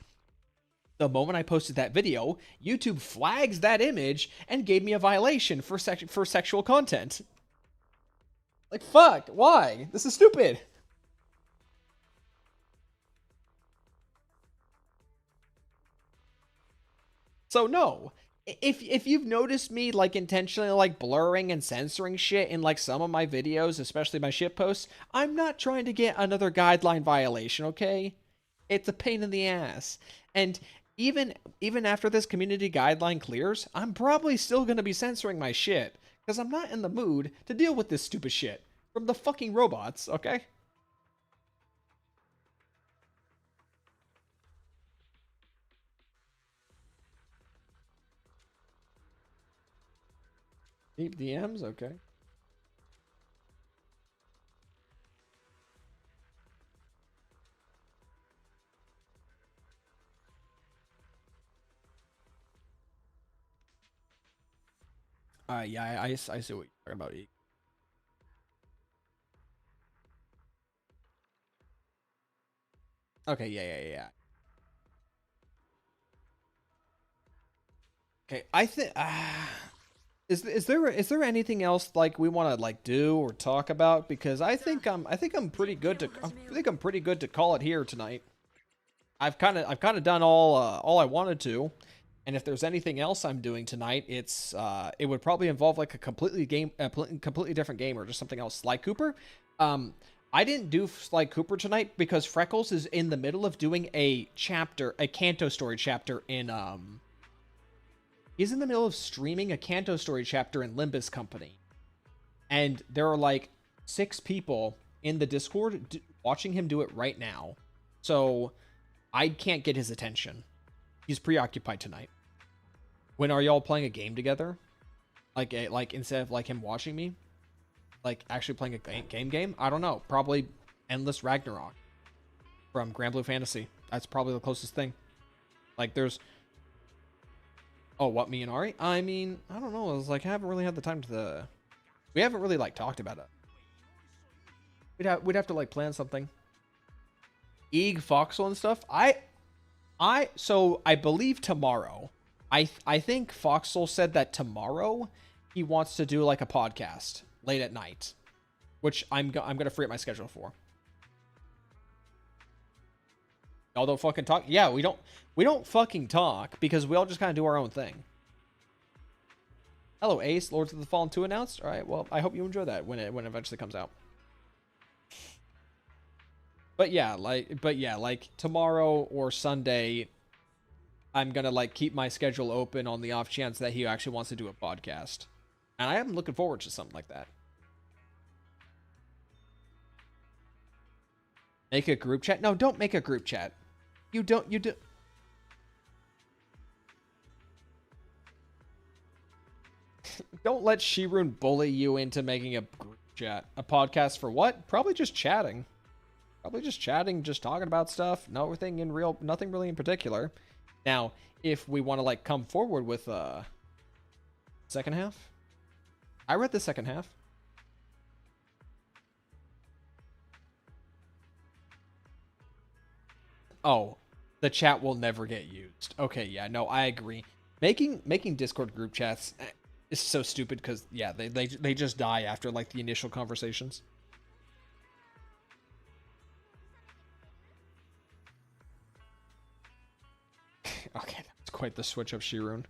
The moment I posted that video, YouTube flags that image and gave me a violation for sexual content. Like, fuck, why? This is stupid. So no, if you've noticed me like intentionally like blurring and censoring shit in like some of my videos, especially my shit posts, I'm not trying to get another guideline violation, okay? It's a pain in the ass. And even after this community guideline clears, I'm probably still going to be censoring my shit because I'm not in the mood to deal with this stupid shit from the fucking robots, okay? Deep DMs, okay. Yeah, I see what you're talking about. Okay, yeah. Okay, I think. Is there anything else like we want to like do or talk about? Because I think I'm pretty good to I think I'm pretty good to call it here tonight. I've kind of done all I wanted to, and if there's anything else I'm doing tonight, it would probably involve like completely different game or just something else. Sly Cooper, um, I didn't do Sly Cooper tonight because Freckles is in the middle of doing a Kanto story chapter in. He's in the middle of streaming a Kanto story chapter in Limbus Company, and there are like 6 people in the Discord watching him do it right now. So I can't get his attention. He's preoccupied tonight. When are y'all playing a game together? Like instead of like him watching me, like actually playing a game? I don't know. Probably Endless Ragnarok from Grand Blue Fantasy. That's probably the closest thing. Like there's oh, what, me and Ari? I mean, I don't know. I was like I haven't really had the time to we haven't really like talked about it. We'd have to like plan something. Eeg, Foxel and stuff. So I believe tomorrow. I think Foxel said that tomorrow he wants to do like a podcast late at night, which I'm gonna free up my schedule for. Y'all don't fucking talk. Yeah, we don't fucking talk because we all just kind of do our own thing. Hello, Ace. Lords of the Fallen 2 announced. All right. Well, I hope you enjoy that when it eventually comes out. But yeah, like tomorrow or Sunday, I'm gonna like keep my schedule open on the off chance that he actually wants to do a podcast, and I am looking forward to something like that. Make a group chat? No, don't make a group chat. You don't. You do. Don't let Shirun bully you into making a group chat. A podcast for what? Probably just chatting. Probably just chatting, just talking about stuff. Nothing really in particular. Now, if we want to like come forward with second half, I read the second half. Oh, the chat will never get used. Okay, yeah, no, I agree. Making Discord group chats is so stupid because yeah, they just die after like the initial conversations. Okay, that's quite the switch up, Shirun.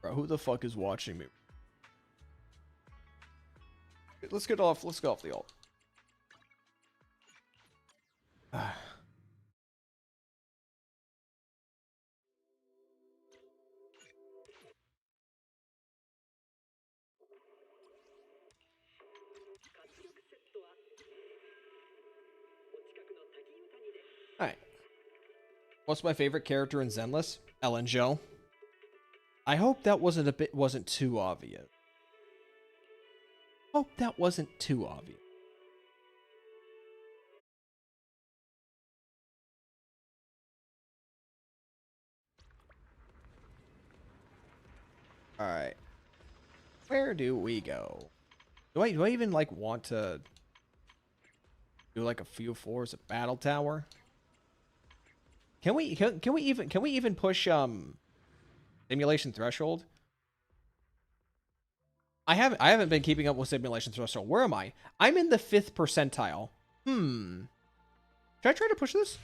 Bro, who the fuck is watching me? Let's get off. Let's go off the alt. All right. What's my favorite character in Zenless? Ellen Joe. I hope that wasn't too obvious. Hope that wasn't too obvious. All right. Where do we go? Do I even like want to do like a few floors of battle tower? Can we even push simulation threshold? I haven't been keeping up with simulation threshold. Where am I? I'm in the 5th percentile. Should I try to push this?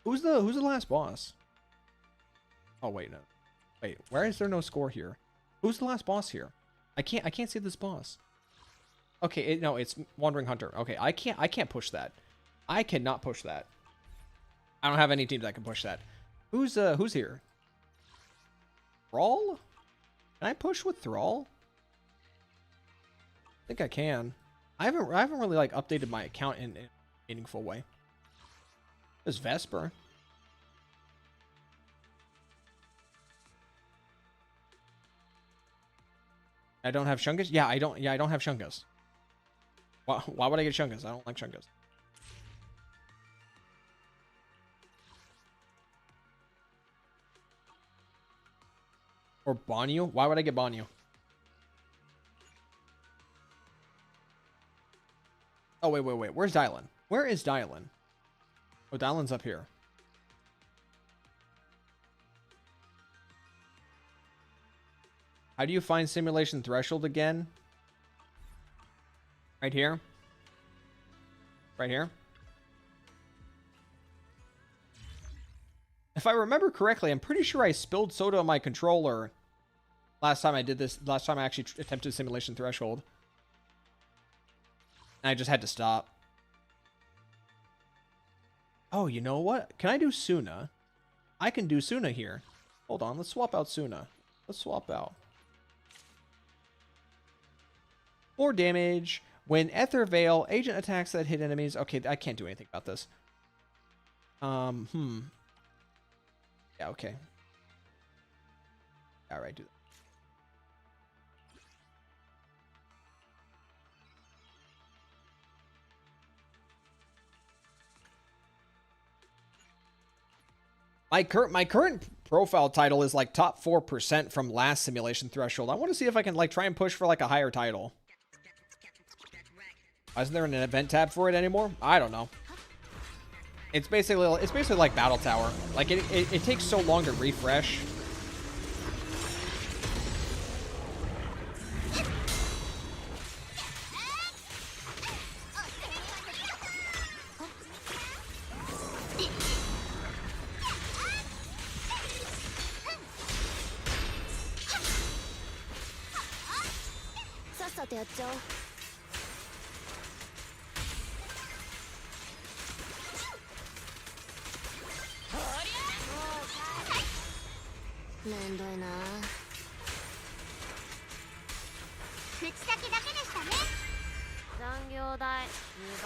Who's the last boss? Oh wait, no. Wait, why is there no score here? Who's the last boss here? I can't see this boss. Okay, no, it's Wandering Hunter. Okay, I can't push that. I cannot push that. I don't have any teams that can push that. Who's here? Thrall? Can I push with Thrall? I think I can. I haven't really like updated my account in a meaningful way. There's Vesper. I don't have Shungus? Yeah, I don't have Shungus. Why would I get Shungus? I don't like Shungus. Or Banyu? Why would I get Banyu? Oh, wait. Where's Dylan? Where is Dylan? Oh, Dylan's up here. How do you find simulation threshold again? Right here. Right here. If I remember correctly, I'm pretty sure I spilled soda on my controller last time I did this. Last time I actually attempted simulation threshold. And I just had to stop. Oh, you know what? Can I do Suna? I can do Suna here. Hold on, let's swap out Suna. Let's swap out. More damage. When Ether Veil, agent attacks that hit enemies. Okay, I can't do anything about this. Yeah, okay. Alright, do that. My current profile title is like top 4% from last simulation threshold. I want to see if I can like try and push for like a higher title. Why isn't there an event tab for it anymore? I don't know. It's basically like Battle Tower. Like it takes so long to refresh.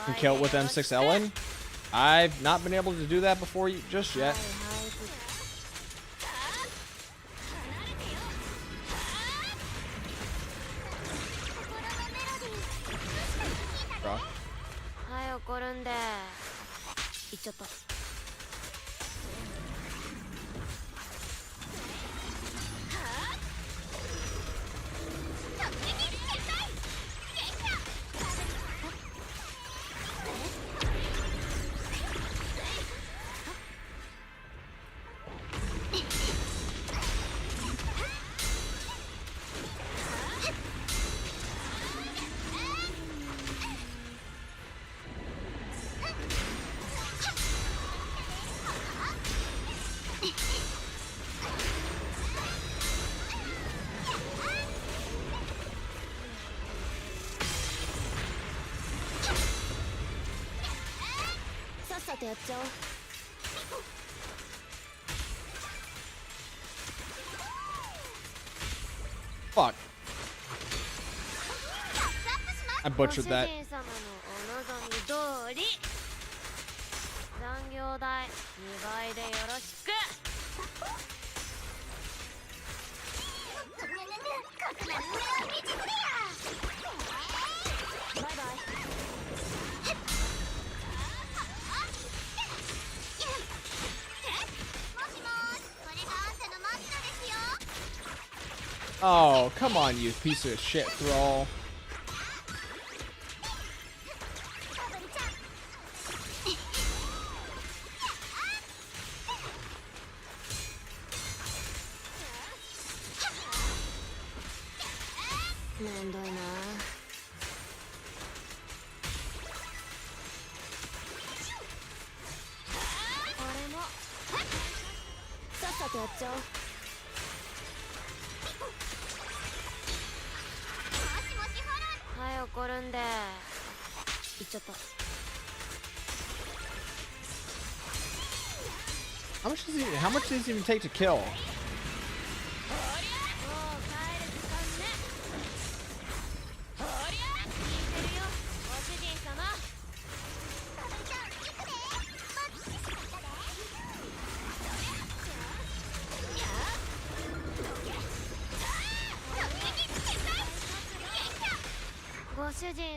And kill it with M6 Ellen. I've not been able to do that before just yet. Bro. Fuck. I butchered that. Oh, come on, you piece of shit thrall. How much does it even take to kill?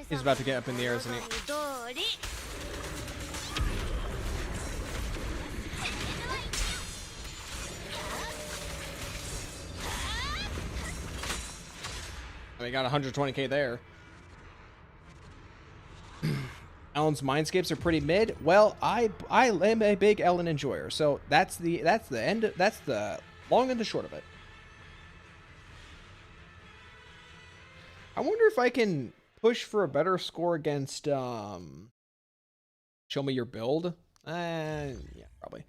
He's about to get up in the air, isn't he? We got 120k there. Ellen's mindscapes are pretty mid. Well, I am a big Ellen enjoyer, so that's the end. That's the long and the short of it. I wonder if I can push for a better score against show me your build. Yeah, probably.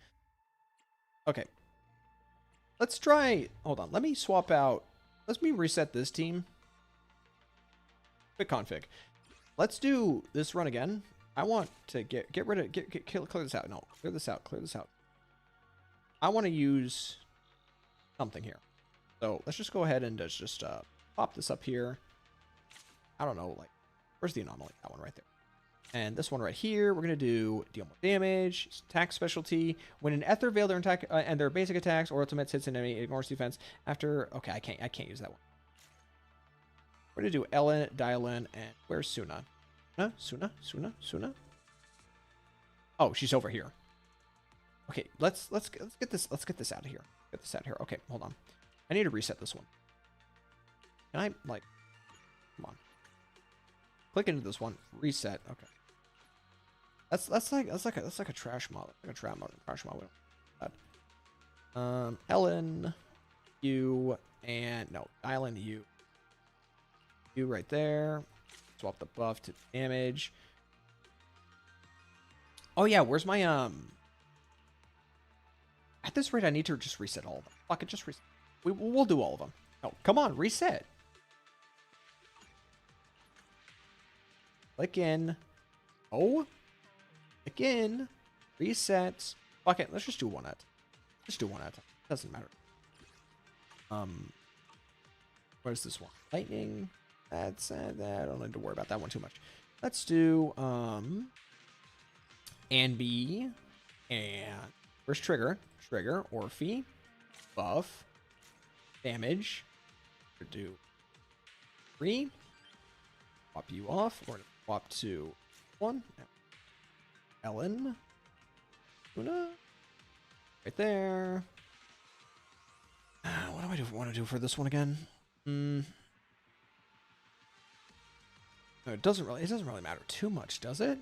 Okay. Let's try. Hold on. Let me swap out. Let me reset this team. Quick config. Let's do this run again. I want to get rid of clear this out. No, clear this out. Clear this out. I want to use something here. So let's just go ahead and just pop this up here. I don't know, like, where's the anomaly? That one right there. And this one right here, we're gonna do deal more damage, attack specialty. When an Ether Veil their attack and their basic attacks or ultimates hits an enemy, ignores defense after. Okay, I can't use that one. We're gonna do Ellen, Dylan, and where's Suna? Suna? Oh, she's over here. Okay, let's get this out of here. Get this out of here. Okay, hold on. I need to reset this one. Can I like? Come on. Click into this one. Reset. Okay. That's like a trash model. Like a trash model. Ellen, you, and no, Dylan, you. You right there. Swap the buff to damage. Oh yeah, where's my at this rate I need to just reset all of them. Fuck it, just reset. We'll do all of them. Oh, come on, reset. Click in. Oh. Click in. Reset. Fuck it, let's just do one at. Just do one at. Doesn't matter. Where's this one? Lightning. That's I don't need to worry about that one too much. Let's do Anby and where's Trigger? Trigger, Orphe, buff, damage. We're do 3. Swap you off. We're gonna swap to 1. Ellen. Luna. Right there. What do I want to do for this one again? No, it doesn't really matter too much, does it?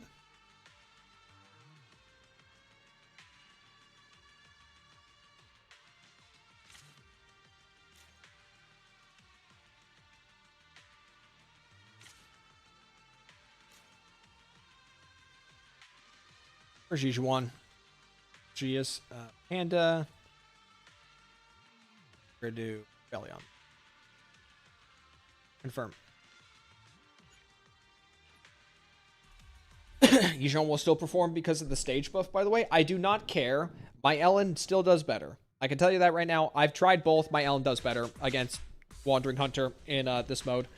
Where's Yijuan? She is Panda. We're gonna do Bellion. Confirm. Yijuan will still perform because of the stage buff, by the way. I do not care. My Ellen still does better. I can tell you that right now. I've tried both. My Ellen does better against Wandering Hunter in this mode.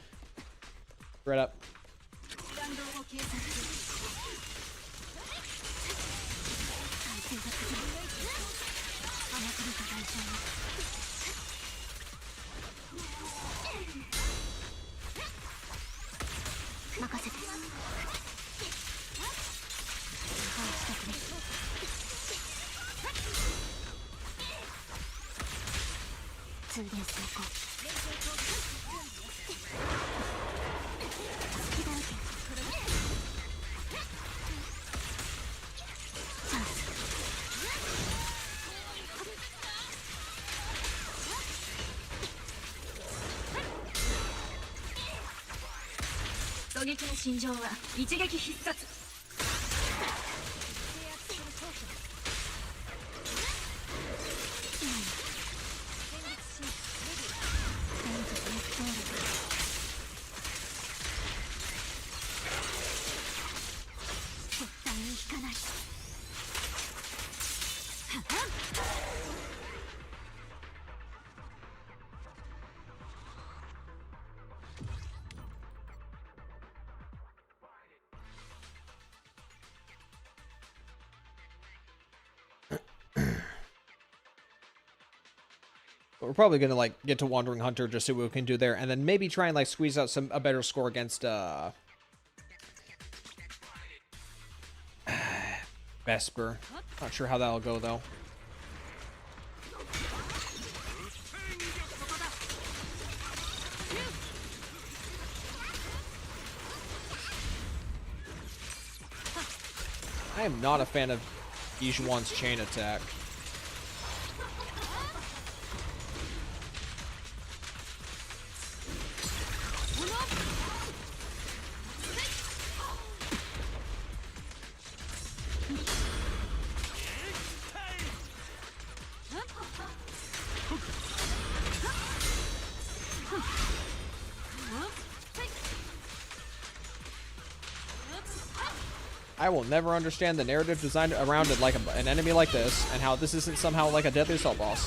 Straight up. We're probably gonna get to Wandering Hunter, just see what we can do there, and then maybe try and squeeze out a better score against Vesper. Not sure how that'll go though. I am not a fan of Yijuan's chain attack. I will never understand the narrative design around it like an enemy like this, and how this isn't somehow like a Deadly Assault boss.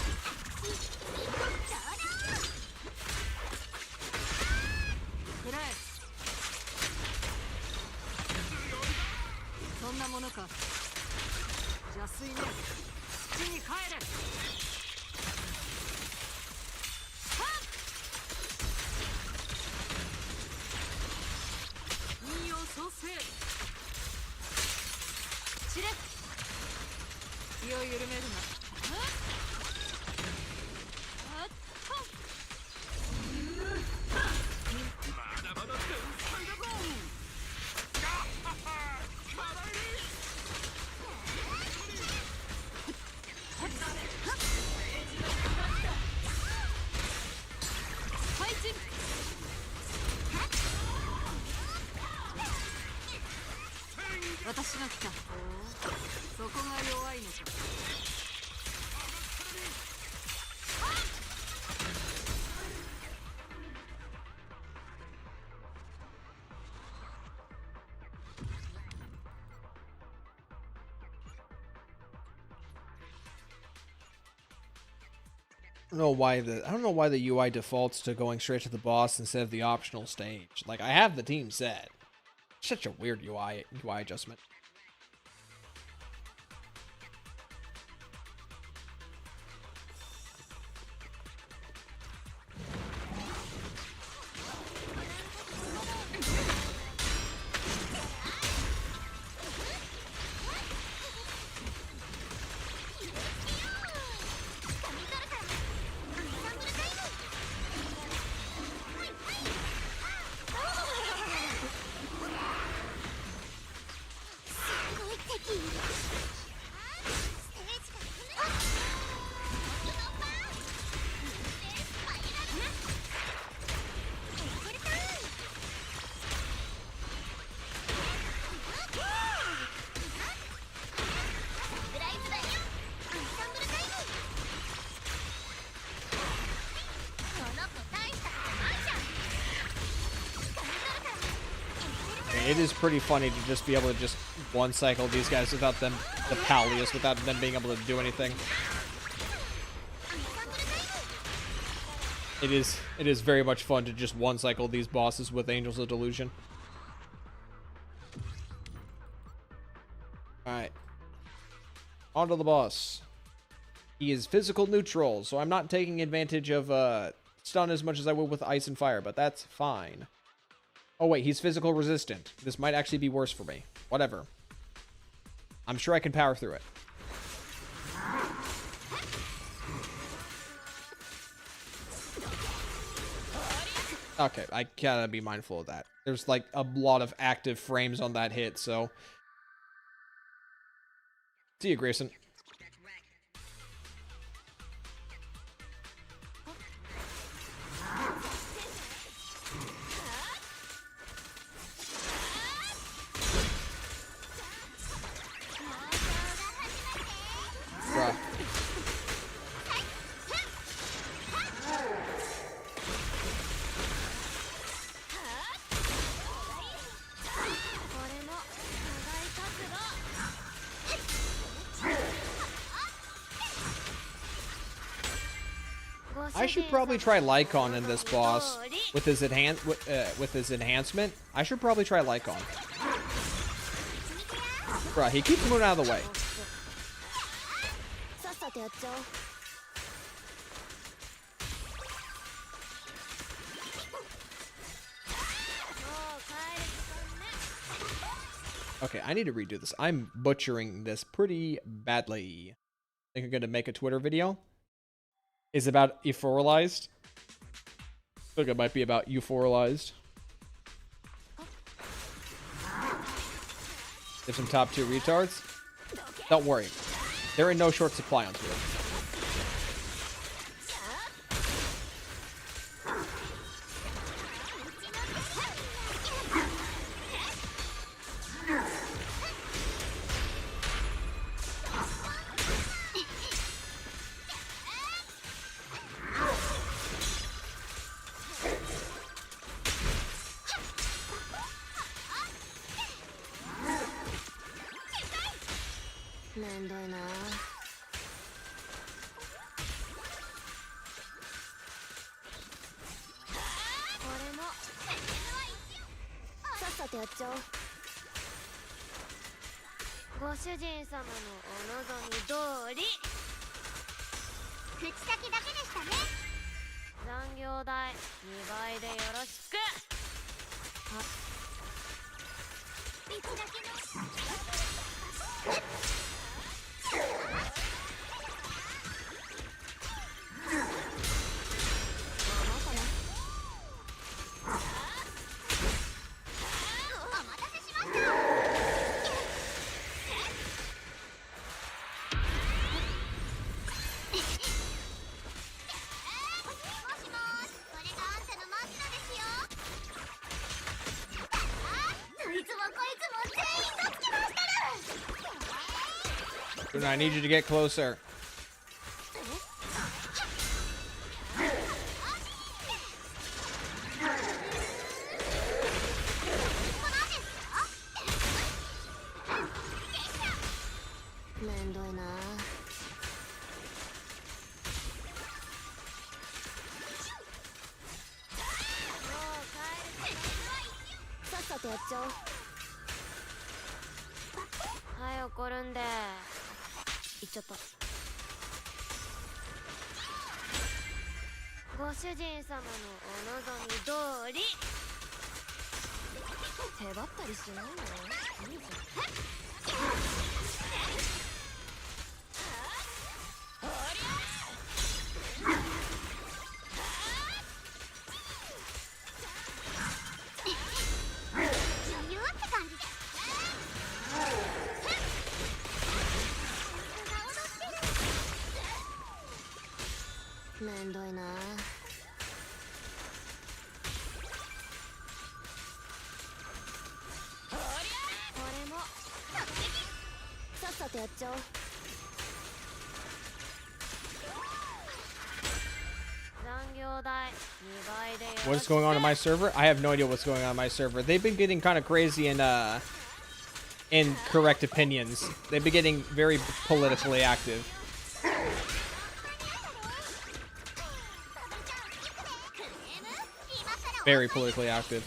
I don't know why the UI defaults to going straight to the boss instead of the optional stage. Like, I have the team set. Such a weird UI adjustment. It is pretty funny to just be able to just one cycle these guys without them, the Palias, without them being able to do anything. It is very much fun to just one cycle these bosses with Angels of Delusion. Alright. On to the boss. He is physical neutral, so I'm not taking advantage of stun as much as I would with ice and fire, but that's fine. Oh wait, he's physical resistant. This might actually be worse for me. Whatever. I'm sure I can power through it. Okay, I gotta be mindful of that. There's like a lot of active frames on that hit, so. See you, Grayson. Bruh. I should probably try Lycon in this boss with his enhancement. I should probably try Lycon. Bruh, he keeps moving out of the way. Okay, I need to redo this. I'm butchering this pretty badly. I think I'm gonna make a Twitter video. Is about euphorialized. I think it might be about euphorialized. There's some top tier retards. Don't worry. They're in no short supply on Twitter. I need you to get closer. What's going on my server? I have no idea what's going on my server. They've been getting kind of crazy in correct opinions. They've been getting very politically active. Very politically active.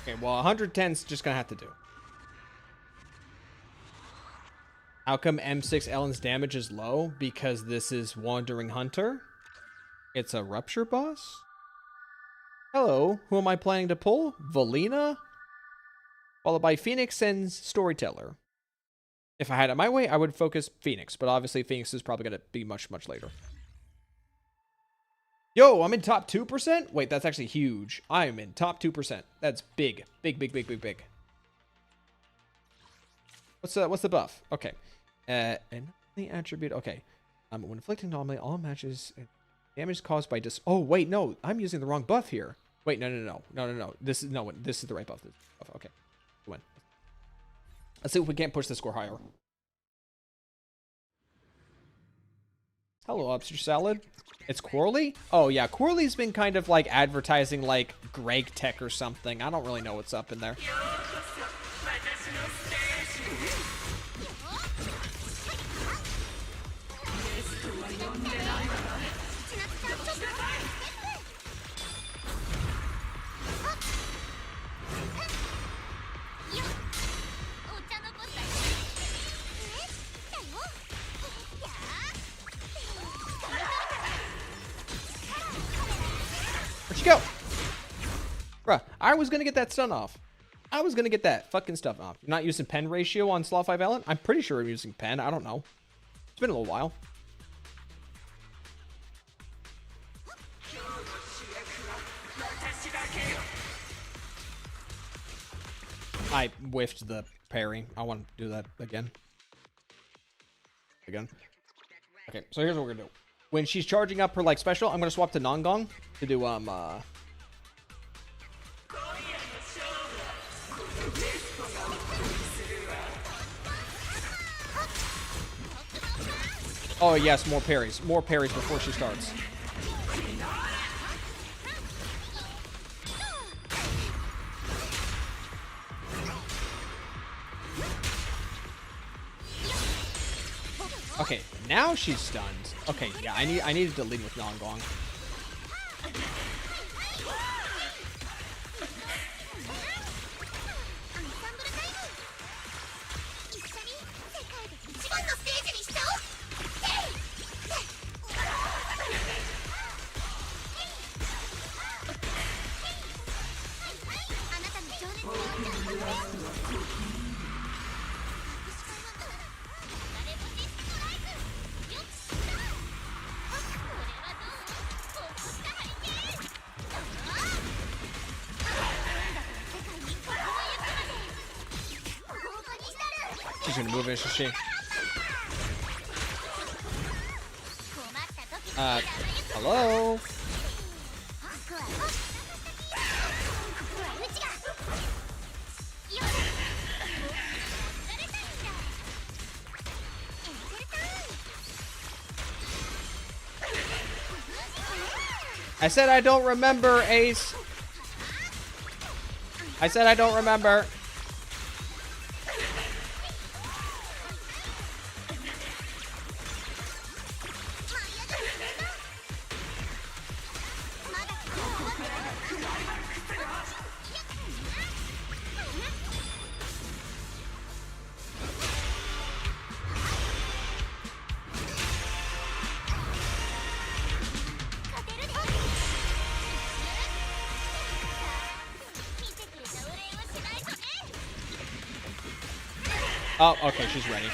Okay, well, 110's just gonna have to do. How come M6 Ellen's damage is low? Because this is Wandering Hunter. It's a Rupture boss? Hello, who am I planning to pull? Valina? Followed by Phoenix and Storyteller. If I had it my way, I would focus Phoenix, but obviously Phoenix is probably going to be much, much later. Yo, I'm in top 2%? Wait, that's actually huge. I am in top 2%. That's big. Big, big, big, big, big. What's the buff? Okay. And the attribute. Okay. When inflicting anomaly, all matches damage caused by oh wait, no, I'm using the wrong buff here. Wait, no. This is the right buff. Okay. Win. Let's see if we can't push the score higher. Hello, Lobster Salad. It's Quarley? Oh yeah, Quarley's been kind of like advertising like Greg Tech or something. I don't really know what's up in there. Where'd you go? Bruh, I was gonna get that stun off. I was gonna get that fucking stuff off. You're not using pen ratio on Slot 5 Allen? I'm pretty sure I'm using pen. I don't know. It's been a little while. I whiffed the parry. I want to do that again. Okay, so here's what we're gonna do. When she's charging up her like special, I'm gonna swap to Nongong to do oh yes, more parries. More parries before she starts. Okay, now she's stunned. Okay, yeah, I needed to lead with Nongong. She's gonna move, isn't she? Hello? I said I don't remember, Ace. I said I don't remember. Oh, okay, she's ready.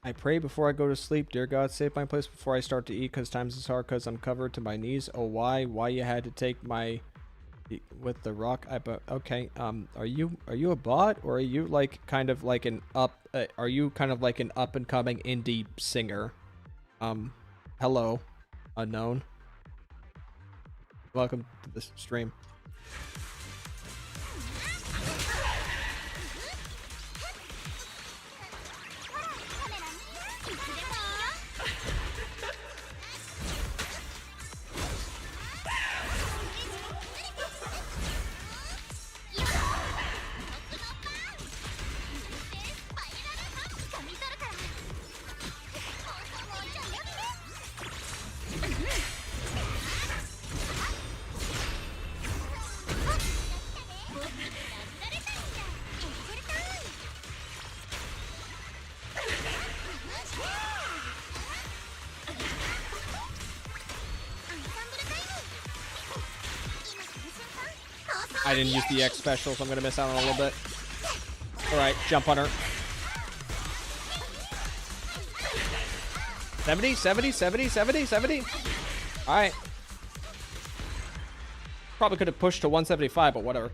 I pray before I go to sleep. Dear God, save my place before I start to eat, because times is hard, because I'm covered to my knees. Oh, why you had to take my with the rock? Okay. Are you a bot, or are you like kind of like an up? Are you kind of like an up and coming indie singer? Hello, unknown. Welcome to the stream. I didn't use the X special, so I'm gonna miss out on a little bit. Alright, jump on her. 70, 70, 70, 70, 70. Alright. Probably could have pushed to 175, but whatever.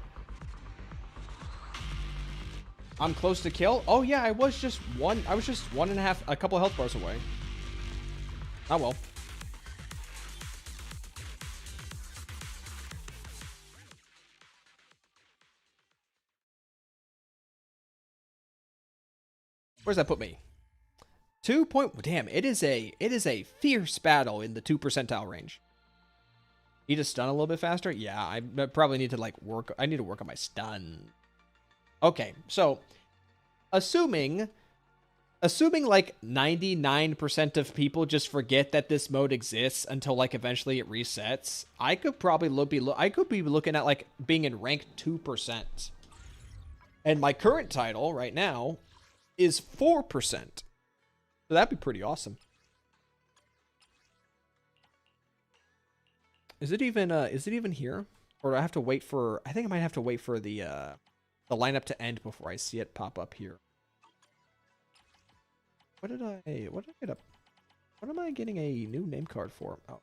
I'm close to kill. Oh yeah, I was just one and a half, a couple health bars away. Oh well. Where's that put me? 2 point. Damn, it is a fierce battle in the 2 percentile range. Need to stun a little bit faster? Yeah, I probably need to like work. I need to work on my stun. Okay, so assuming like 99% of people just forget that this mode exists until like eventually it resets, I could probably be looking at like being in rank 2%. And my current title right now is 4%. So that'd be pretty awesome. Is it even here? Or do I have to wait for I think I might have to wait for the lineup to end before I see it pop up here. What did I get up? What am I getting a new name card for? Oh.